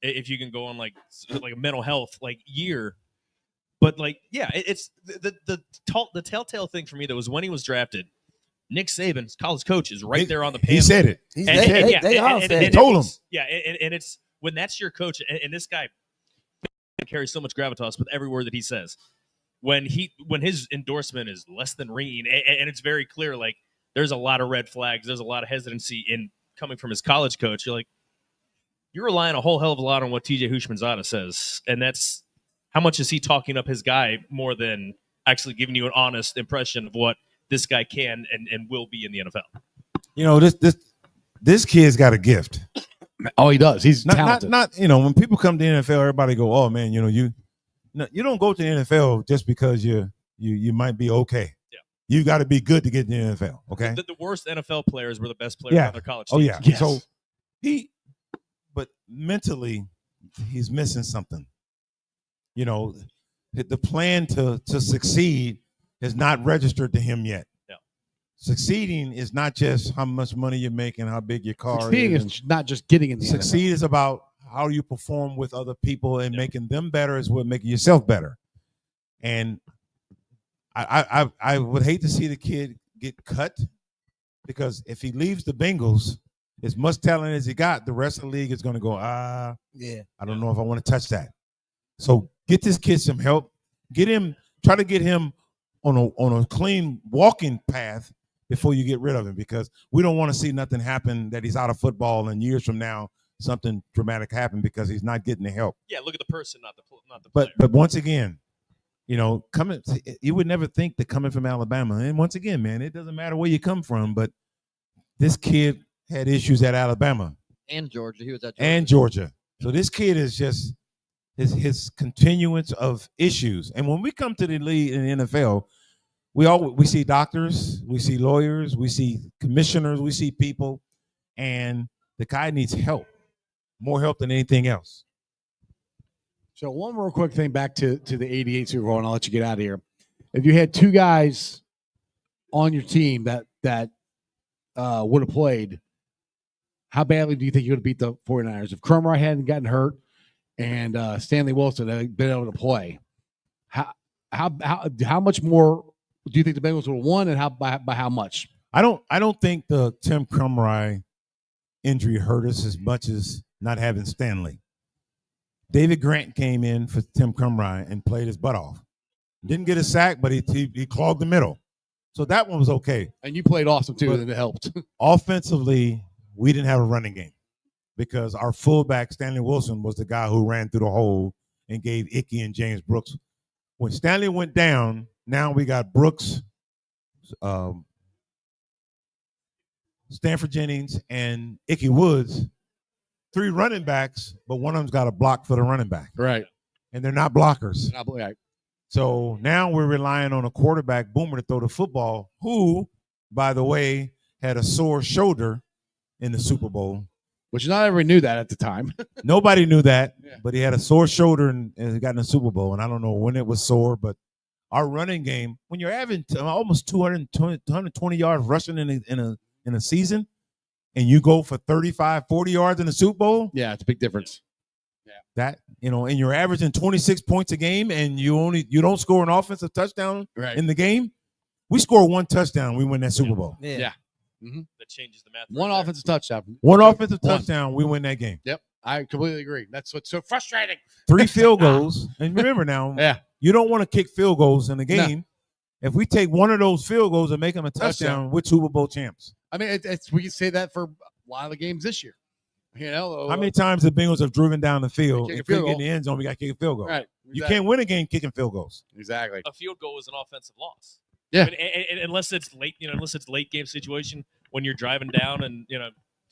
if you can go on like a mental health year, but it's the telltale thing for me that was when he was drafted. Nick Saban, college coach, is right there on the panel. He said it. They all said it. He told him. Yeah, and it's when that's your coach, and this guy carries so much gravitas with every word that he says. When his endorsement is less than ringing, and it's very clear, there's a lot of red flags, there's a lot of hesitancy in coming from his college coach. You're relying a whole hell of a lot on what TJ Houshmandzadeh says, and that's how much is he talking up his guy more than actually giving you an honest impression of what this guy can and will be in the NFL. This kid's got a gift. Oh, he does. He's talented. Not when people come to the NFL, everybody go, oh man, you don't go to the NFL just because you might be okay. Yeah. You got to be good to get in the NFL. Okay. The worst NFL players were the best players on their college teams. Oh yeah. Yes. So but mentally, he's missing something. The plan to succeed is not registered to him yet. Yeah. Succeeding is not just how much money you're making, how big your car Succeeding is not just getting in the Succeed NFL. is about how you perform with other people and making them better is what making yourself better. And I would hate to see the kid get cut because if he leaves the Bengals, as much talent as he got, the rest of the league is going to go, I don't know if I want to touch that. So get this kid some help. Try to get him on a clean walking path before you get rid of him because we don't want to see nothing happen that he's out of football and years from now something dramatic happen because he's not getting the help. Yeah, look at the person, not the player. But once again, you would never think that coming from Alabama. And once again, man, it doesn't matter where you come from, but this kid had issues at Alabama And Georgia. He was at Georgia. and Georgia. So this kid is just his continuance of issues. And when we come to the league in the NFL, we see doctors, we see lawyers, we see commissioners, we see people, and the guy needs help, more help than anything else. So one more quick thing back to the 88 Super Bowl, and I'll let you get out of here. If you had two guys on your team that would have played, how badly do you think you would have beat the 49ers? If Cromwell hadn't gotten hurt and Stanley Wilson had been able to play, how much more do you think the Bengals would have won, and by how much? I don't think the Tim Cromwell injury hurt us as much as not having Stanley. David Grant came in for Tim Cromwell and played his butt off. Didn't get a sack, but he clogged the middle. So that one was okay. And you played awesome too, and it helped. Offensively, we didn't have a running game because our fullback, Stanley Wilson, was the guy who ran through the hole and gave Ickey and James Brooks. When Stanley went down, now we got Brooks, Stanford Jennings, and Ickey Woods, 3 running backs, but one of them's got a block for the running back. Right. And they're not blockers. Right. So now we're relying on a quarterback, Boomer, to throw the football, who, by the way, had a sore shoulder in the Super Bowl. Which not everyone knew that at the time. Nobody knew that, Yeah. but he had a sore shoulder and he got in the Super Bowl. And I don't know when it was sore, but our running game, when you're having almost 220 yards rushing in a season, and you go for 35, 40 yards in the Super Bowl. Yeah, it's a big difference. Yeah. That, and you're averaging 26 points a game and you don't score an offensive touchdown in the game. We score 1 touchdown, we win that Super Bowl. Yeah. Mm-hmm. That changes the math. One offensive touchdown. One offensive touchdown, we win that game. Yep. I completely agree. That's what's so frustrating. 3 field goals. And remember now, you don't want to kick field goals in the game. No. If we take one of those field goals and make them a touchdown, we're Super Bowl champs. I mean, we can say that for a lot of the games this year. How many times the Bengals have driven down the field and get in the end zone? We got to kick a field goal. Right. Exactly. You can't win a game kicking field goals. Exactly. A field goal is an offensive loss. Yeah. And unless it's late, unless it's late game situation when you're driving down and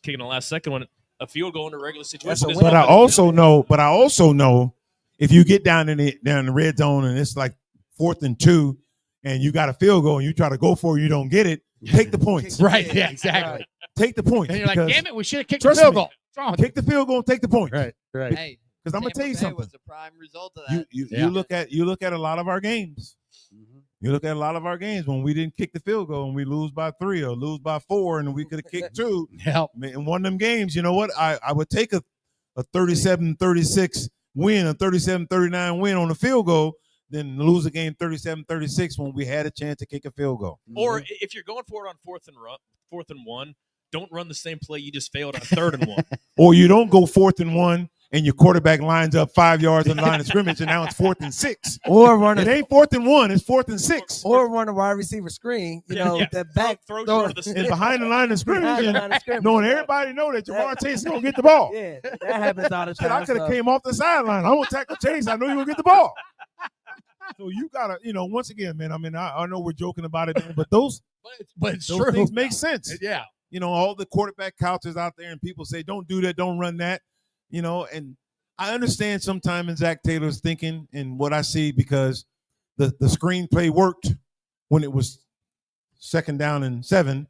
kicking the last second one, a field goal in a regular situation. But I also know if you get down in the red zone and it's like 4th and 2, and you got a field goal and you try to go for it, you don't get it. Take the points. Right. Yeah. Exactly. Take the points. And you're like, damn it, we should have kicked the field goal. Kick the field goal and take the points. Right. Hey, because I'm gonna tell you something. Was the prime result of that. You look at a lot of our games. Mm-hmm. You look at a lot of our games when we didn't kick the field goal and we lose by 3 or lose by 4 and we could have kicked 2. In one of them games, you know what? I would take a 37-36 win, a 37-39 win on a field goal than lose a game 37-36 when we had a chance to kick a field goal. Or if you're going for it on 4th and 1, don't run the same play you just failed on 3rd and 1. Or you don't go 4th and 1 and your quarterback lines up 5 yards on the line of scrimmage and now it's 4th and 6. Or run it ain't 4th and 1, it's 4th and 6. Or run a wide receiver screen, that back throw and behind the line of scrimmage, knowing everybody know that Jamar Chase is gonna get the ball. Yeah, that happens all the time. I could have came off the sideline. I won't tackle Chase. I know you're gonna get the ball. So you gotta, once again, man. I mean, I know we're joking about it, man, but those it's those true. things make sense. Yeah. All the quarterback couches out there, and people say, "Don't do that, don't run that," and I understand sometimes Zach Taylor's thinking and what I see because the screenplay worked when it was 2nd down and 7,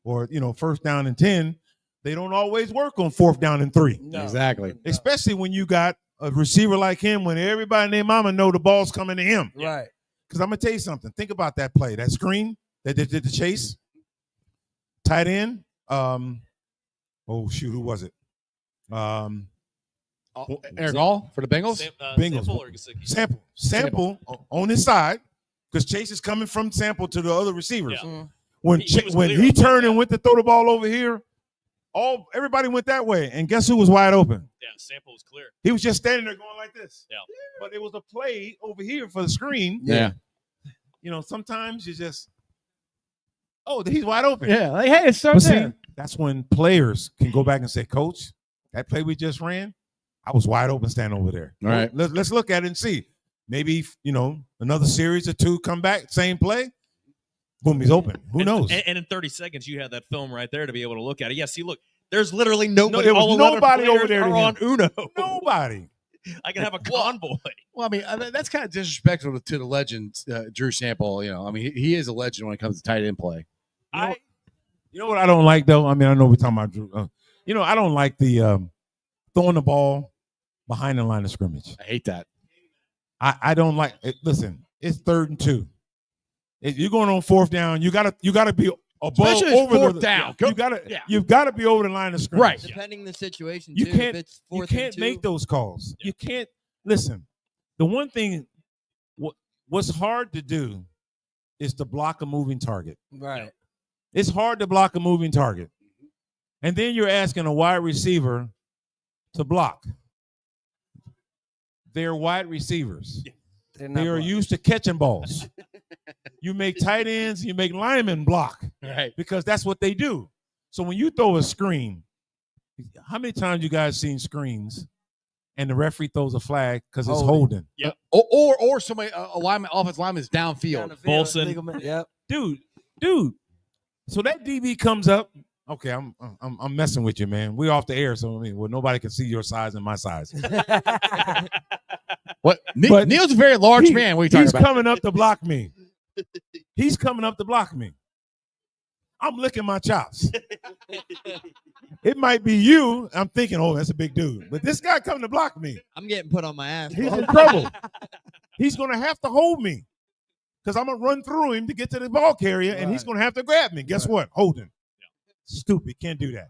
or 1st down and 10. They don't always work on 4th down and 3. No. Exactly. Especially when you got a receiver like him, when everybody and their mama know the ball's coming to him. Right. Because I'm gonna tell you something. Think about that play, that screen that they did the chase. Tight end. Who was it? Eric Hall for the Bengals? Bengals. Sample on his side, because Chase is coming from Sample to the other receivers. Yeah. When he turned and went to throw the ball over here, everybody went that way, and guess who was wide open? Yeah, Sample was clear. He was just standing there going like this. Yeah. But it was a play over here for the screen. Yeah. Sometimes you just, he's wide open. Yeah. Like, hey, it's so there. That's when players can go back and say, Coach, that play we just ran, I was wide open standing over there. All right. Let's look at it and see. Maybe, another series or 2 come back, same play. Boom, he's open. Who knows? And in 30 seconds, you have that film right there to be able to look at it. Yeah, see, look, there's literally nobody. There was nobody over there are on Uno. Nobody. I can have a convoy. Well, I mean, that's kind of disrespectful to the legend, Drew Sample. I mean, he is a legend when it comes to tight end play. You know what I don't like, though? I mean, I know we're talking about Drew. I don't like the throwing the ball behind the line of scrimmage. I hate that. I don't like it. Listen, it's 3rd and 2. If you're going on 4th down, you gotta be Especially over fourth the down. You've got to be over the line of scrimmage. Right. Depending the situation, You too. can't. If it's You fourth and can't two, make those calls. You can't listen. The one thing, what's hard to do, is to block a moving target. Right. It's hard to block a moving target, and then you're asking a wide receiver to block. They're wide receivers. They are used to catching balls. You make tight ends, you make linemen block, Right? Because that's what they do. So when you throw a screen, how many times you guys seen screens and the referee throws a flag because it's holding? Yep. Or somebody offensive lineman is downfield. Bolson. Yep. Dude. So that DB comes up. Okay, I'm messing with you, man. We're off the air, so nobody can see your size and my size. What? But Neil's a very large man. What are you talking he's about? coming up to block me. He's coming up to block me. I'm licking my chops. It might be you. I'm thinking, oh, that's a big dude. But this guy coming to block me. I'm getting put on my ass. He's in trouble. He's going to have to hold me because I'm going to run through him to get to the ball carrier, and he's going to have to grab me. Guess what? Holding. Stupid. Can't do that.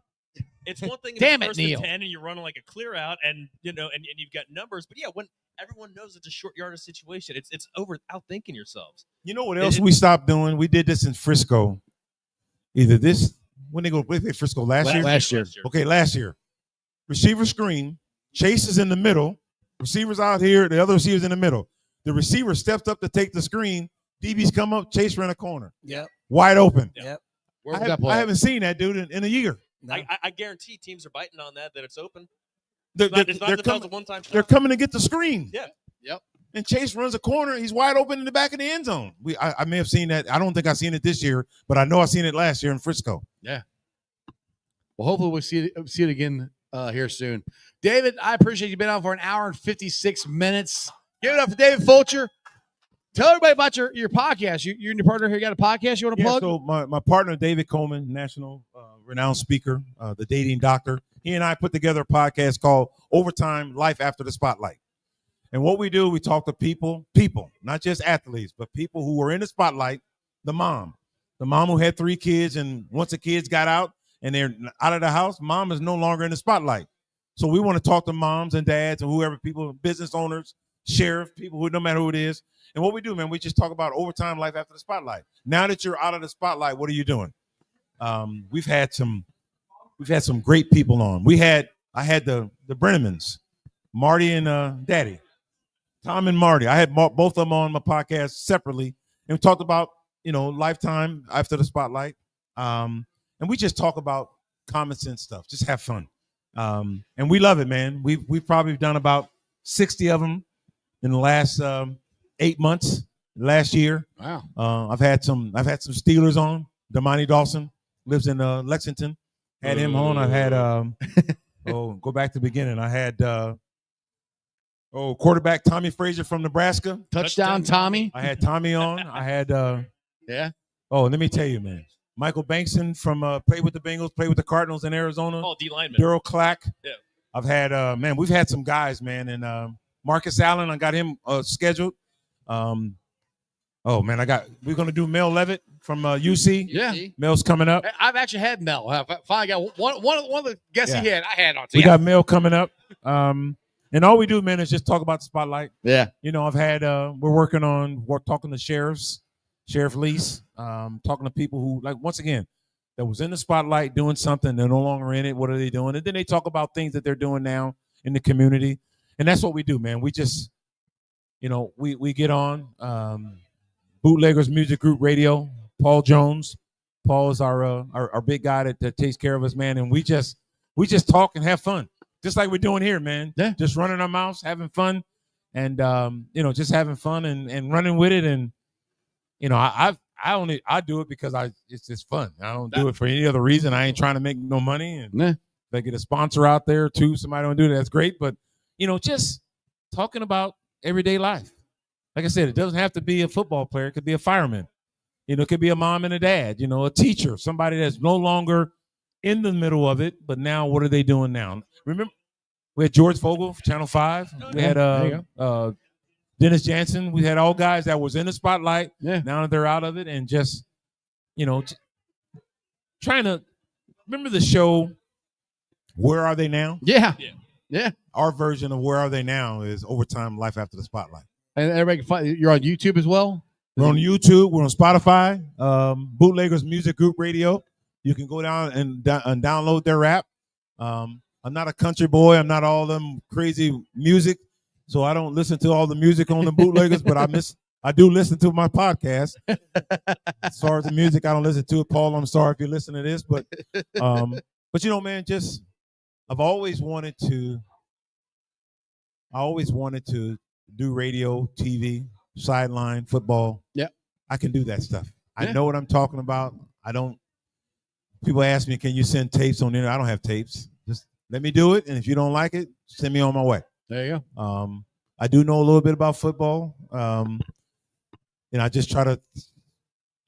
It's one thing if Damn it's it, first and Neil. 10 and you're running like a clear out and and you've got numbers, but when everyone knows it's a short yardage situation, it's over outthinking yourselves. You know what else we stopped doing? We did this in Frisco. When they go play Frisco last year? Last year. Okay, last year. Receiver screen. Chase is in the middle. Receivers out here. The other receiver's in the middle. The receiver steps up to take the screen. DBs come up. Chase ran a corner. Yep. Wide open. Yep. Where was that play? I haven't seen that dude in a year. No. I guarantee teams are biting on that it's open. They're, It's not they're that that was coming, a one-time shot. they're coming to get the screen. Yeah. Yep. And Chase runs a corner. He's wide open in the back of the end zone. I may have seen that. I don't think I've seen it this year, but I know I've seen it last year in Frisco. Yeah. Well, hopefully we'll see it again here soon. David, I appreciate you being on for an hour and 56 minutes. Give it up for David Fulcher. Tell everybody about your podcast. You and your partner here got a podcast you want to plug? So my partner, David Coleman, national renowned speaker, the dating doctor, he and I put together a podcast called Overtime Life After the Spotlight. And what we do, we talk to people, not just athletes, but people who were in the spotlight, the mom who had 3 kids, and once the kids got out and they're out of the house, mom is no longer in the spotlight. So we want to talk to moms and dads and whoever, people, business owners, sheriff, people who, no matter who it is. And what we do, man, we just talk about overtime life after the spotlight. Now that you're out of the spotlight, what are you doing? We've had some great people on. I had the Brennemans, Marty and Daddy, Tom and Marty. I had both of them on my podcast separately, and we talked about lifetime after the spotlight. And we just talk about common sense stuff. Just have fun. And we love it, man. We've probably done about 60 of them in the last 8 months last year. Wow. I've had some Steelers on. Damani Dawson lives in Lexington. Had him on. I had go back to the beginning. I had quarterback Tommy Frazier from Nebraska. Touchdown, Tommy. I had Tommy on. I had Yeah. Oh, let me tell you, man. Michael Bankson from played with the Bengals, played with the Cardinals in Arizona. Oh, D lineman. Daryl Clack. Yeah. I've had we've had some guys, man, and Marcus Allen, I got him scheduled. We're gonna do Mel Levitt from UC. Yeah. Mel's coming up. I've actually had Mel. I finally got one of the guests he had. I had on. So We got Mel coming up. And all we do, man, is just talk about the spotlight. Yeah. I've had we're talking to sheriffs, Sheriff Lease, talking to people who, like, once again, that was in the spotlight doing something. They're no longer in it. What are they doing? And then they talk about things that they're doing now in the community. And that's what we do, man. We just, we get on Bootleggers Music Group Radio, Paul Jones. Paul is our big guy that takes care of us, man. And we just talk and have fun. Just like we're doing here, man. Yeah. Just running our mouths, having fun, and just having fun and running with it. And I do it because it's just fun. I don't do it for any other reason. I ain't trying to make no money. And if I get a sponsor out there too, somebody don't do that, that's great. But just talking about everyday life. Like I said, it doesn't have to be a football player. It could be a fireman. It could be a mom and a dad. A teacher, somebody that's no longer in the middle of it, but now what are they doing now? Remember, we had George Vogel, Channel 5. We had Dennis Jansen. We had all guys that was in the spotlight. Yeah. Now that they're out of it, and just trying to remember the show Where Are They Now? Yeah. Yeah. Yeah. Our version of Where Are They Now is Overtime Life After the Spotlight. And everybody can find you're on YouTube as well? We're on YouTube. We're on Spotify. Bootleggers Music Group Radio. You can go down and download their app. I'm not a country boy. I'm not all them crazy music, so I don't listen to all the music on the Bootleggers. But I do listen to my podcast. As far as the music, I don't listen to it. Paul, I'm sorry if you listen to this, but man, I've always wanted to. I always wanted to do radio, TV, sideline, football. Yeah. I can do that stuff. Yeah. I know what I'm talking about. People ask me, can you send tapes on the internet? I don't have tapes. Just let me do it. And if you don't like it, send me on my way. There you go. I do know a little bit about football. And I just try to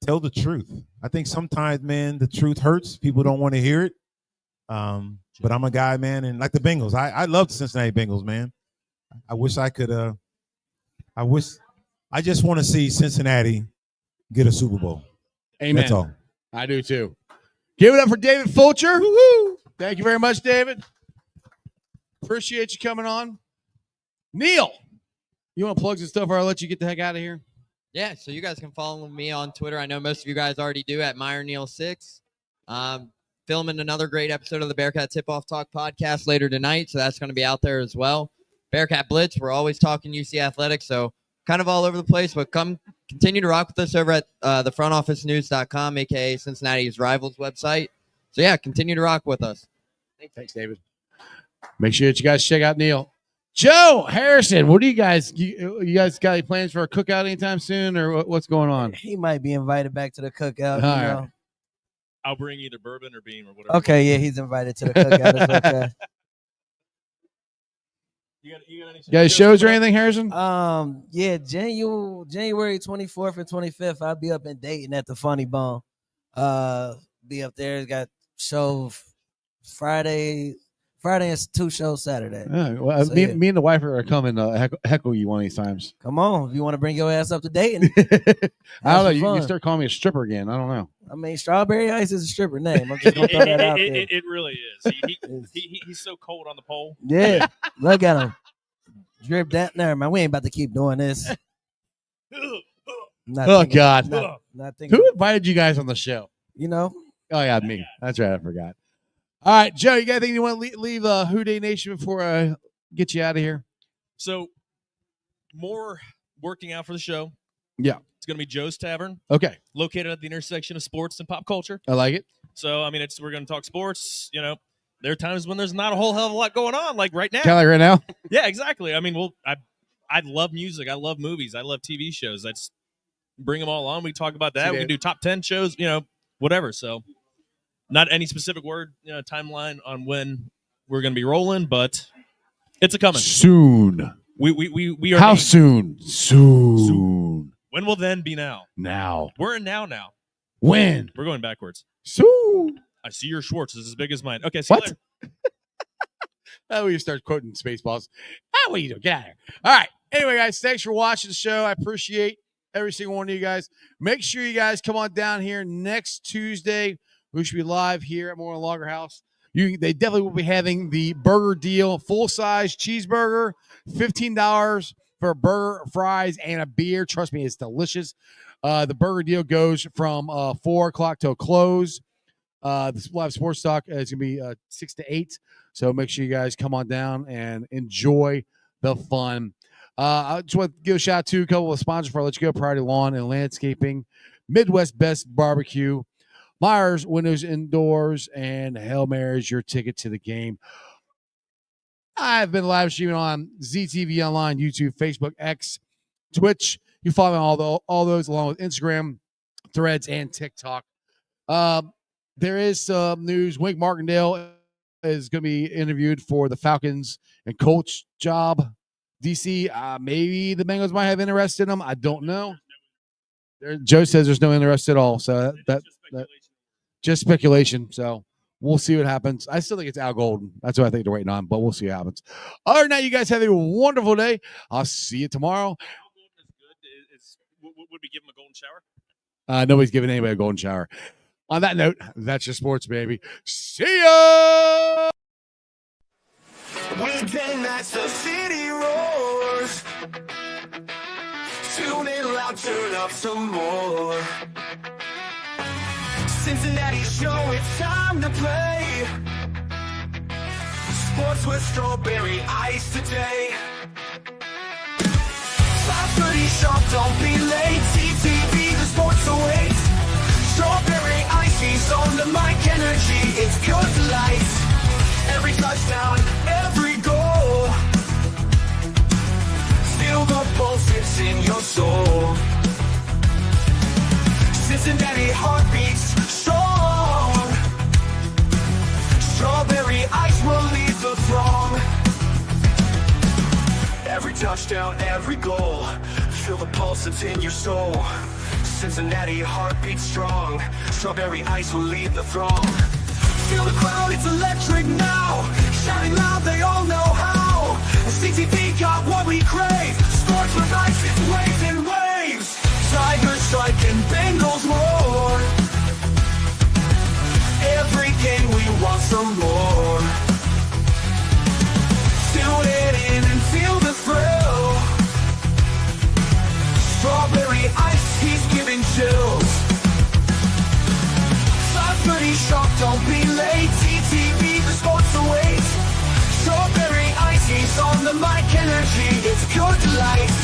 tell the truth. I think sometimes, man, the truth hurts. People don't want to hear it. But I'm a guy, man, and like the Bengals, I love the Cincinnati Bengals, man. I wish I could. I just want to see Cincinnati get a Super Bowl. Amen. That's all. I do too. Give it up for David Fulcher. Woo-hoo. Thank you very much, David. Appreciate you coming on. Neil, you want to plug some stuff or I'll let you get the heck out of here? Yeah, so you guys can follow me on Twitter. I know most of you guys already do at MeyerNeil6. Filming another great episode of the Bearcat Tip-Off Talk podcast later tonight, so that's going to be out there as well. Bearcat Blitz, we're always talking UC Athletics, so kind of all over the place, but continue to rock with us over at thefrontofficenews.com, a.k.a. Cincinnati's Rivals website. So, yeah, continue to rock with us. Thanks, David. Make sure that you guys check out Neil. Joe Harrison, what do you guys got any plans for a cookout anytime soon, or what's going on? He might be invited back to the cookout. All you know. right. I'll bring either bourbon or bean or whatever. Okay, yeah, he's invited to the cookout. It's okay. You got any Guys, shows or anything, Harrison? Yeah, January 24th and 25th, I'll be up in Dayton at the Funny Bone. Be up there. Got show Friday and 2 shows Saturday. Well, So, me and the wife are coming heckle you one of these times. Come on, if you want to bring your ass up to Dayton. I don't know. You fun. start calling me a stripper again. I don't know. I mean, Strawberry Ice is a stripper name. I'm just gonna throw that out there. It really is. He's so cold on the pole. Yeah, look at him. Drip that. Never man. We ain't about to keep doing this. God. Not thinking, Who invited you guys on the show? you know, Oh, yeah, me. That's right. I forgot. All right, Joe, you got anything you want to leave Who Day Nation before I get you out of here? So, more working out for the show. Yeah. It's going to be Joe's Tavern, Okay. located at the intersection of sports and pop culture. I like it. So, I mean, we're going to talk sports. You know, there are times when there's not a whole hell of a lot going on, like right now. Kind of like right now? Yeah, exactly. I mean, I love music. I love movies. I love TV shows. Let's bring them all on. We talk about that. We can do top 10 shows, whatever. So, not any specific timeline on when we're going to be rolling, but it's a coming. Soon. We are. How soon? Soon. When will then be now? Now. We're in now. When? We're going backwards. Soon. I see your Schwartz is as big as mine. Okay, see you later. Oh, you start quoting Spaceballs. What are you doing? Get out of here. All right. Anyway, guys, thanks for watching the show. I appreciate every single one of you guys. Make sure you guys come on down here next Tuesday. We should be live here at Moerlein Lager House. They definitely will be having the burger deal, full-size cheeseburger, $15 for a burger, fries, and a beer. Trust me, it's delicious. The burger deal goes from 4 o'clock till close. The live sports talk is going to be 6 to 8. So make sure you guys come on down and enjoy the fun. I just want to give a shout out to a couple of sponsors before I let you go. Priority Lawn and Landscaping, Midwest Best Barbecue, Myers Windows Indoors, and Hail Mary's your ticket to the game. I've been live streaming on ZTV Online, YouTube, Facebook, X, Twitch. You follow me on all those along with Instagram, Threads, and TikTok. There is some news. Wink Martindale is going to be interviewed for the Falcons and Colts job. DC, maybe the Bengals might have interest in him. I don't know. Joe says there's no interest at all. So that just speculation. So we'll see what happens. I still think it's Al Golden. That's what I think they're waiting on, but we'll see what happens. Other than that, you guys have a wonderful day. I'll see you tomorrow. Al Golden is good. Would we give him a golden shower? Nobody's giving anybody a golden shower. On that note, that's your sports, baby. See ya! Weekend nights, the city roars. Tune in loud, turn up some more. Cincinnati show, it's time to play. Sports with strawberry ice today. 5:30 sharp, don't be late. TTV, the sports awaits. Strawberry ices on the mic, energy, it's pure delight. Every touchdown, every goal. Feel the pulse, it's in your soul. Cincinnati heartbeats strong. Strawberry ice will lead the throng. Every touchdown, every goal. Feel the pulse that's in your soul. Cincinnati heartbeats strong. Strawberry ice will lead the throng. Feel the crowd, it's electric now. Shouting loud, they all know how. CTV got what we crave. Sports with ice, it's waves and waves. Tigers strike and Bengals roar. Every game we want some more. Tune it in and feel the thrill. Strawberry ice, he's giving chills. 5:30 sharp, don't be late. TTV, the sports awaits. Strawberry ice, he's on the mic, energy, it's pure delight.